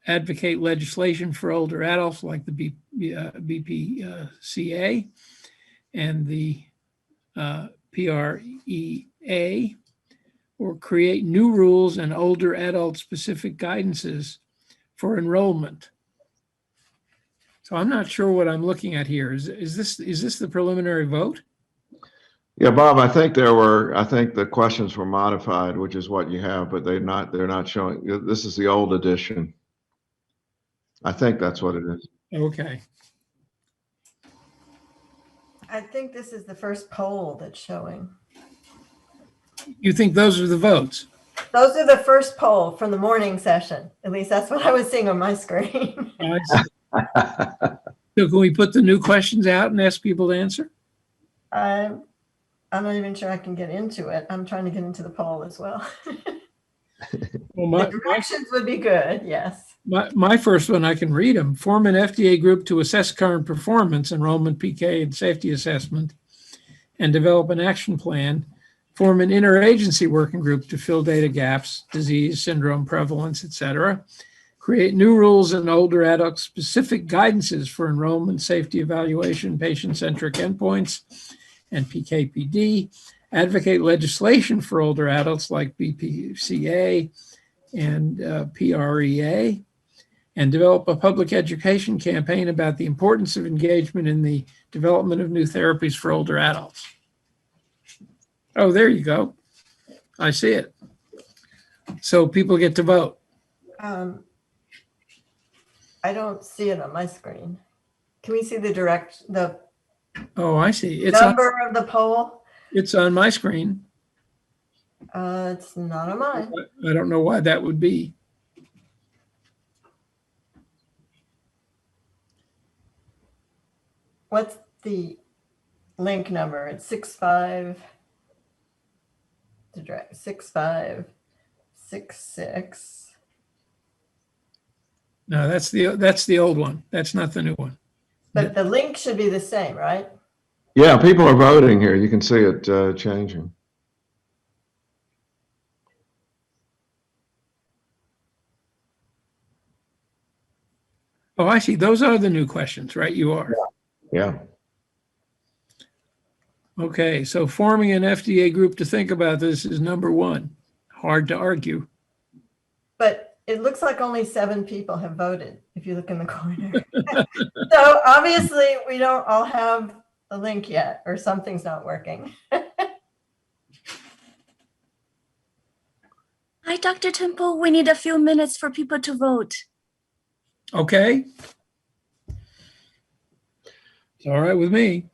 Advocate legislation for older adults like the BPCA and the PREA, or create new rules and older adult specific guidances for enrollment. So I'm not sure what I'm looking at here. Is this the preliminary vote? Yeah, Bob, I think the questions were modified, which is what you have, but they're not showing. This is the old edition. I think that's what it is. Okay. I think this is the first poll that's showing. You think those are the votes? Those are the first poll from the morning session. At least that's what I was seeing on my screen. I see. So can we put the new questions out and ask people to answer? I'm not even sure I can get into it. I'm trying to get into the poll as well. Well, the directions would be good, yes. My first one, I can read them. Form an FDA group to assess current performance, enrollment, PK, and safety assessment, and develop an action plan. Form an interagency working group to fill data gaps, disease, syndrome, prevalence, etc. Create new rules and older adult specific guidances for enrollment, safety evaluation, patient-centric endpoints, and PK/PD. Advocate legislation for older adults like BPCA and PREA, and develop a public education campaign about the importance of engagement in the development of new therapies for older adults. Oh, there you go. I see it. So people get to vote. I don't see it on my screen. Can we see the Oh, I see. It's number of the poll? It's on my screen. It's not on mine. I don't know why that would be. What's the link number? It's 6566. No, that's the old one. That's not the new one. But the link should be the same, right? Yeah, people are voting here. You can see it changing. Oh, I see. Those are the new questions, right? You are. Yeah. Okay, so forming an FDA group to think about this is number one. Hard to argue. But it looks like only 7 people have voted, if you look in the corner. So obviously we don't all have the link yet, or something's not working. Hi, Dr. Temple. We need a few minutes for people to vote. Okay. It's all right with me.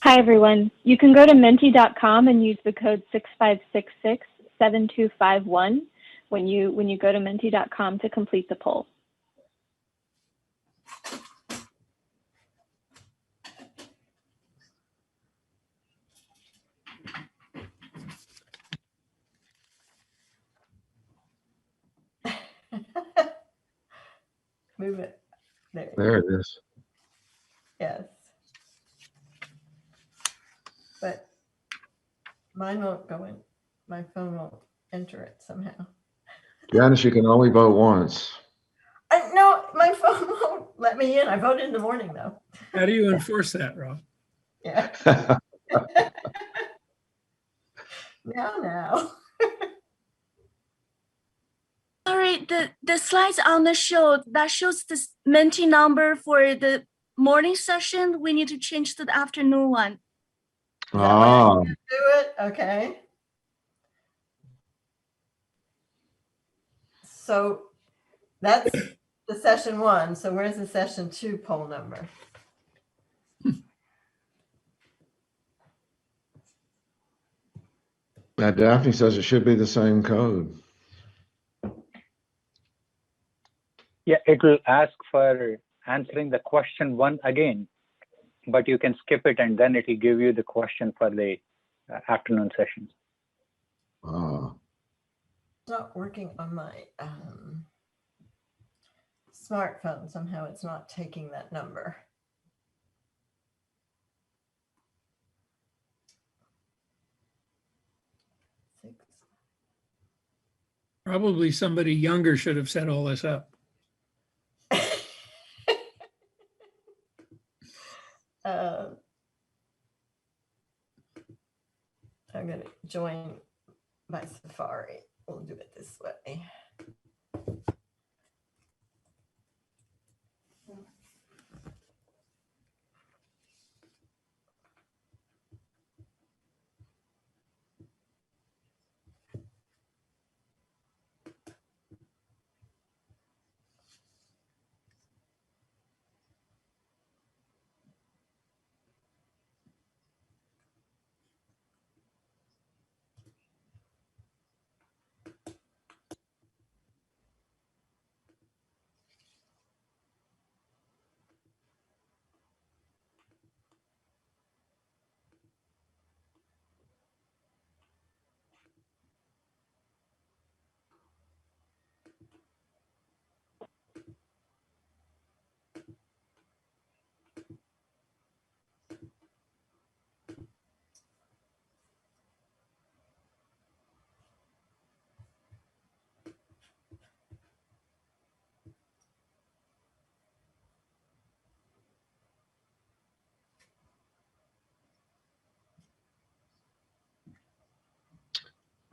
Hi, everyone. You can go to menti.com and use the code 6566-7251 when you go to menti.com to complete the poll. Move it. There it is. Yes. But mine won't go in. My phone won't enter it somehow. Janice, you can only vote once. No, my phone won't let me in. I voted in the morning, though. How do you enforce that, Rob? Yeah. Now. All right, the slides on the show, that shows the Menti number for the morning session. We need to change to the afternoon one. Is that what I need to do it? Okay. So that's the session 1. So where's the session 2 poll number? Daphne says it should be the same code. Yeah, it will ask for answering the question 1 again, but you can skip it and then it will give you the question for the afternoon sessions. It's not working on my smartphone. Somehow it's not taking that number. Probably somebody younger should have set all this up. I'm going to join my Safari. We'll do it this way.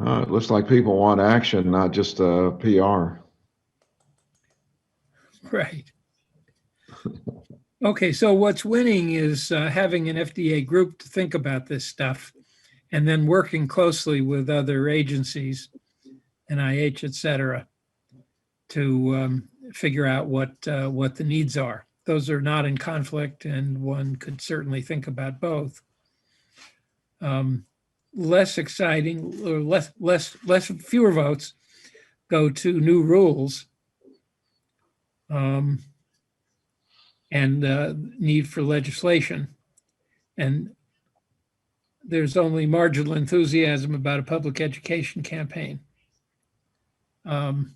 It looks like people want action, not just PR. Right. Okay, so what's winning is having an FDA group to think about this stuff and then working closely with other agencies, NIH, et cetera, to figure out what the needs are. Those are not in conflict, and one could certainly think about both. Less exciting, or fewer votes go to new rules and need for legislation. And there's only marginal enthusiasm about a public education campaign. And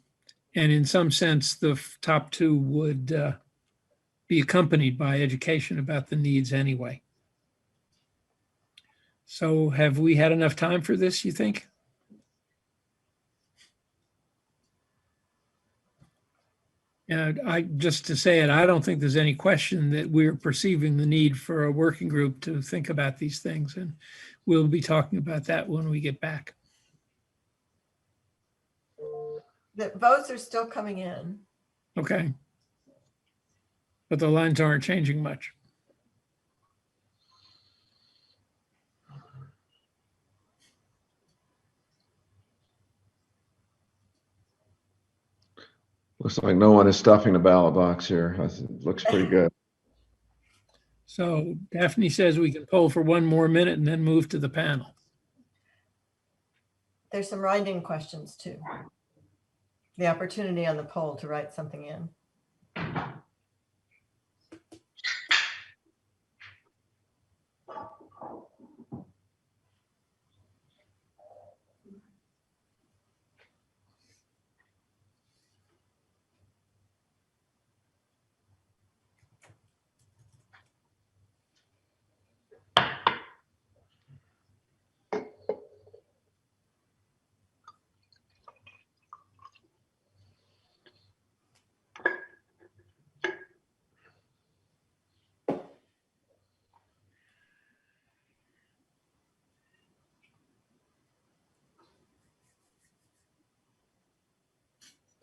in some sense, the top 2 would be accompanied by education about the needs anyway. So have we had enough time for this, you think? And just to say it, I don't think there's any question that we're perceiving the need for a working group to think about these things. And we'll be talking about that when we get back. The votes are still coming in. Okay. But the lines aren't changing much. Looks like no one is stuffing the ballot box here. It looks pretty good. So Daphne says we can poll for one more minute and then move to the panel. There's some write-in questions too. The opportunity on the poll to write something in.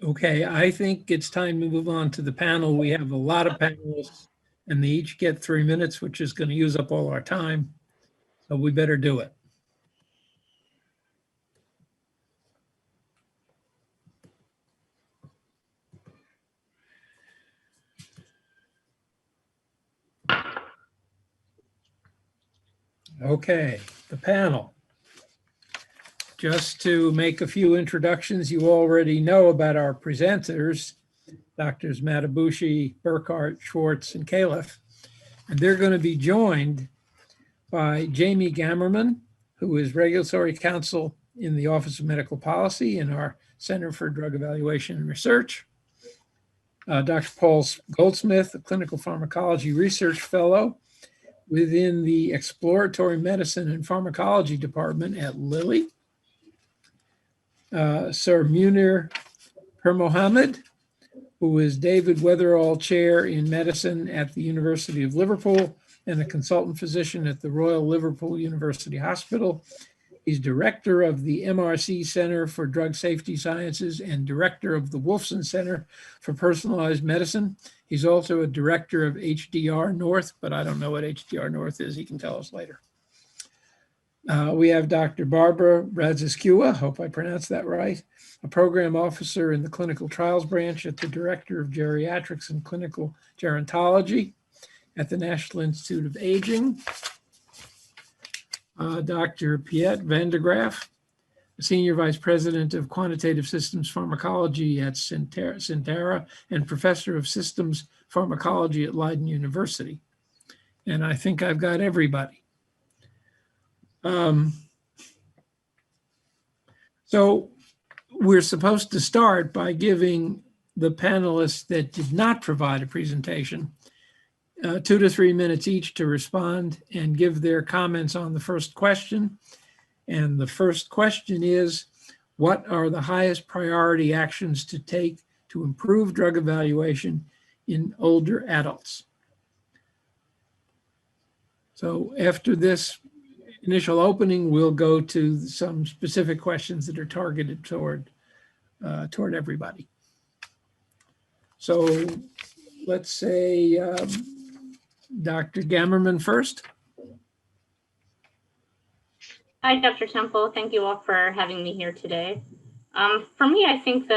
Okay, I think it's time to move on to the panel. We have a lot of panelists and they each get 3 minutes, which is going to use up all our time. So we better do it. Okay, the panel. Just to make a few introductions, you already know about our presenters, Doctors Matabushi, Burkhardt, Schwartz, and Califf. And they're going to be joined by Jamie Gammerman, who is Regulatory Counsel in the Office of Medical Policy in our Center for Drug Evaluation and Research. Dr. Paul Goldsmith, a Clinical Pharmacology Research Fellow within the Exploratory Medicine and Pharmacology Department at Lilly. Sir Munir Pirmohamed, who is David Weatherall Chair in Medicine at the University of Liverpool and a consultant physician at the Royal Liverpool University Hospital. He's director of the MRC Center for Drug Safety Sciences and director of the Wolfson Center for Personalized Medicine. He's also a director of HDR North, but I don't know what HDR North is. He can tell us later. We have Dr. Barbara Radziskiwa, hope I pronounced that right, a program officer in the clinical trials branch at the Director of Geriatrics and Clinical Gerontology at the National Institute of Aging. Dr. Piet van der Graaf, Senior Vice President of Quantitative Systems Pharmacology at Centara and Professor of Systems Pharmacology at Leiden University. And I think I've got everybody. So we're supposed to start by giving the panelists that did not provide a presentation 2 to 3 minutes each to respond and give their comments on the first question. And the first question is, what are the highest priority actions to take to improve drug evaluation in older adults? So after this initial opening, we'll go to some specific questions that are targeted toward everybody. So let's say Dr. Gammerman first. Hi, Dr. Temple. Thank you all for having me here today. For me, I think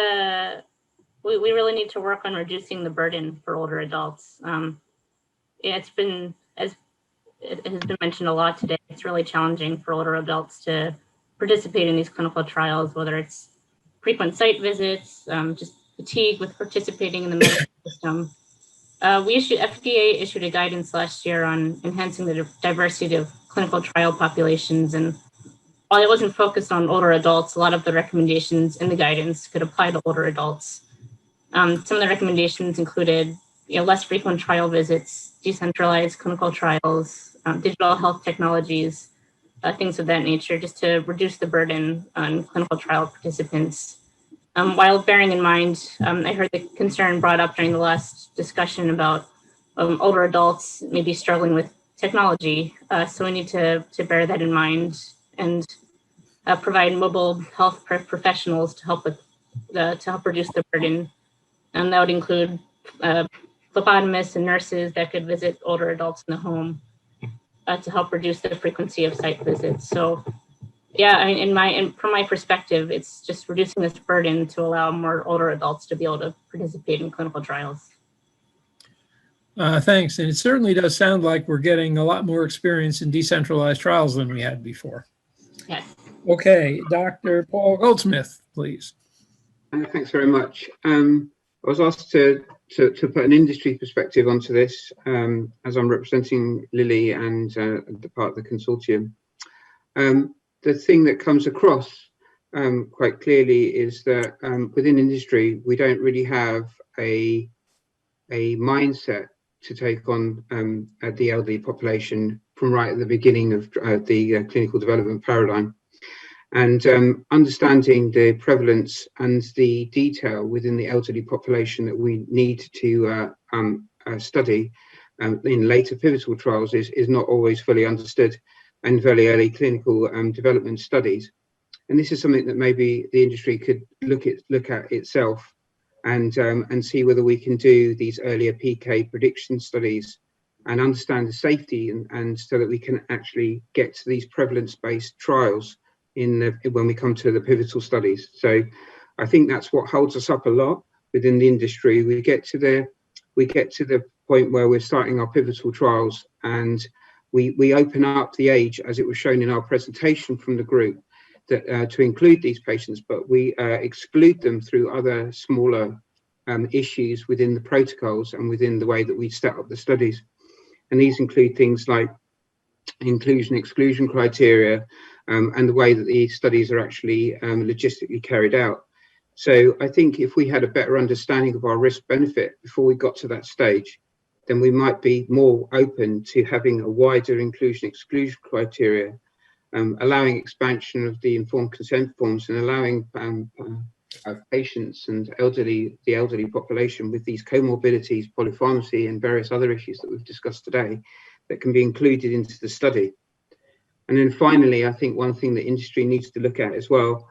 we really need to work on reducing the burden for older adults. It's been, as it has been mentioned a lot today, it's really challenging for older adults to participate in these clinical trials, whether it's frequent site visits, just fatigue with participating in the medical system. FDA issued a guidance last year on enhancing the diversity of clinical trial populations. And while it wasn't focused on older adults, a lot of the recommendations in the guidance could apply to older adults. Some of the recommendations included less frequent trial visits, decentralized clinical trials, digital health technologies, things of that nature, just to reduce the burden on clinical trial participants. while bearing in mind, I heard the concern brought up during the last discussion about older adults maybe struggling with technology. So we need to bear that in mind and provide mobile health professionals to help reduce the burden. And that would include phlebotomists and nurses that could visit older adults in the home to help reduce the frequency of site visits. So yeah, I mean, from my perspective, it's just reducing this burden to allow more older adults to be able to participate in clinical trials. Thanks. And it certainly does sound like we're getting a lot more experience in decentralized trials than we had before. Yes. Okay, Dr. Paul Goldsmith, please. Thanks very much. I was asked to put an industry perspective onto this as I'm representing Lilly and the part of the consortium. The thing that comes across quite clearly is that within industry, we don't really have a mindset to take on the elderly population from right at the beginning of the clinical development paradigm. And understanding the prevalence and the detail within the elderly population that we need to study in later pivotal trials is not always fully understood in very early clinical development studies. And this is something that maybe the industry could look at itself and see whether we can do these earlier PK prediction studies and understand the safety and so that we can actually get to these prevalence-based trials when we come to the pivotal studies. So I think that's what holds us up a lot within the industry. We get to the point where we're starting our pivotal trials and we open up the age, as it was shown in our presentation from the group, that to include these patients, but we exclude them through other smaller issues within the protocols and within the way that we set up the studies. And these include things like inclusion-exclusion criteria and the way that these studies are actually logistically carried out. So I think if we had a better understanding of our risk-benefit before we got to that stage, then we might be more open to having a wider inclusion-exclusion criteria, allowing expansion of the informed consent forms and allowing patients and the elderly population with these comorbidities, polypharmacy and various other issues that we've discussed today that can be included into the study. And then finally, I think one thing that industry needs to look at as well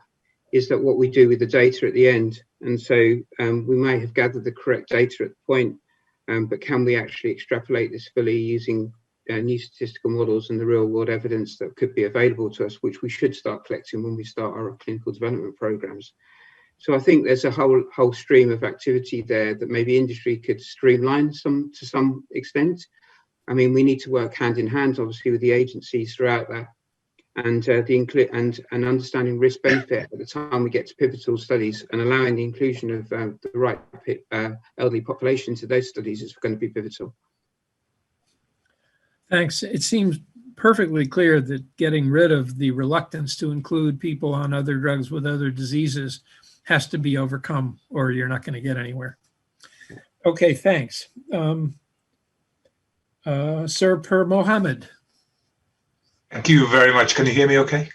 is that what we do with the data at the end. And so we may have gathered the correct data at the point, but can we actually extrapolate this fully using new statistical models and the real world evidence that could be available to us, which we should start collecting when we start our clinical development programs. So I think there's a whole stream of activity there that maybe industry could streamline to some extent. I mean, we need to work hand in hand, obviously, with the agencies throughout that, and understanding risk benefit at the time we get to pivotal studies and allowing the inclusion of the right elderly population to those studies is going to be pivotal. Thanks. It seems perfectly clear that getting rid of the reluctance to include people on other drugs with other diseases has to be overcome, or you're not going to get anywhere. Okay, thanks. Sir Per Mohammed. Thank you very much. Can you hear me okay?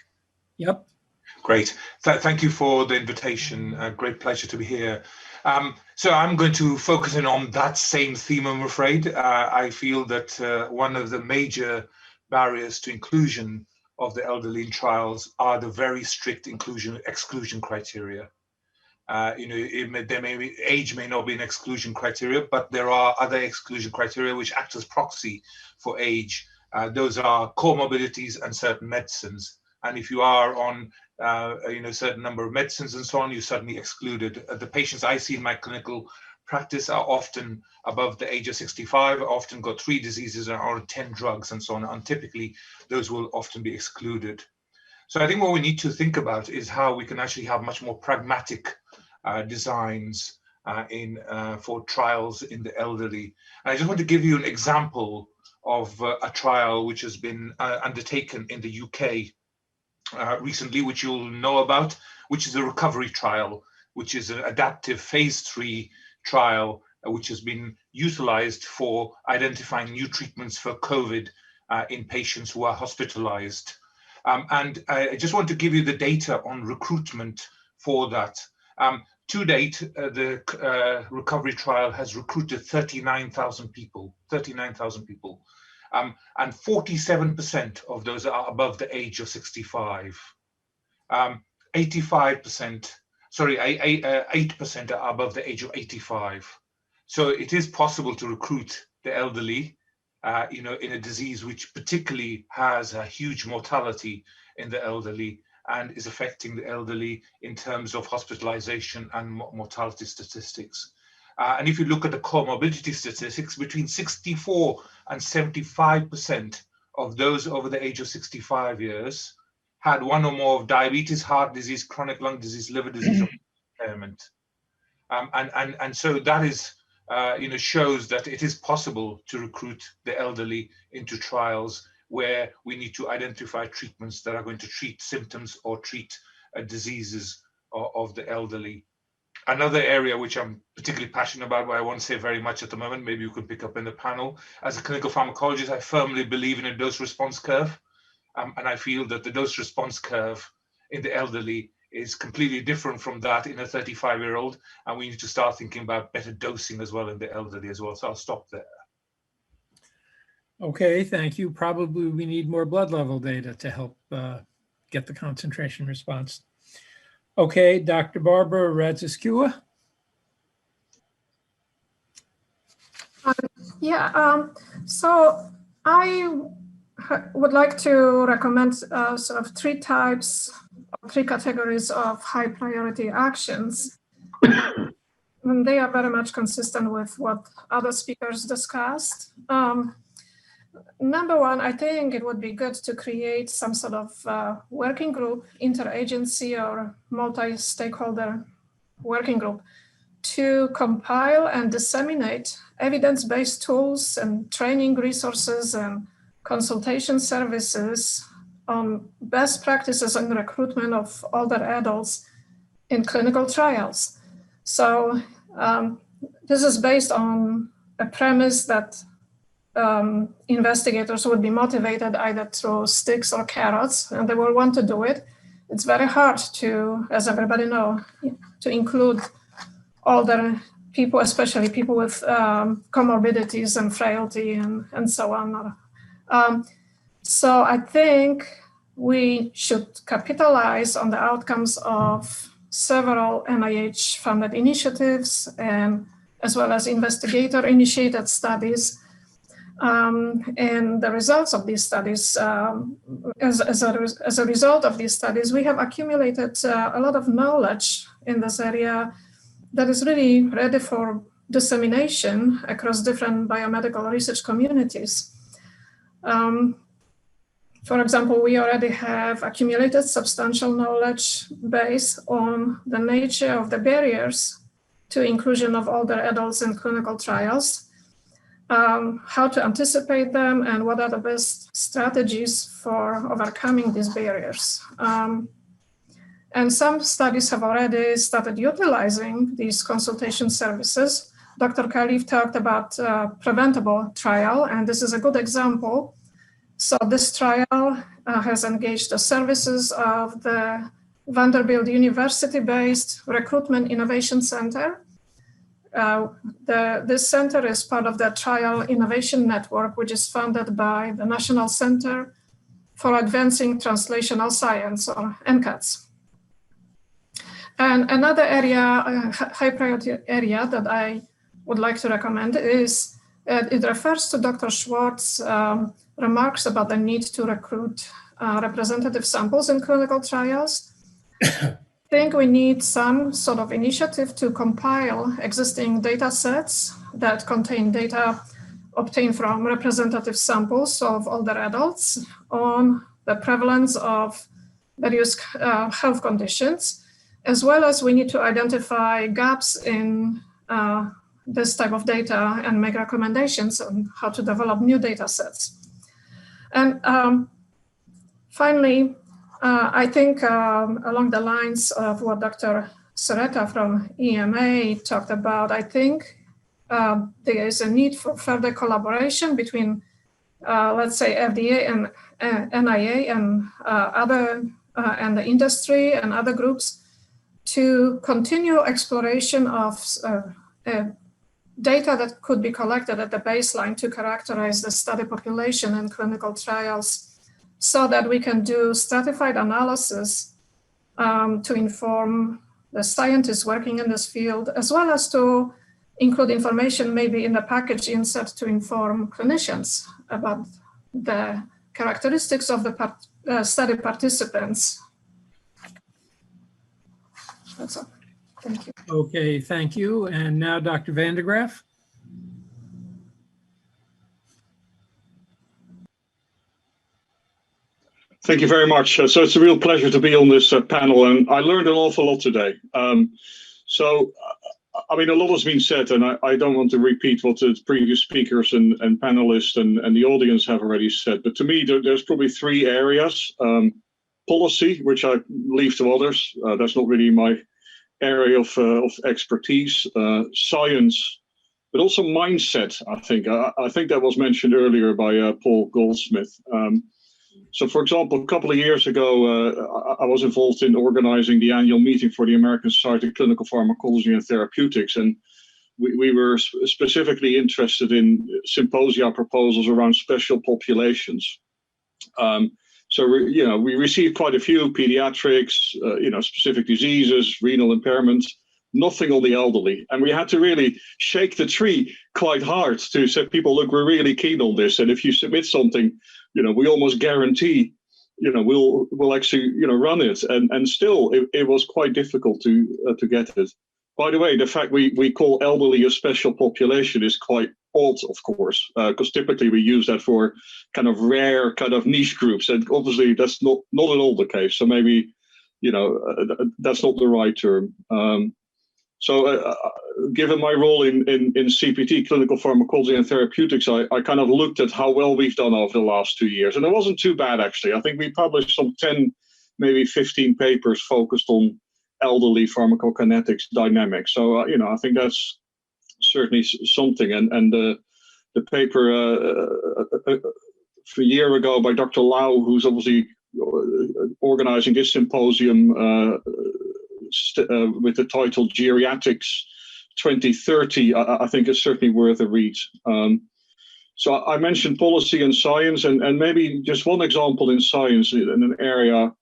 Yep. Great. Thank you for the invitation. Great pleasure to be here. So I'm going to focus in on that same theme, I'm afraid. I feel that one of the major barriers to inclusion of the elderly in trials are the very strict inclusion-exclusion criteria. Age may not be an exclusion criteria, but there are other exclusion criteria which act as proxy for age. Those are comorbidities and certain medicines. And if you are on a certain number of medicines and so on, you're certainly excluded. The patients I see in my clinical practice are often above the age of 65, often got 3 diseases and are on 10 drugs and so on. And typically, those will often be excluded. So I think what we need to think about is how we can actually have much more pragmatic designs for trials in the elderly. And I just want to give you an example of a trial which has been undertaken in the UK recently, which you'll know about, which is a recovery trial, which is an adaptive phase 3 trial, which has been utilized for identifying new treatments for COVID in patients who are hospitalized. And I just want to give you the data on recruitment for that. To date, the recovery trial has recruited 39,000 people, and 47% of those are above the age of 65. 8% are above the age of 85. So it is possible to recruit the elderly, in a disease which particularly has a huge mortality in the elderly and is affecting the elderly in terms of hospitalization and mortality statistics. And if you look at the comorbidity statistics, between 64 and 75% of those over the age of 65 years had one or more of diabetes, heart disease, chronic lung disease, liver disease, or impairment. And so that is, shows that it is possible to recruit the elderly into trials where we need to identify treatments that are going to treat symptoms or treat diseases of the elderly. Another area which I'm particularly passionate about, but I won't say very much at the moment, maybe you could pick up in the panel. As a clinical pharmacologist, I firmly believe in a dose response curve. And I feel that the dose response curve in the elderly is completely different from that in a 35-year-old. And we need to start thinking about better dosing as well in the elderly as well. So I'll stop there. Okay, thank you. Probably we need more blood level data to help get the concentration response. Okay, Dr. Barbara Radziskua. So I would like to recommend sort of three categories of high priority actions. And they are very much consistent with what other speakers discussed. Number one, I think it would be good to create some sort of working group, interagency or multi-stakeholder working group to compile and disseminate evidence-based tools and training resources and consultation services on best practices in recruitment of older adults in clinical trials. So this is based on a premise that investigators would be motivated either through sticks or carrots, and they will want to do it. It's very hard to, as everybody knows, to include older people, especially people with comorbidities and frailty and so on. So I think we should capitalize on the outcomes of several NIH-funded initiatives and as well as investigator-initiated studies. And the results of these studies, as a result of these studies, we have accumulated a lot of knowledge in this area that is really ready for dissemination across different biomedical research communities. For example, we already have accumulated substantial knowledge base on the nature of the barriers to inclusion of older adults in clinical trials, how to anticipate them, and what are the best strategies for overcoming these barriers. And some studies have already started utilizing these consultation services. Dr. Khalif talked about preventable trial, and this is a good example. So this trial has engaged the services of the Vanderbilt University-based Recruitment Innovation Center. This center is part of the Trial Innovation Network, which is funded by the National Center for Advancing Translational Science, or NCATS. And another area, high priority area that I would like to recommend is, it refers to Dr. Schwartz's remarks about the need to recruit representative samples in clinical trials. I think we need some sort of initiative to compile existing data sets that contain data obtained from representative samples of older adults on the prevalence of various health conditions, as well as we need to identify gaps in this type of data and make recommendations on how to develop new data sets. And finally, I think along the lines of what Dr. Sereta from EMA talked about, I think there is a need for further collaboration between, let's say, FDA and NIA and and the industry and other groups to continue exploration of data that could be collected at the baseline to characterize the study population and clinical trials so that we can do stratified analysis to inform the scientists working in this field, as well as to include information maybe in the package insert to inform clinicians about the characteristics of the study participants. That's all. Thank you. Okay, thank you. And now Dr. Van der Graaf. Thank you very much. So it's a real pleasure to be on this panel, and I learned an awful lot today. I mean, a lot has been said, and I don't want to repeat what the previous speakers and panelists and the audience have already said. But to me, there's probably three areas. Policy, which I leave to others. That's not really my area of expertise. Science, but also mindset, I think. I think that was mentioned earlier by Paul Goldsmith. So, for example, a couple of years ago, I was involved in organizing the annual meeting for the American Society of Clinical Pharmacology and Therapeutics. And we were specifically interested in symposia proposals around special populations. We received quite a few pediatrics, specific diseases, renal impairments, nothing on the elderly. And we had to really shake the tree quite hard to say, people, look, we're really keen on this. And if you submit something, we almost guarantee, we'll actually, run it. And still, it was quite difficult to get it. By the way, the fact we call elderly a special population is quite odd, of course, because typically we use that for kind of rare, kind of niche groups. And obviously, that's not at all the case. So maybe, that's not the right term. Given my role in CPT, clinical pharmacology and therapeutics, I kind of looked at how well we've done over the last 2 years. And it wasn't too bad, actually. I think we published some 10, maybe 15 papers focused on elderly pharmacokinetics dynamics. So, I think that's certainly something. And the paper a year ago by Dr. Lau, who's obviously organizing this symposium with the title Geriatrics 2030, I think is certainly worth a read. So I mentioned policy and science, and maybe just one example in science in an area,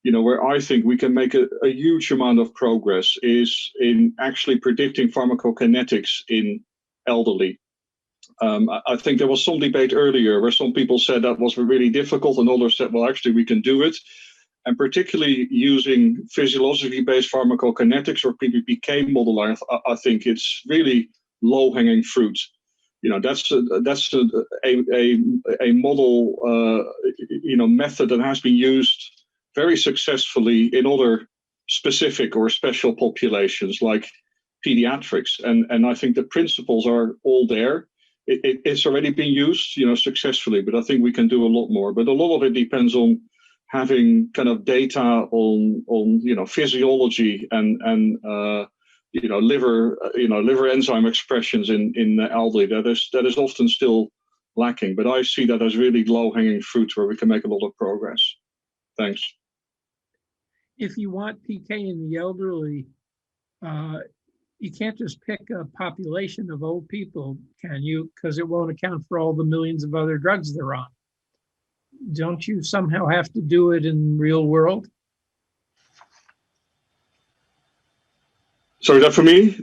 where I think we can make a huge amount of progress is in actually predicting pharmacokinetics in elderly. I think there was some debate earlier where some people said that was really difficult, and others said, well, actually, we can do it. And particularly using physiologically based pharmacokinetics or PBPK model, I think it's really low-hanging fruit. That's a model, method that has been used very successfully in other specific or special populations like pediatrics. And I think the principles are all there. It's already been used, successfully, but I think we can do a lot more. But a lot of it depends on having kind of data on physiology and liver enzyme expressions in the elderly. That is often still lacking, but I see that as really low-hanging fruit where we can make a lot of progress. Thanks. If you want PK in the elderly, you can't just pick a population of old people, can you? Because it won't account for all the millions of other drugs they're on. Don't you somehow have to do it in real world? Sorry, that for me?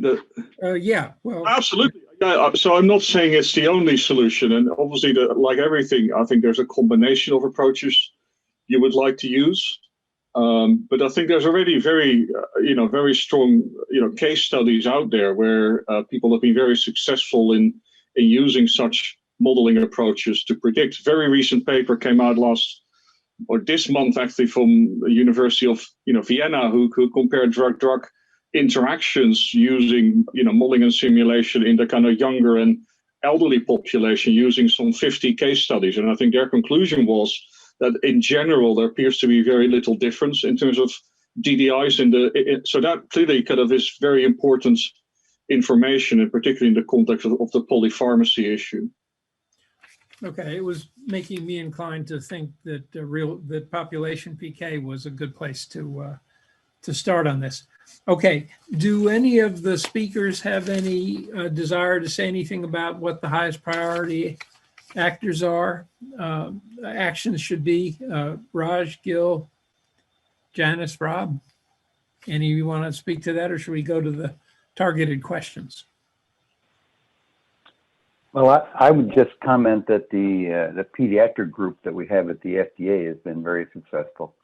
Yeah, well. Absolutely. Yeah, so I'm not saying it's the only solution. And obviously, like everything, I think there's a combination of approaches you would like to use. But I think there's already very strong, case studies out there where people have been very successful in using such modeling approaches to predict. Very recent paper came out this month actually from the University of Vienna, who compared drug-drug interactions using modeling and simulation in the kind of younger and elderly population using some 50 case studies. And I think their conclusion was that in general there appears to be very little difference in terms of DDIs so that clearly kind of is very important information, and particularly in the context of the polypharmacy issue. Okay, it was making me inclined to think that that population PK was a good place to start on this. Okay, do any of the speakers have any desire to say anything about what the highest priority actors are, actions should be? Raj, Gil, Janice, Rob, any of you want to speak to that, or should we go to the targeted questions? Well, I would just comment that the pediatric group that we have at the FDA has been very successful.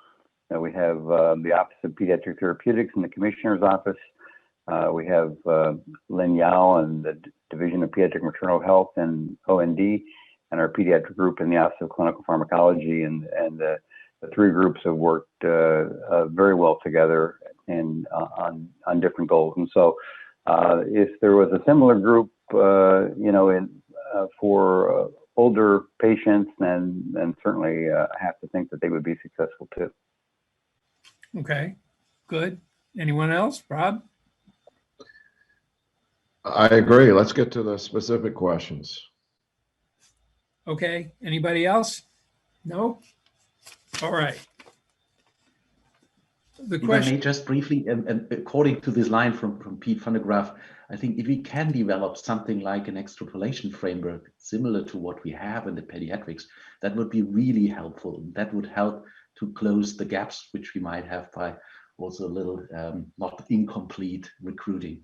We have the Office of Pediatric Therapeutics in the Commissioner's Office. We have Lynn Yao and the Division of Pediatric Maternal Health and OND, and our pediatric group in the Office of Clinical Pharmacology. And the three groups have worked very well together and on different goals. And so if there was a similar group, for older patients, then certainly I have to think that they would be successful too. Okay, good. Anyone else? Rob? I agree. Let's get to the specific questions. Okay, anybody else? No? All right. The If question. I may just briefly, and according to this line from Pete van der Graaf, I think if we can develop something like an extrapolation framework similar to what we have in the pediatrics, that would be really helpful. That would help to close the gaps which we might have by also a little not incomplete recruiting.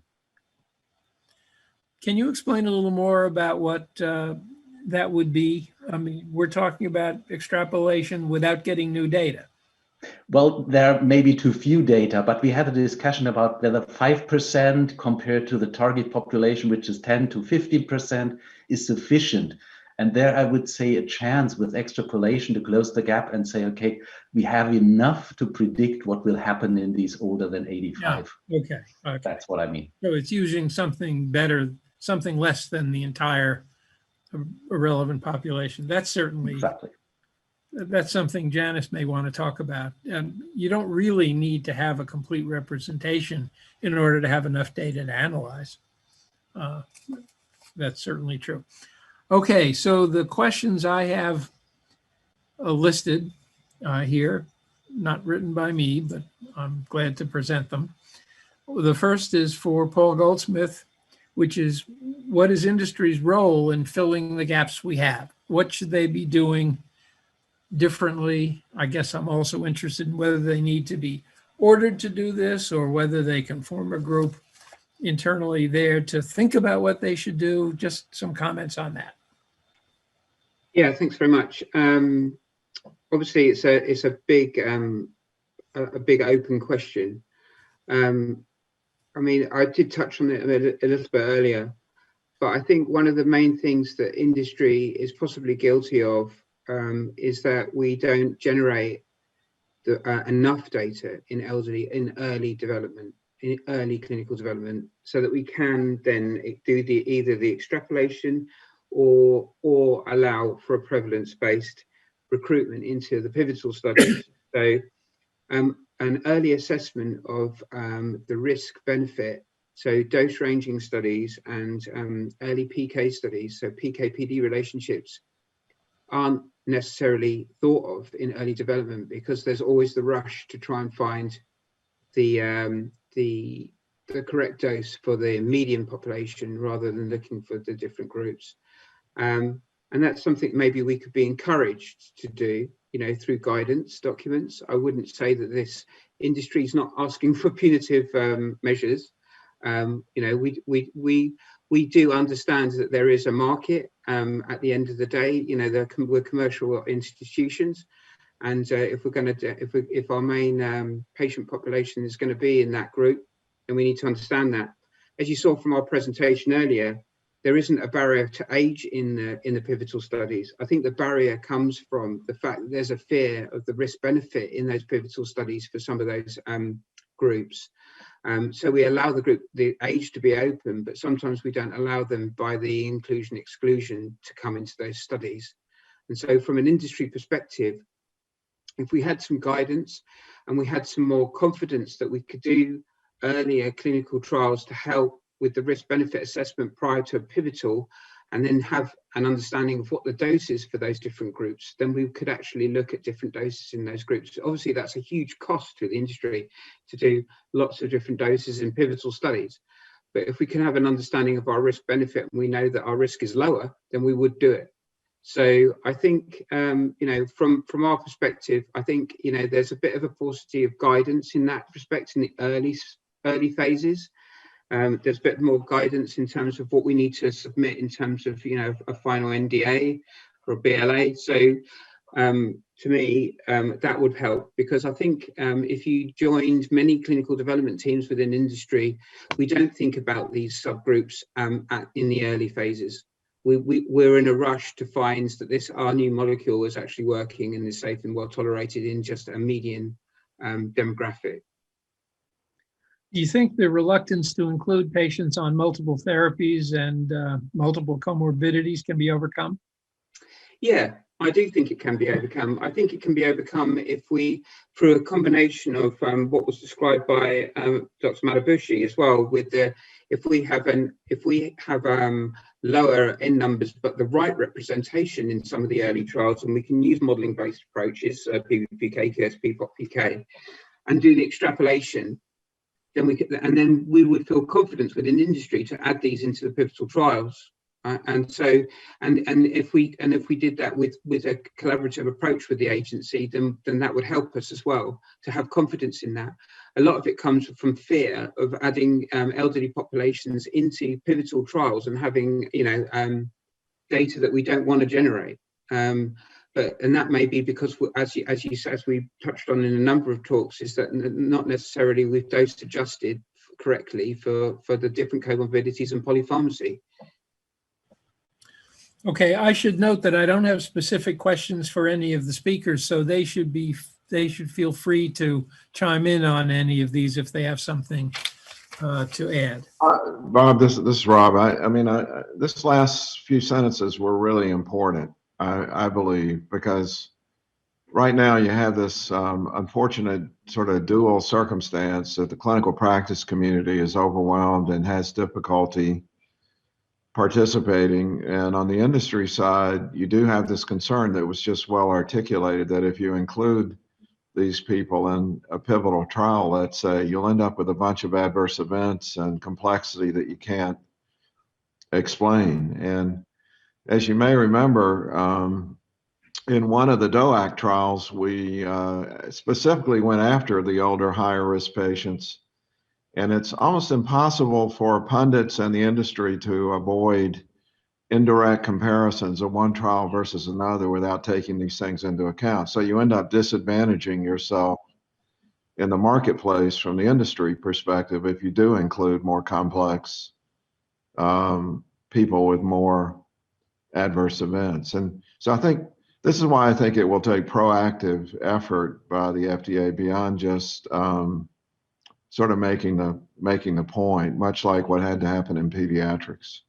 Can you explain a little more about what that would be? I mean, we're talking about extrapolation without getting new data. Well, there may be too few data, but we had a discussion about whether 5% compared to the target population, which is 10 to 15%, is sufficient. And there I would say a chance with extrapolation to close the gap and say, okay, we have enough to predict what will happen in these older than 85. Yeah. Okay. That's what I mean. So it's using something better, something less than the entire irrelevant population. That's certainly, exactly. That's something Janice may want to talk about. And you don't really need to have a complete representation in order to have enough data to analyze. That's certainly true. Okay, so the questions I have listed here, not written by me, but I'm glad to present them. The first is for Paul Goldsmith, which is, what is industry's role in filling the gaps we have? What should they be doing differently? I guess I'm also interested in whether they need to be ordered to do this or whether they can form a group internally there to think about what they should do. Just some comments on that. Yeah, thanks very much. Obviously, it's a big open question. I mean, I did touch on it a little bit earlier, but I think one of the main things that industry is possibly guilty of is that we don't generate enough data in early development, in early clinical development, so that we can then do either the extrapolation or allow for a prevalence-based recruitment into the pivotal studies. So an early assessment of the risk benefit, so dose ranging studies and early PK studies, so PK-PD relationships, aren't necessarily thought of in early development because there's always the rush to try and find the correct dose for the median population rather than looking for the different groups. And that's something maybe we could be encouraged to do, through guidance documents. I wouldn't say that this industry is not asking for punitive measures. We do understand that there is a market at the end of the day. We're commercial institutions, and if our main patient population is going to be in that group, then we need to understand that. As you saw from our presentation earlier, there isn't a barrier to age in the pivotal studies. I think the barrier comes from the fact that there's a fear of the risk benefit in those pivotal studies for some of those groups. So we allow the age to be open, but sometimes we don't allow them by the inclusion exclusion to come into those studies. And so from an industry perspective, if we had some guidance and we had some more confidence that we could do earlier clinical trials to help with the risk benefit assessment prior to a pivotal, and then have an understanding of what the dose is for those different groups, then we could actually look at different doses in those groups. Obviously, that's a huge cost to the industry to do lots of different doses in pivotal studies. But if we can have an understanding of our risk benefit and we know that our risk is lower, then we would do it. So I think, you know, from our perspective, I think, you know, there's a bit of a paucity of guidance in that respect in the early phases. There's a bit more guidance in terms of what we need to submit in terms of, you know, a final NDA or a BLA. So to me, that would help, because I think if you joined many clinical development teams within industry, we don't think about these subgroups in the early phases. We're in a rush to find that our new molecule is actually working and is safe and well tolerated in just a median demographic. Do you think the reluctance to include patients on multiple therapies and multiple comorbidities can be overcome? Yeah, I do think it can be overcome. I think it can be overcome if we, through a combination of what was described by Dr. Matabushi as well, with if we have lower N numbers but the right representation in some of the early trials, and we can use modelling-based approaches, PBPK, QSP, PK, and do the extrapolation. Then we would feel confidence within industry to add these into the pivotal trials. And if we did that with a collaborative approach with the agency, then that would help us as well to have confidence in that. A lot of it comes from fear of adding elderly populations into pivotal trials and having, you know, data that we don't want to generate. And that may be because, as we touched on in a number of talks, is that not necessarily we've dose adjusted correctly for the different comorbidities and polypharmacy. Okay, I should note that I don't have specific questions for any of the speakers, so they should feel free to chime in on any of these if they have something to add. Bob, this is Rob. I mean, this last few sentences were really important, I believe, because right now you have this unfortunate sort of dual circumstance that the clinical practice community is overwhelmed and has difficulty participating, and on the industry side you do have this concern that was just well articulated, that if you include these people in a pivotal trial, let's say, you'll end up with a bunch of adverse events and complexity that you can't explain. And as you may remember, in one of the DOAC trials, we specifically went after the older, higher risk patients. And it's almost impossible for pundits and the industry to avoid indirect comparisons of one trial versus another without taking these things into account. So you end up disadvantaging yourself in the marketplace from the industry perspective if you do include more complex people with more adverse events. And so I think this is why I think it will take proactive effort by the FDA beyond just sort of making the point, much like what had to happen in pediatrics.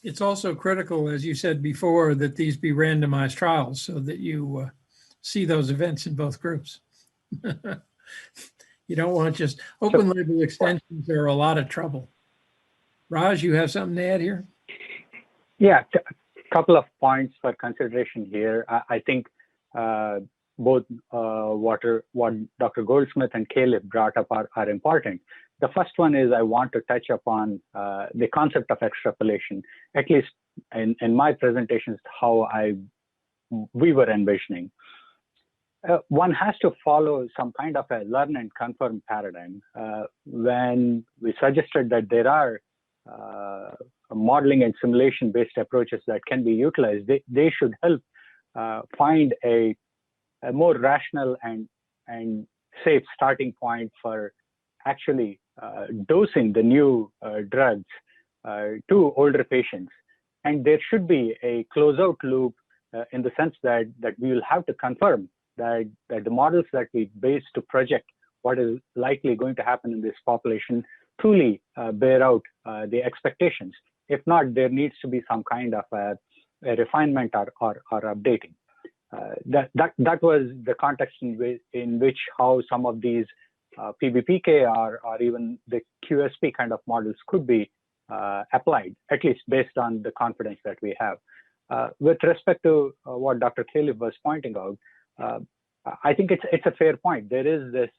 It's also critical, as you said before, that these be randomized trials so that you see those events in both groups. You don't want just open label extensions. They're a lot of trouble. Raj, you have something to add here? Yeah, a couple of points for consideration here. I think both what Dr. Goldsmith and Caleb brought up are important. The first one is I want to touch upon the concept of extrapolation, at least in my presentations, how we were envisioning. One has to follow some kind of a learn and confirm paradigm. When we suggested that there are modeling and simulation based approaches that can be utilized, they should help find a more rational and safe starting point for actually dosing the new drugs to older patients. And there should be a closeout loop in the sense that we will have to confirm that the models that we base to project what is likely going to happen in this population truly bear out the expectations. If not, there needs to be some kind of a refinement or updating. That was the context in which how some of these PBPK or even the QSP kind of models could be applied, at least based on the confidence that we have. With respect to what Dr. Caleb was pointing out, I think it's a fair point. There is this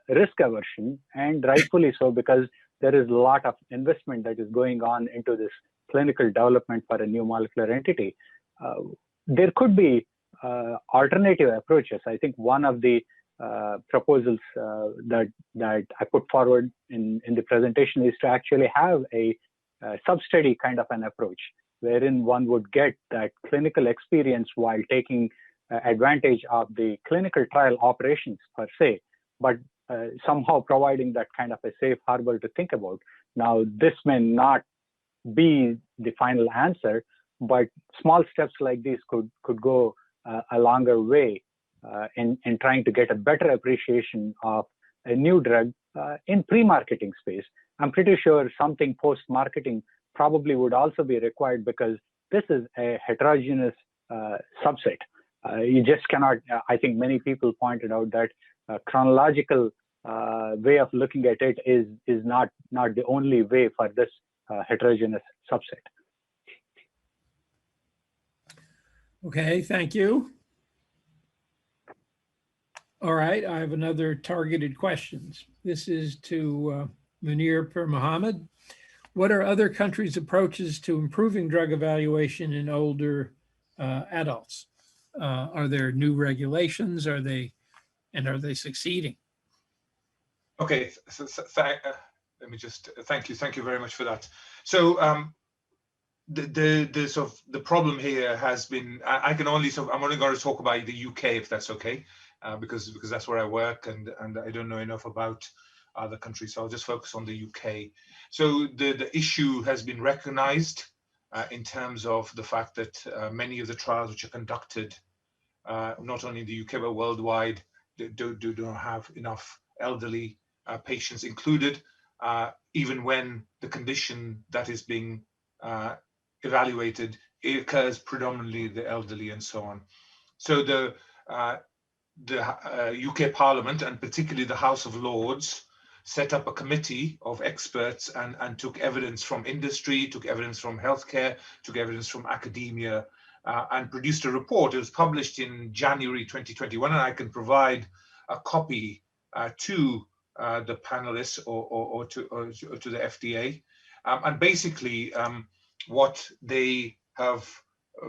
risk aversion, and rightfully so, because there is a lot of investment that is going on into this clinical development for a new molecular entity. There could be alternative approaches. I think one of the proposals that I put forward in the presentation is to actually have a sub-study kind of an approach, wherein one would get that clinical experience while taking advantage of the clinical trial operations per se, but somehow providing that kind of a safe harbor to think about. Now, this may not be the final answer, but small steps like these could go a longer way in trying to get a better appreciation of a new drug in pre-marketing space. I'm pretty sure something post-marketing probably would also be required, because this is a heterogeneous subset. You just cannot, I think many people pointed out that chronological way of looking at it is not the only way for this heterogeneous subset. Okay, thank you. All right, I have another targeted questions. This is to Munir Per Mohammed. What are other countries' approaches to improving drug evaluation in older adults? Are there new regulations? Are they succeeding? Okay, let me just thank you very much for that. So the sort of the problem here has been, I'm only going to talk about the UK, if that's okay, because that's where I work, and I don't know enough about other countries, so I'll just focus on the UK. So the issue has been recognized in terms of the fact that many of the trials which are conducted, not only in the UK but worldwide, don't have enough elderly patients included, even when the condition that is being evaluated, it occurs predominantly the elderly and so on. So the UK Parliament, and particularly the House of Lords, set up a committee of experts and took evidence from industry, took evidence from healthcare, took evidence from academia, and produced a report. It was published in January 2021, and I can provide a copy to the panelists or to the FDA. And basically, what they have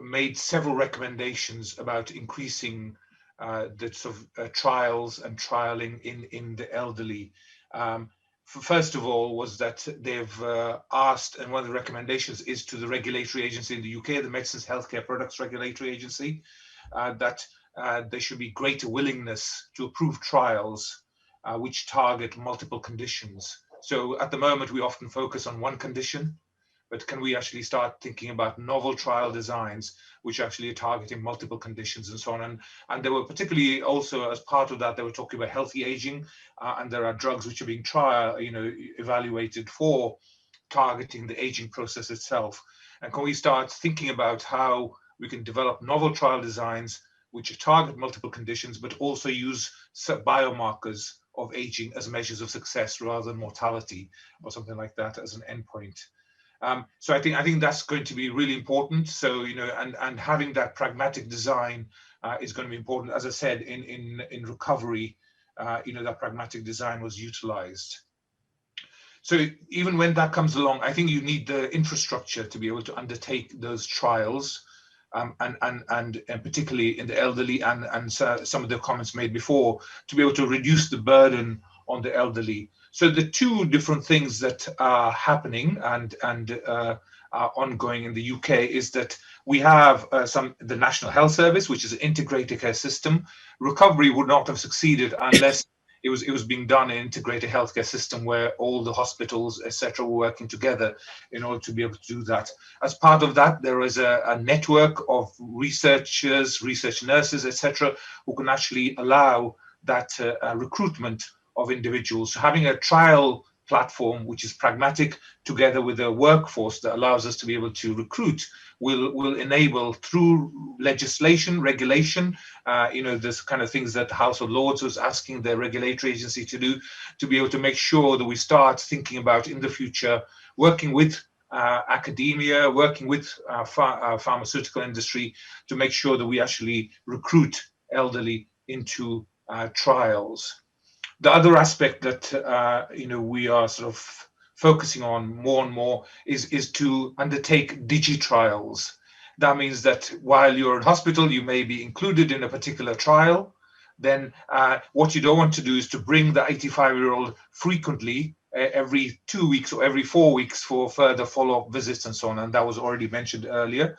made several recommendations about increasing the sort of trials and trialing in the elderly. First of all, was that they've asked, and one of the recommendations is to the regulatory agency in the UK, the Medicines Healthcare Products Regulatory Agency, that there should be greater willingness to approve trials which target multiple conditions. So at the moment, we often focus on one condition, but can we actually start thinking about novel trial designs which actually are targeting multiple conditions and so on? And they were particularly also, as part of that, they were talking about healthy aging, and there are drugs which are being evaluated for targeting the aging process itself. And can we start thinking about how we can develop novel trial designs which target multiple conditions, but also use biomarkers of aging as measures of success rather than mortality or something like that as an endpoint? So I think that's going to be really important. So, and having that pragmatic design is going to be important. As I said, in recovery, that pragmatic design was utilized. So even when that comes along, I think you need the infrastructure to be able to undertake those trials, and particularly in the elderly, and some of the comments made before, to be able to reduce the burden on the elderly. So the two different things that are happening and are ongoing in the UK is that we have the National Health Service, which is an integrated care system. Recovery would not have succeeded unless it was being done in an integrated healthcare system where all the hospitals, etc., were working together in order to be able to do that. As part of that, there is a network of researchers, research nurses, etc., who can actually allow that recruitment of individuals. So having a trial platform which is pragmatic together with a workforce that allows us to be able to recruit will enable, through legislation, regulation, this kind of things that the House of Lords was asking the regulatory agency to do, to be able to make sure that we start thinking about in the future working with academia, working with pharmaceutical industry to make sure that we actually recruit elderly into trials. The other aspect that we are sort of focusing on more and more is to undertake digi-trials. That means that while you're in hospital, you may be included in a particular trial. Then what you don't want to do is to bring the 85-year-old frequently every 2 weeks or every 4 weeks for further follow-up visits and so on. And that was already mentioned earlier.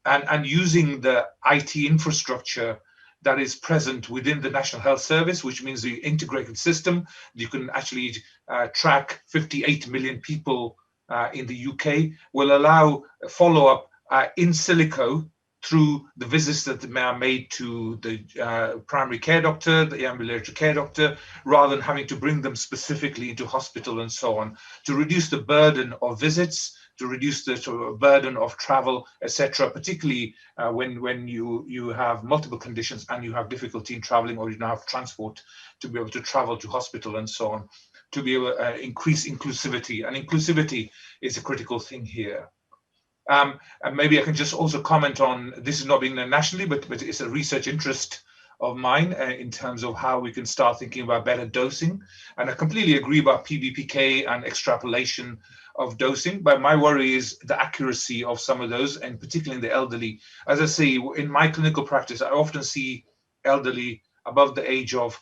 And using the IT infrastructure that is present within the National Health Service, which means the integrated system, you can actually track 58 million people in the UK, will allow follow-up in silico through the visits that are made to the primary care doctor, the ambulatory care doctor, rather than having to bring them specifically into hospital and so on, to reduce the burden of visits, to reduce the sort of burden of travel, etc., particularly when you have multiple conditions and you have difficulty in traveling or you don't have transport to be able to travel to hospital and so on, to be able to increase inclusivity. And inclusivity is a critical thing here. And maybe I can just also comment on, this is not being done nationally, but it's a research interest of mine in terms of how we can start thinking about better dosing. And I completely agree about PBPK and extrapolation of dosing, but my worry is the accuracy of some of those, and particularly in the elderly. As I say, in my clinical practice, I often see elderly above the age of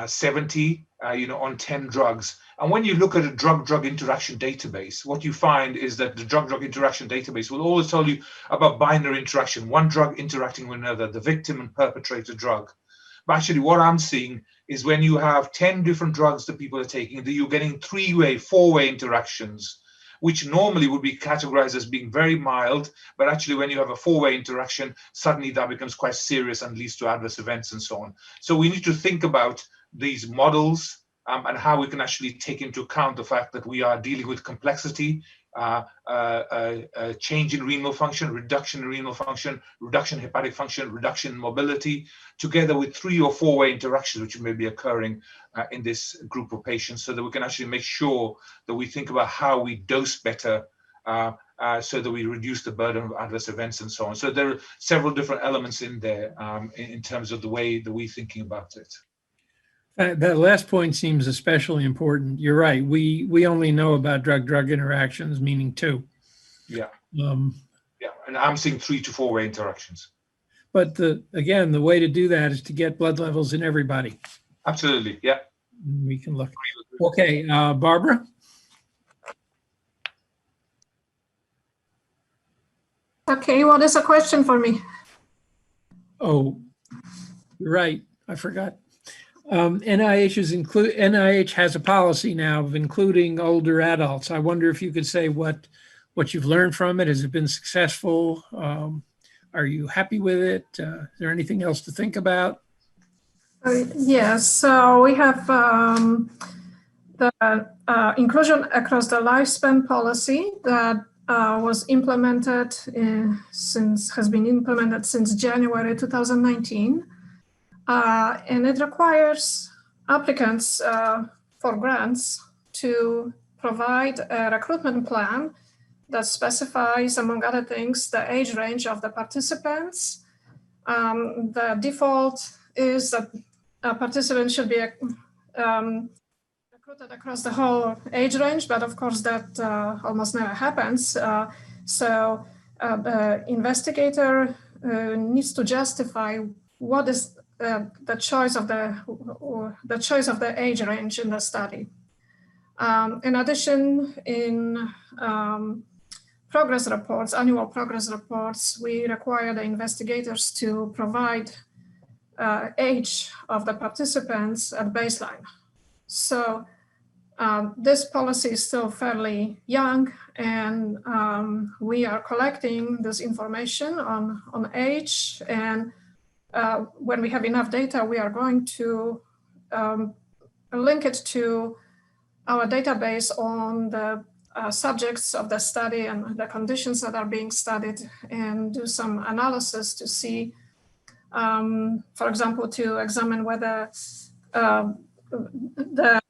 70, on 10 drugs. And when you look at a drug-drug interaction database, what you find is that the drug-drug interaction database will always tell you about binary interaction, one drug interacting with another, the victim and perpetrator drug. But actually what I'm seeing is when you have 10 different drugs that people are taking, that you're getting 3-way, 4-way interactions, which normally would be categorized as being very mild, but actually when you have a 4-way interaction, suddenly that becomes quite serious and leads to adverse events and so on. So we need to think about these models and how we can actually take into account the fact that we are dealing with complexity, change in renal function, reduction in renal function, reduction in hepatic function, reduction in mobility, together with 3- or 4-way interactions which may be occurring in this group of patients, so that we can actually make sure that we think about how we dose better so that we reduce the burden of adverse events and so on. So there are several different elements in there in terms of the way that we're thinking about it. That last point seems especially important. You're right. We only know about drug-drug interactions, meaning 2. Yeah. And I'm seeing 3- to 4-way interactions. But again, the way to do that is to get blood levels in everybody. Absolutely. Yeah. We can look. Okay, Barbara. Okay, what is a question for me? Oh, you're right. I forgot. NIH has a policy now of including older adults. I wonder if you could say what you've learned from it. Has it been successful? Are you happy with it? Is there anything else to think about? Yes, so we have the inclusion across the lifespan policy that has been implemented since January 2019. And it requires applicants for grants to provide a recruitment plan that specifies, among other things, the age range of the participants. The default is that participants should be recruited across the whole age range, but of course that almost never happens. So the investigator needs to justify what is the choice of the age range in the study. In addition, in progress reports, annual progress reports, we require the investigators to provide age of the participants at baseline. So this policy is still fairly young, and we are collecting this information on age, and when we have enough data, we are going to link it to our database on the subjects of the study and the conditions that are being studied, and do some analysis to see, for example, to examine whether the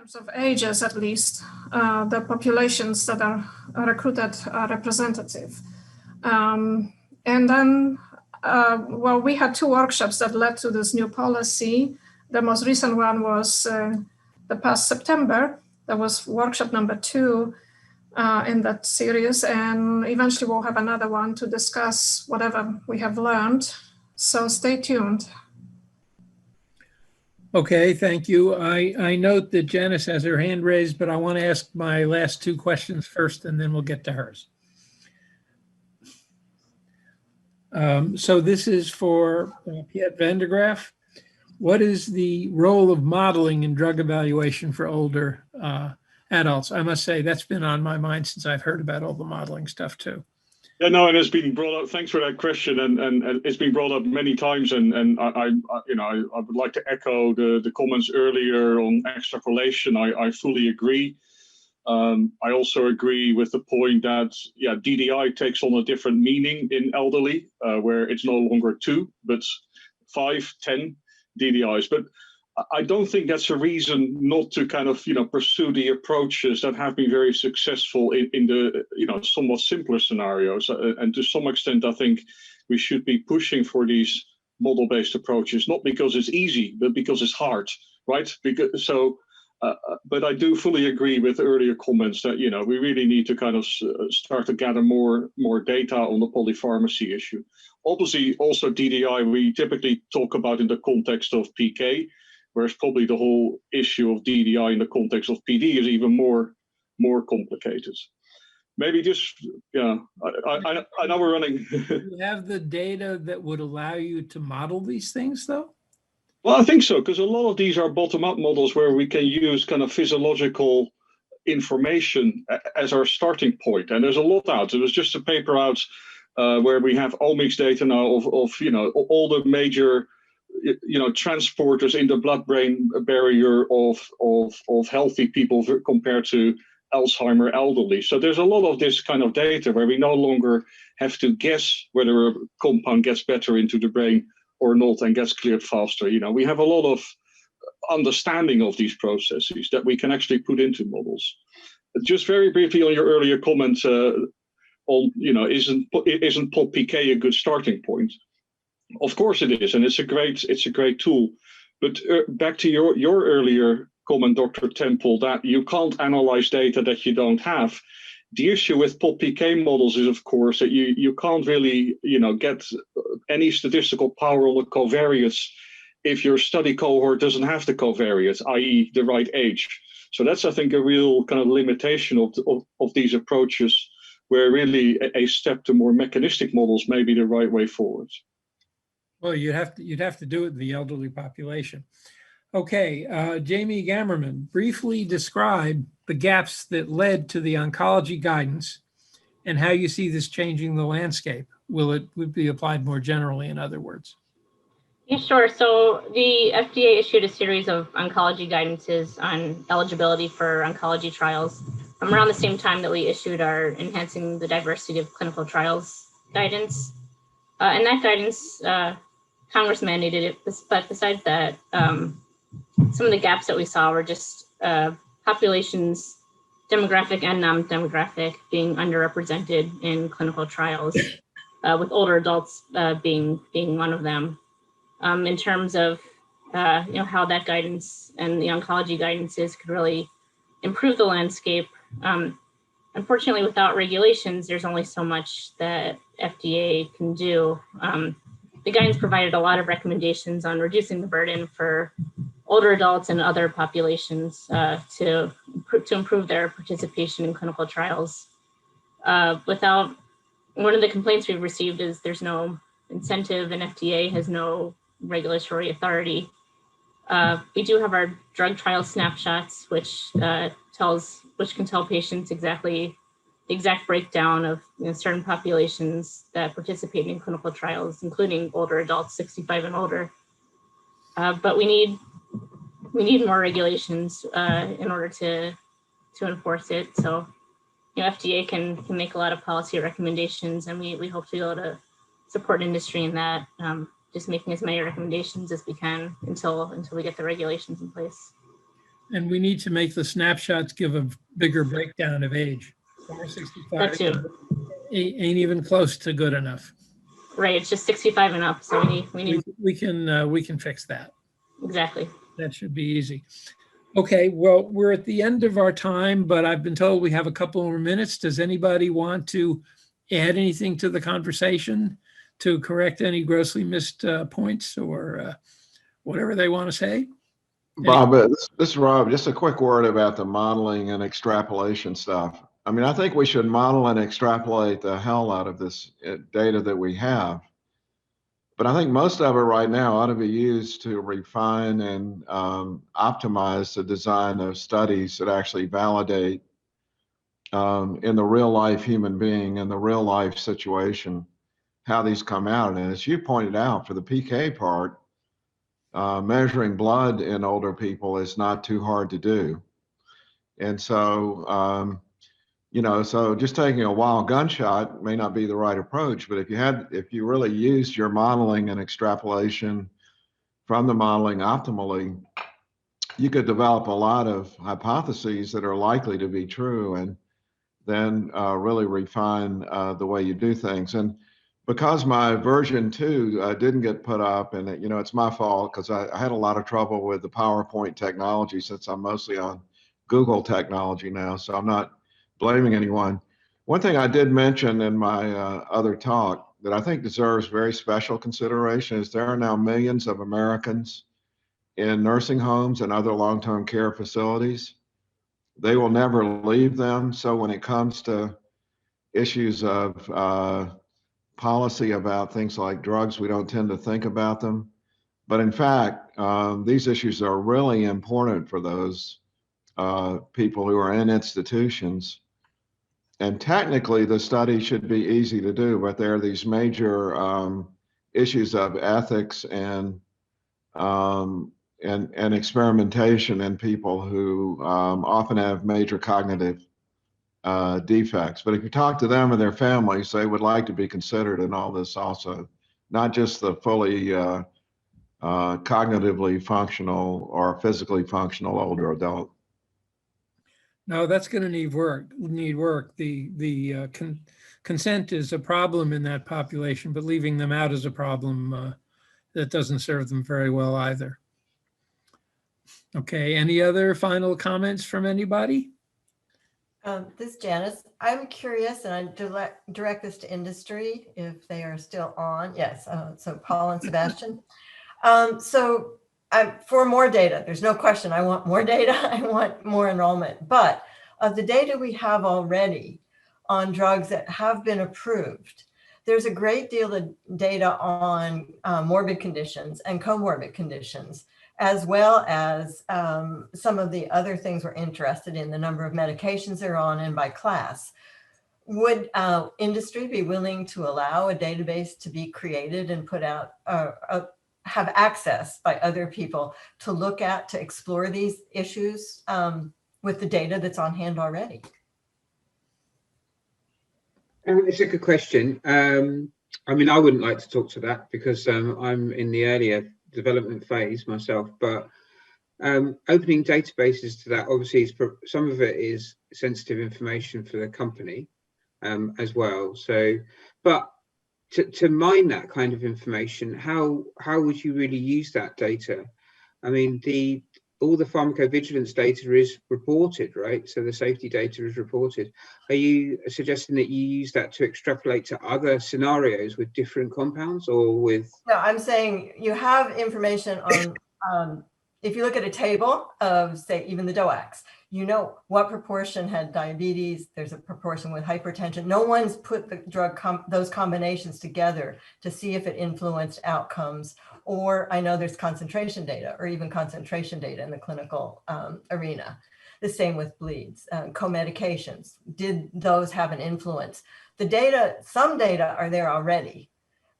terms of ages, at least, the populations that are recruited are representative. And then, well, we had 2 workshops that led to this new policy. The most recent one was the past September. That was workshop number 2 in that series. And eventually we'll have another one to discuss whatever we have learned. So stay tuned. Okay, thank you. I note that Janice has her hand raised, but I want to ask my last 2 questions first, and then we'll get to hers. So this is for Piet van der Graaf. What is the role of modeling in drug evaluation for older adults? I must say that's been on my mind since I've heard about all the modeling stuff too. Yeah, no, and it's been brought up. Thanks for that question, and it's been brought up many times. And I would like to echo the comments earlier on extrapolation. I fully agree. I also agree with the point that DDI takes on a different meaning in elderly, where it's no longer 2 but 5, 10 DDIs. But I don't think that's a reason not to kind of pursue the approaches that have been very successful in the somewhat simpler scenarios. And to some extent, I think we should be pushing for these model-based approaches, not because it's easy, but because it's hard, right? But I do fully agree with earlier comments that we really need to kind of start to gather more data on the polypharmacy issue. Obviously, also DDI we typically talk about in the context of PK, whereas probably the whole issue of DDI in the context of PD is even more complicated. Maybe just I know we're running. Do you have the data that would allow you to model these things, though? Well, I think so, because a lot of these are bottom-up models where we can use kind of physiological information as our starting point. And there's a lot out. There was just a paper out where we have omics data now of all the major transporters in the blood-brain barrier of healthy people compared to Alzheimer elderly. So there's a lot of this kind of data where we no longer have to guess whether a compound gets better into the brain or not and gets cleared faster. We have a lot of understanding of these processes that we can actually put into models. Just very briefly on your earlier comment on, isn't POP-PK a good starting point? Of course it is, and it's a great tool. But back to your earlier comment, Dr. Temple, that you can't analyze data that you don't have. The issue with POP-PK models is, of course, that you can't really, get any statistical power on the covariates if your study cohort doesn't have the covariates, i.e. the right age. So that's, I think, a real kind of limitation of these approaches, where really a step to more mechanistic models may be the right way forward. Well, you'd have to do it in the elderly population. Okay, Jamie Gammerman, briefly describe the gaps that led to the oncology guidance and how you see this changing the landscape. Will it be applied more generally, in other words? Yeah, sure. So the FDA issued a series of oncology guidances on eligibility for oncology trials around the same time that we issued our Enhancing the Diversity of Clinical Trials guidance. And that guidance, Congress mandated it, but besides that, some of the gaps that we saw were just populations, demographic and non-demographic, being underrepresented in clinical trials, with older adults being one of them. In terms of how that guidance and the oncology guidances could really improve the landscape. Unfortunately, without regulations, there's only so much that FDA can do. The guidance provided a lot of recommendations on reducing the burden for older adults and other populations to improve their participation in clinical trials. One of the complaints we've received is there's no incentive and FDA has no regulatory authority. We do have our drug trial snapshots, which can tell patients exactly the exact breakdown of certain populations that participate in clinical trials, including older adults, 65 and older. But we need more regulations in order to enforce it. So, FDA can make a lot of policy recommendations, and we hope to be able to support industry in that, just making as many recommendations as we can until we get the regulations in place. And we need to make the snapshots give a bigger breakdown of age. Over 65 That too. ain't even close to good enough. Right, it's just 65 and up, so we need We can fix that. exactly. That should be easy. Okay, well, we're at the end of our time, but I've been told we have a couple more minutes. Does anybody want to add anything to the conversation to correct any grossly missed points or whatever they want to say? Bob, this is Rob. Just a quick word about the modeling and extrapolation stuff. I mean, I think we should model and extrapolate the hell out of this data that we have. But I think most of it right now ought to be used to refine and optimize the design of studies that actually validate in the real life human being, in the real life situation, how these come out. And as you pointed out, for the PK part, measuring blood in older people is not too hard to do. And so, so just taking a wild gunshot may not be the right approach, but if you really used your modeling and extrapolation from the modeling optimally, you could develop a lot of hypotheses that are likely to be true and then really refine the way you do things. And because my version 2 didn't get put up, and it's my fault because I had a lot of trouble with the PowerPoint technology since I'm mostly on Google technology now, so I'm not blaming anyone. One thing I did mention in my other talk that I think deserves very special consideration is there are now millions of Americans in nursing homes and other long-term care facilities. They will never leave them. So when it comes to issues of policy about things like drugs, we don't tend to think about them. But in fact, these issues are really important for those people who are in institutions. And technically, the study should be easy to do, but there are these major issues of ethics and experimentation in people who often have major cognitive defects. But if you talk to them and their families, they would like to be considered in all this also, not just the fully cognitively functional or physically functional older adult. No, that's going to need work. The consent is a problem in that population, but leaving them out is a problem that doesn't serve them very well either. Okay, any other final comments from anybody? This is Janice. I'm curious, and I direct this to industry if they are still on. Yes, so Paul and Sebastian. For more data, there's no question. I want more data. I want more enrollment. But of the data we have already on drugs that have been approved, there's a great deal of data on morbid conditions and comorbid conditions, as well as some of the other things we're interested in, the number of medications they're on and by class. Would industry be willing to allow a database to be created and put out, have access by other people to look at, to explore these issues with the data that's on hand already? It's a good question. I mean, I wouldn't like to talk to that because I'm in the earlier development phase myself, but opening databases to that, obviously some of it is sensitive information for the company as well. So, but to mine that kind of information, how would you really use that data? I mean, all the pharmacovigilance data is reported, right? So the safety data is reported. Are you suggesting that you use that to extrapolate to other scenarios with different compounds or with? No, I'm saying you have information on, if you look at a table of, say, even the DOACs, you know what proportion had diabetes, there's a proportion with hypertension. No one's put the drug, those combinations together to see if it influenced outcomes. Or I know there's concentration data or even concentration data in the clinical arena. The same with bleeds, co-medications. Did those have an influence? The data, some data are there already.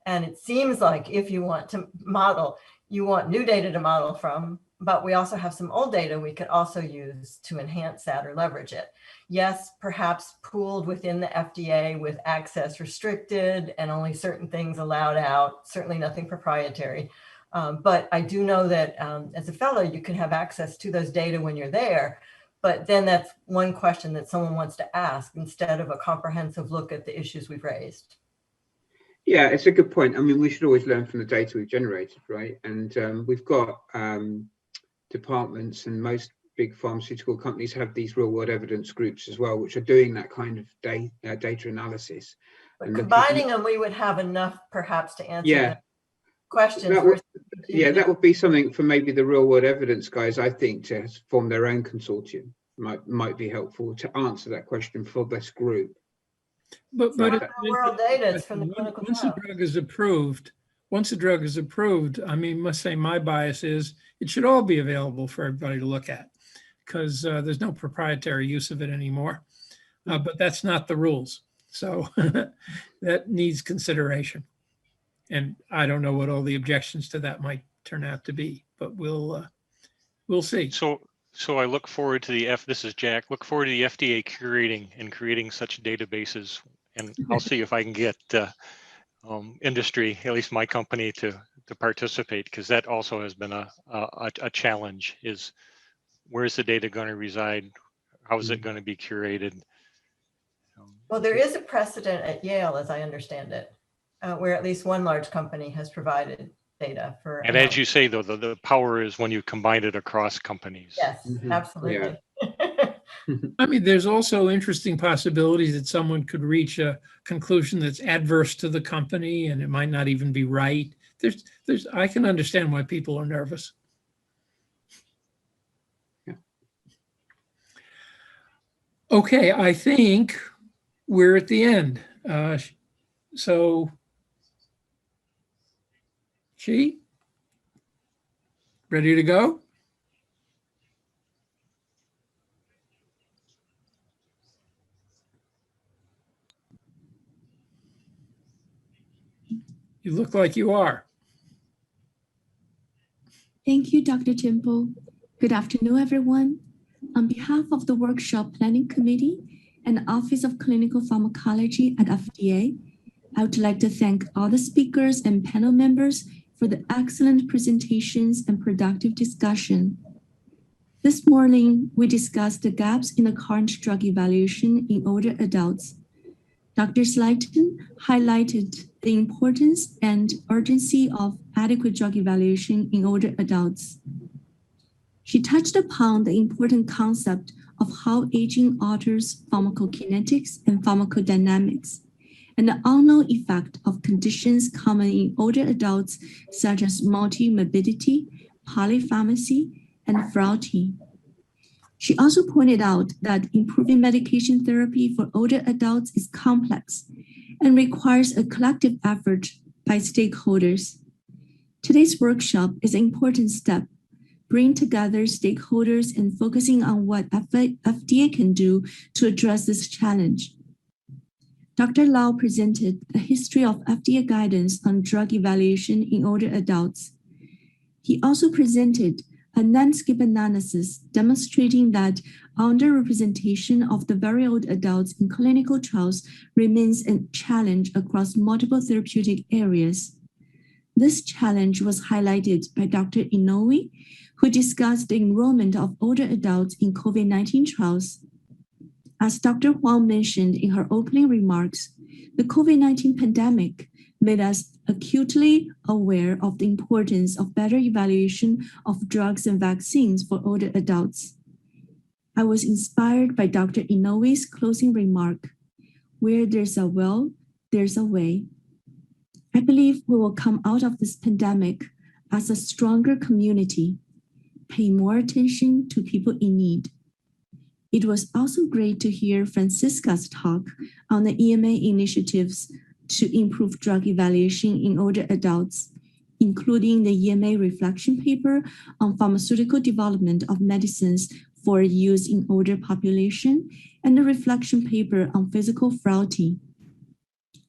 And it seems like if you want to model, you want new data to model from, but we also have some old data we could also use to enhance that or leverage it. Yes, perhaps pooled within the FDA with access restricted and only certain things allowed out, certainly nothing proprietary. But I do know that as a fellow, you can have access to those data when you're there. But then that's one question that someone wants to ask instead of a comprehensive look at the issues we've raised. Yeah, it's a good point. I mean, we should always learn from the data we've generated, right? And we've got departments, and most big pharmaceutical companies have these real-world evidence groups as well, which are doing that kind of data analysis. But combining them, we would have enough, perhaps, to answer the questions. That would be something for maybe the real-world evidence guys, I think, to form their own consortium. Might be helpful to answer that question for this group. But real-world data is from the clinical once trial. a drug is approved, I mean, must say my bias is it should all be available for everybody to look at, because there's no proprietary use of it anymore. But that's not the rules. So that needs consideration. And I don't know what all the objections to that might turn out to be, but we'll see. So I look forward to this is Jack, look forward to the FDA curating and creating such databases, and I'll see if I can get industry, at least my company, to participate, because that also has been a challenge, is where's the data going to reside? How is it going to be curated? Well, there is a precedent at Yale, as I understand it, where at least one large company has provided data for. And as you say, though, the power is when you combine it across companies. Yes, absolutely. Yeah. I mean, there's also interesting possibilities that someone could reach a conclusion that's adverse to the company, and it might not even be right. I can understand why people are nervous. Yeah. Okay, I think we're at the end. So, Chi, ready to go? You look like you are. Thank you, Dr. Temple. Good afternoon, everyone. On behalf of the Workshop Planning Committee and Office of Clinical Pharmacology at FDA, I would like to thank all the speakers and panel members for the excellent presentations and productive discussion. This morning, we discussed the gaps in the current drug evaluation in older adults. Dr. Slayton highlighted the importance and urgency of adequate drug evaluation in older adults. She touched upon the important concept of how aging alters pharmacokinetics and pharmacodynamics, and the unknown effect of conditions common in older adults, such as multi-morbidity, polypharmacy, and frailty. She also pointed out that improving medication therapy for older adults is complex and requires a collective effort by stakeholders. Today's workshop is an important step, bringing together stakeholders and focusing on what FDA can do to address this challenge. Dr. Lau presented a history of FDA guidance on drug evaluation in older adults. He also presented a landscape analysis demonstrating that underrepresentation of the very old adults in clinical trials remains a challenge across multiple therapeutic areas. This challenge was highlighted by Dr. Inoue, who discussed the enrollment of older adults in COVID-19 trials. As Dr. Huang mentioned in her opening remarks, the COVID-19 pandemic made us acutely aware of the importance of better evaluation of drugs and vaccines for older adults. I was inspired by Dr. Inoue's closing remark, "Where there's a will, there's a way." I believe we will come out of this pandemic as a stronger community, pay more attention to people in need. It was also great to hear Francisca's talk on the EMA initiatives to improve drug evaluation in older adults, including the EMA reflection paper on pharmaceutical development of medicines for use in older population and the reflection paper on physical frailty.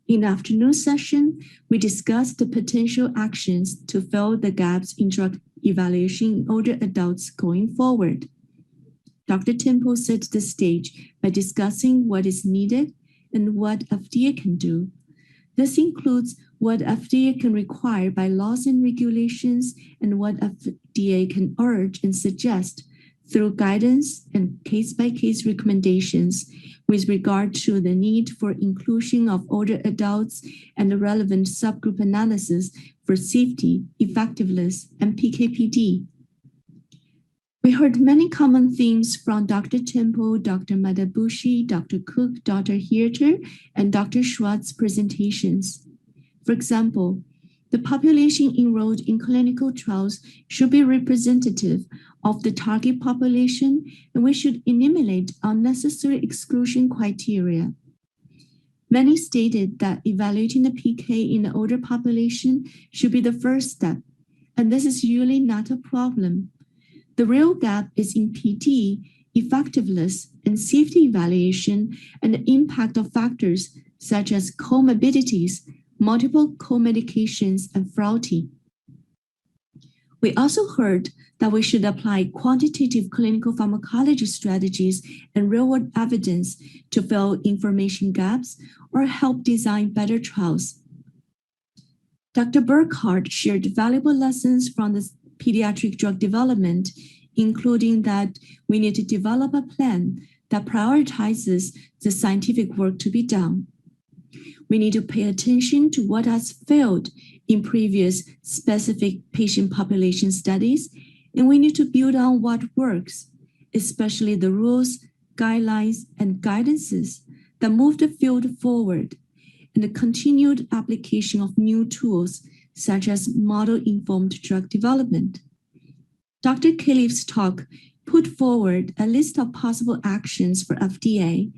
In the afternoon session, we discussed the potential actions to fill the gaps in drug evaluation in older adults going forward. Dr. Temple set the stage by discussing what is needed and what FDA can do. This includes what FDA can require by laws and regulations and what FDA can urge and suggest through guidance and case-by-case recommendations with regard to the need for inclusion of older adults and the relevant subgroup analysis for safety, effectiveness, and PK/PD. We heard many common themes from Dr. Temple, Dr. Madabushi, Dr. Cook, Dr. Hirter, and Dr. Schwartz's presentations. For example, the population enrolled in clinical trials should be representative of the target population, and we should eliminate unnecessary exclusion criteria. Many stated that evaluating the PK in the older population should be the first step, and this is usually not a problem. The real gap is in PD, effectiveness, and safety evaluation, and the impact of factors such as comorbidities, multiple co-medications, and frailty. We also heard that we should apply quantitative clinical pharmacology strategies and real-world evidence to fill information gaps or help design better trials. Dr. Burkhardt shared valuable lessons from the pediatric drug development, including that we need to develop a plan that prioritizes the scientific work to be done. We need to pay attention to what has failed in previous specific patient population studies, and we need to build on what works, especially the rules, guidelines, and guidances that move the field forward, and the continued application of new tools such as model-informed drug development. Dr. Califf's talk put forward a list of possible actions for FDA.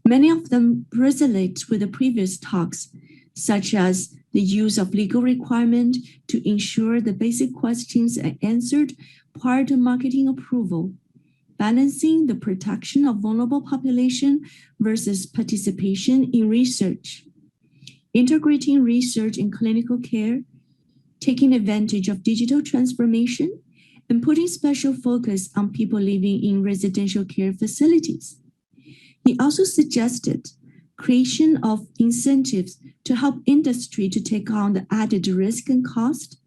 Many of them resonate with the previous talks, such as the use of legal requirement to ensure the basic questions are answered prior to marketing approval, balancing the protection of vulnerable population versus participation in research, integrating research in clinical care, taking advantage of digital transformation, and putting special focus on people living in residential care facilities. He also suggested creation of incentives to help industry to take on the added risk and cost,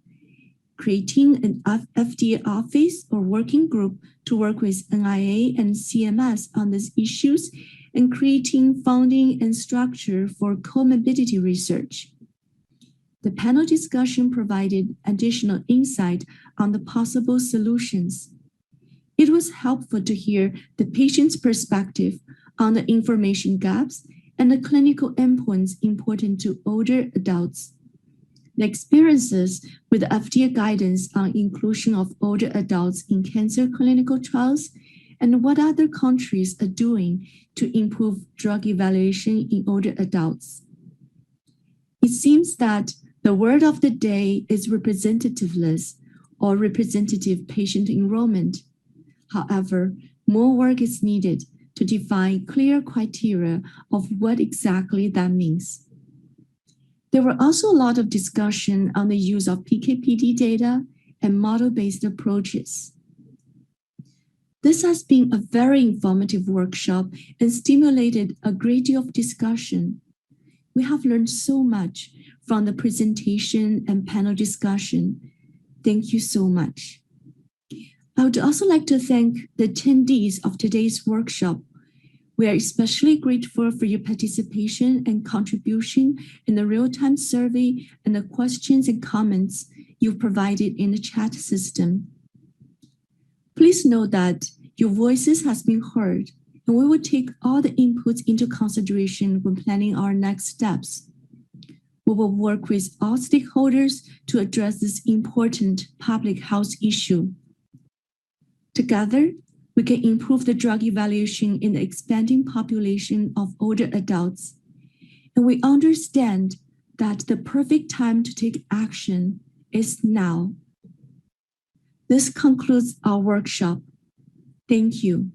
creating an FDA office or working group to work with NIA and CMS on these issues, and creating funding and structure for comorbidity research. The panel discussion provided additional insight on the possible solutions. It was helpful to hear the patient's perspective on the information gaps and the clinical endpoints important to older adults. The experiences with the FDA guidance on inclusion of older adults in cancer clinical trials, and what other countries are doing to improve drug evaluation in older adults. It seems that the word of the day is representativeness or representative patient enrollment. However, more work is needed to define clear criteria of what exactly that means. There were also a lot of discussion on the use of PK/PD data and model-based approaches. This has been a very informative workshop and stimulated a great deal of discussion. We have learned so much from the presentation and panel discussion. Thank you so much. I would also like to thank the attendees of today's workshop. We are especially grateful for your participation and contribution in the real-time survey and the questions and comments you've provided in the chat system. Please know that your voices has been heard, and we will take all the inputs into consideration when planning our next steps. We will work with all stakeholders to address this important public health issue. Together, we can improve the drug evaluation in the expanding population of older adults. And we understand that the perfect time to take action is now. This concludes our workshop. Thank you.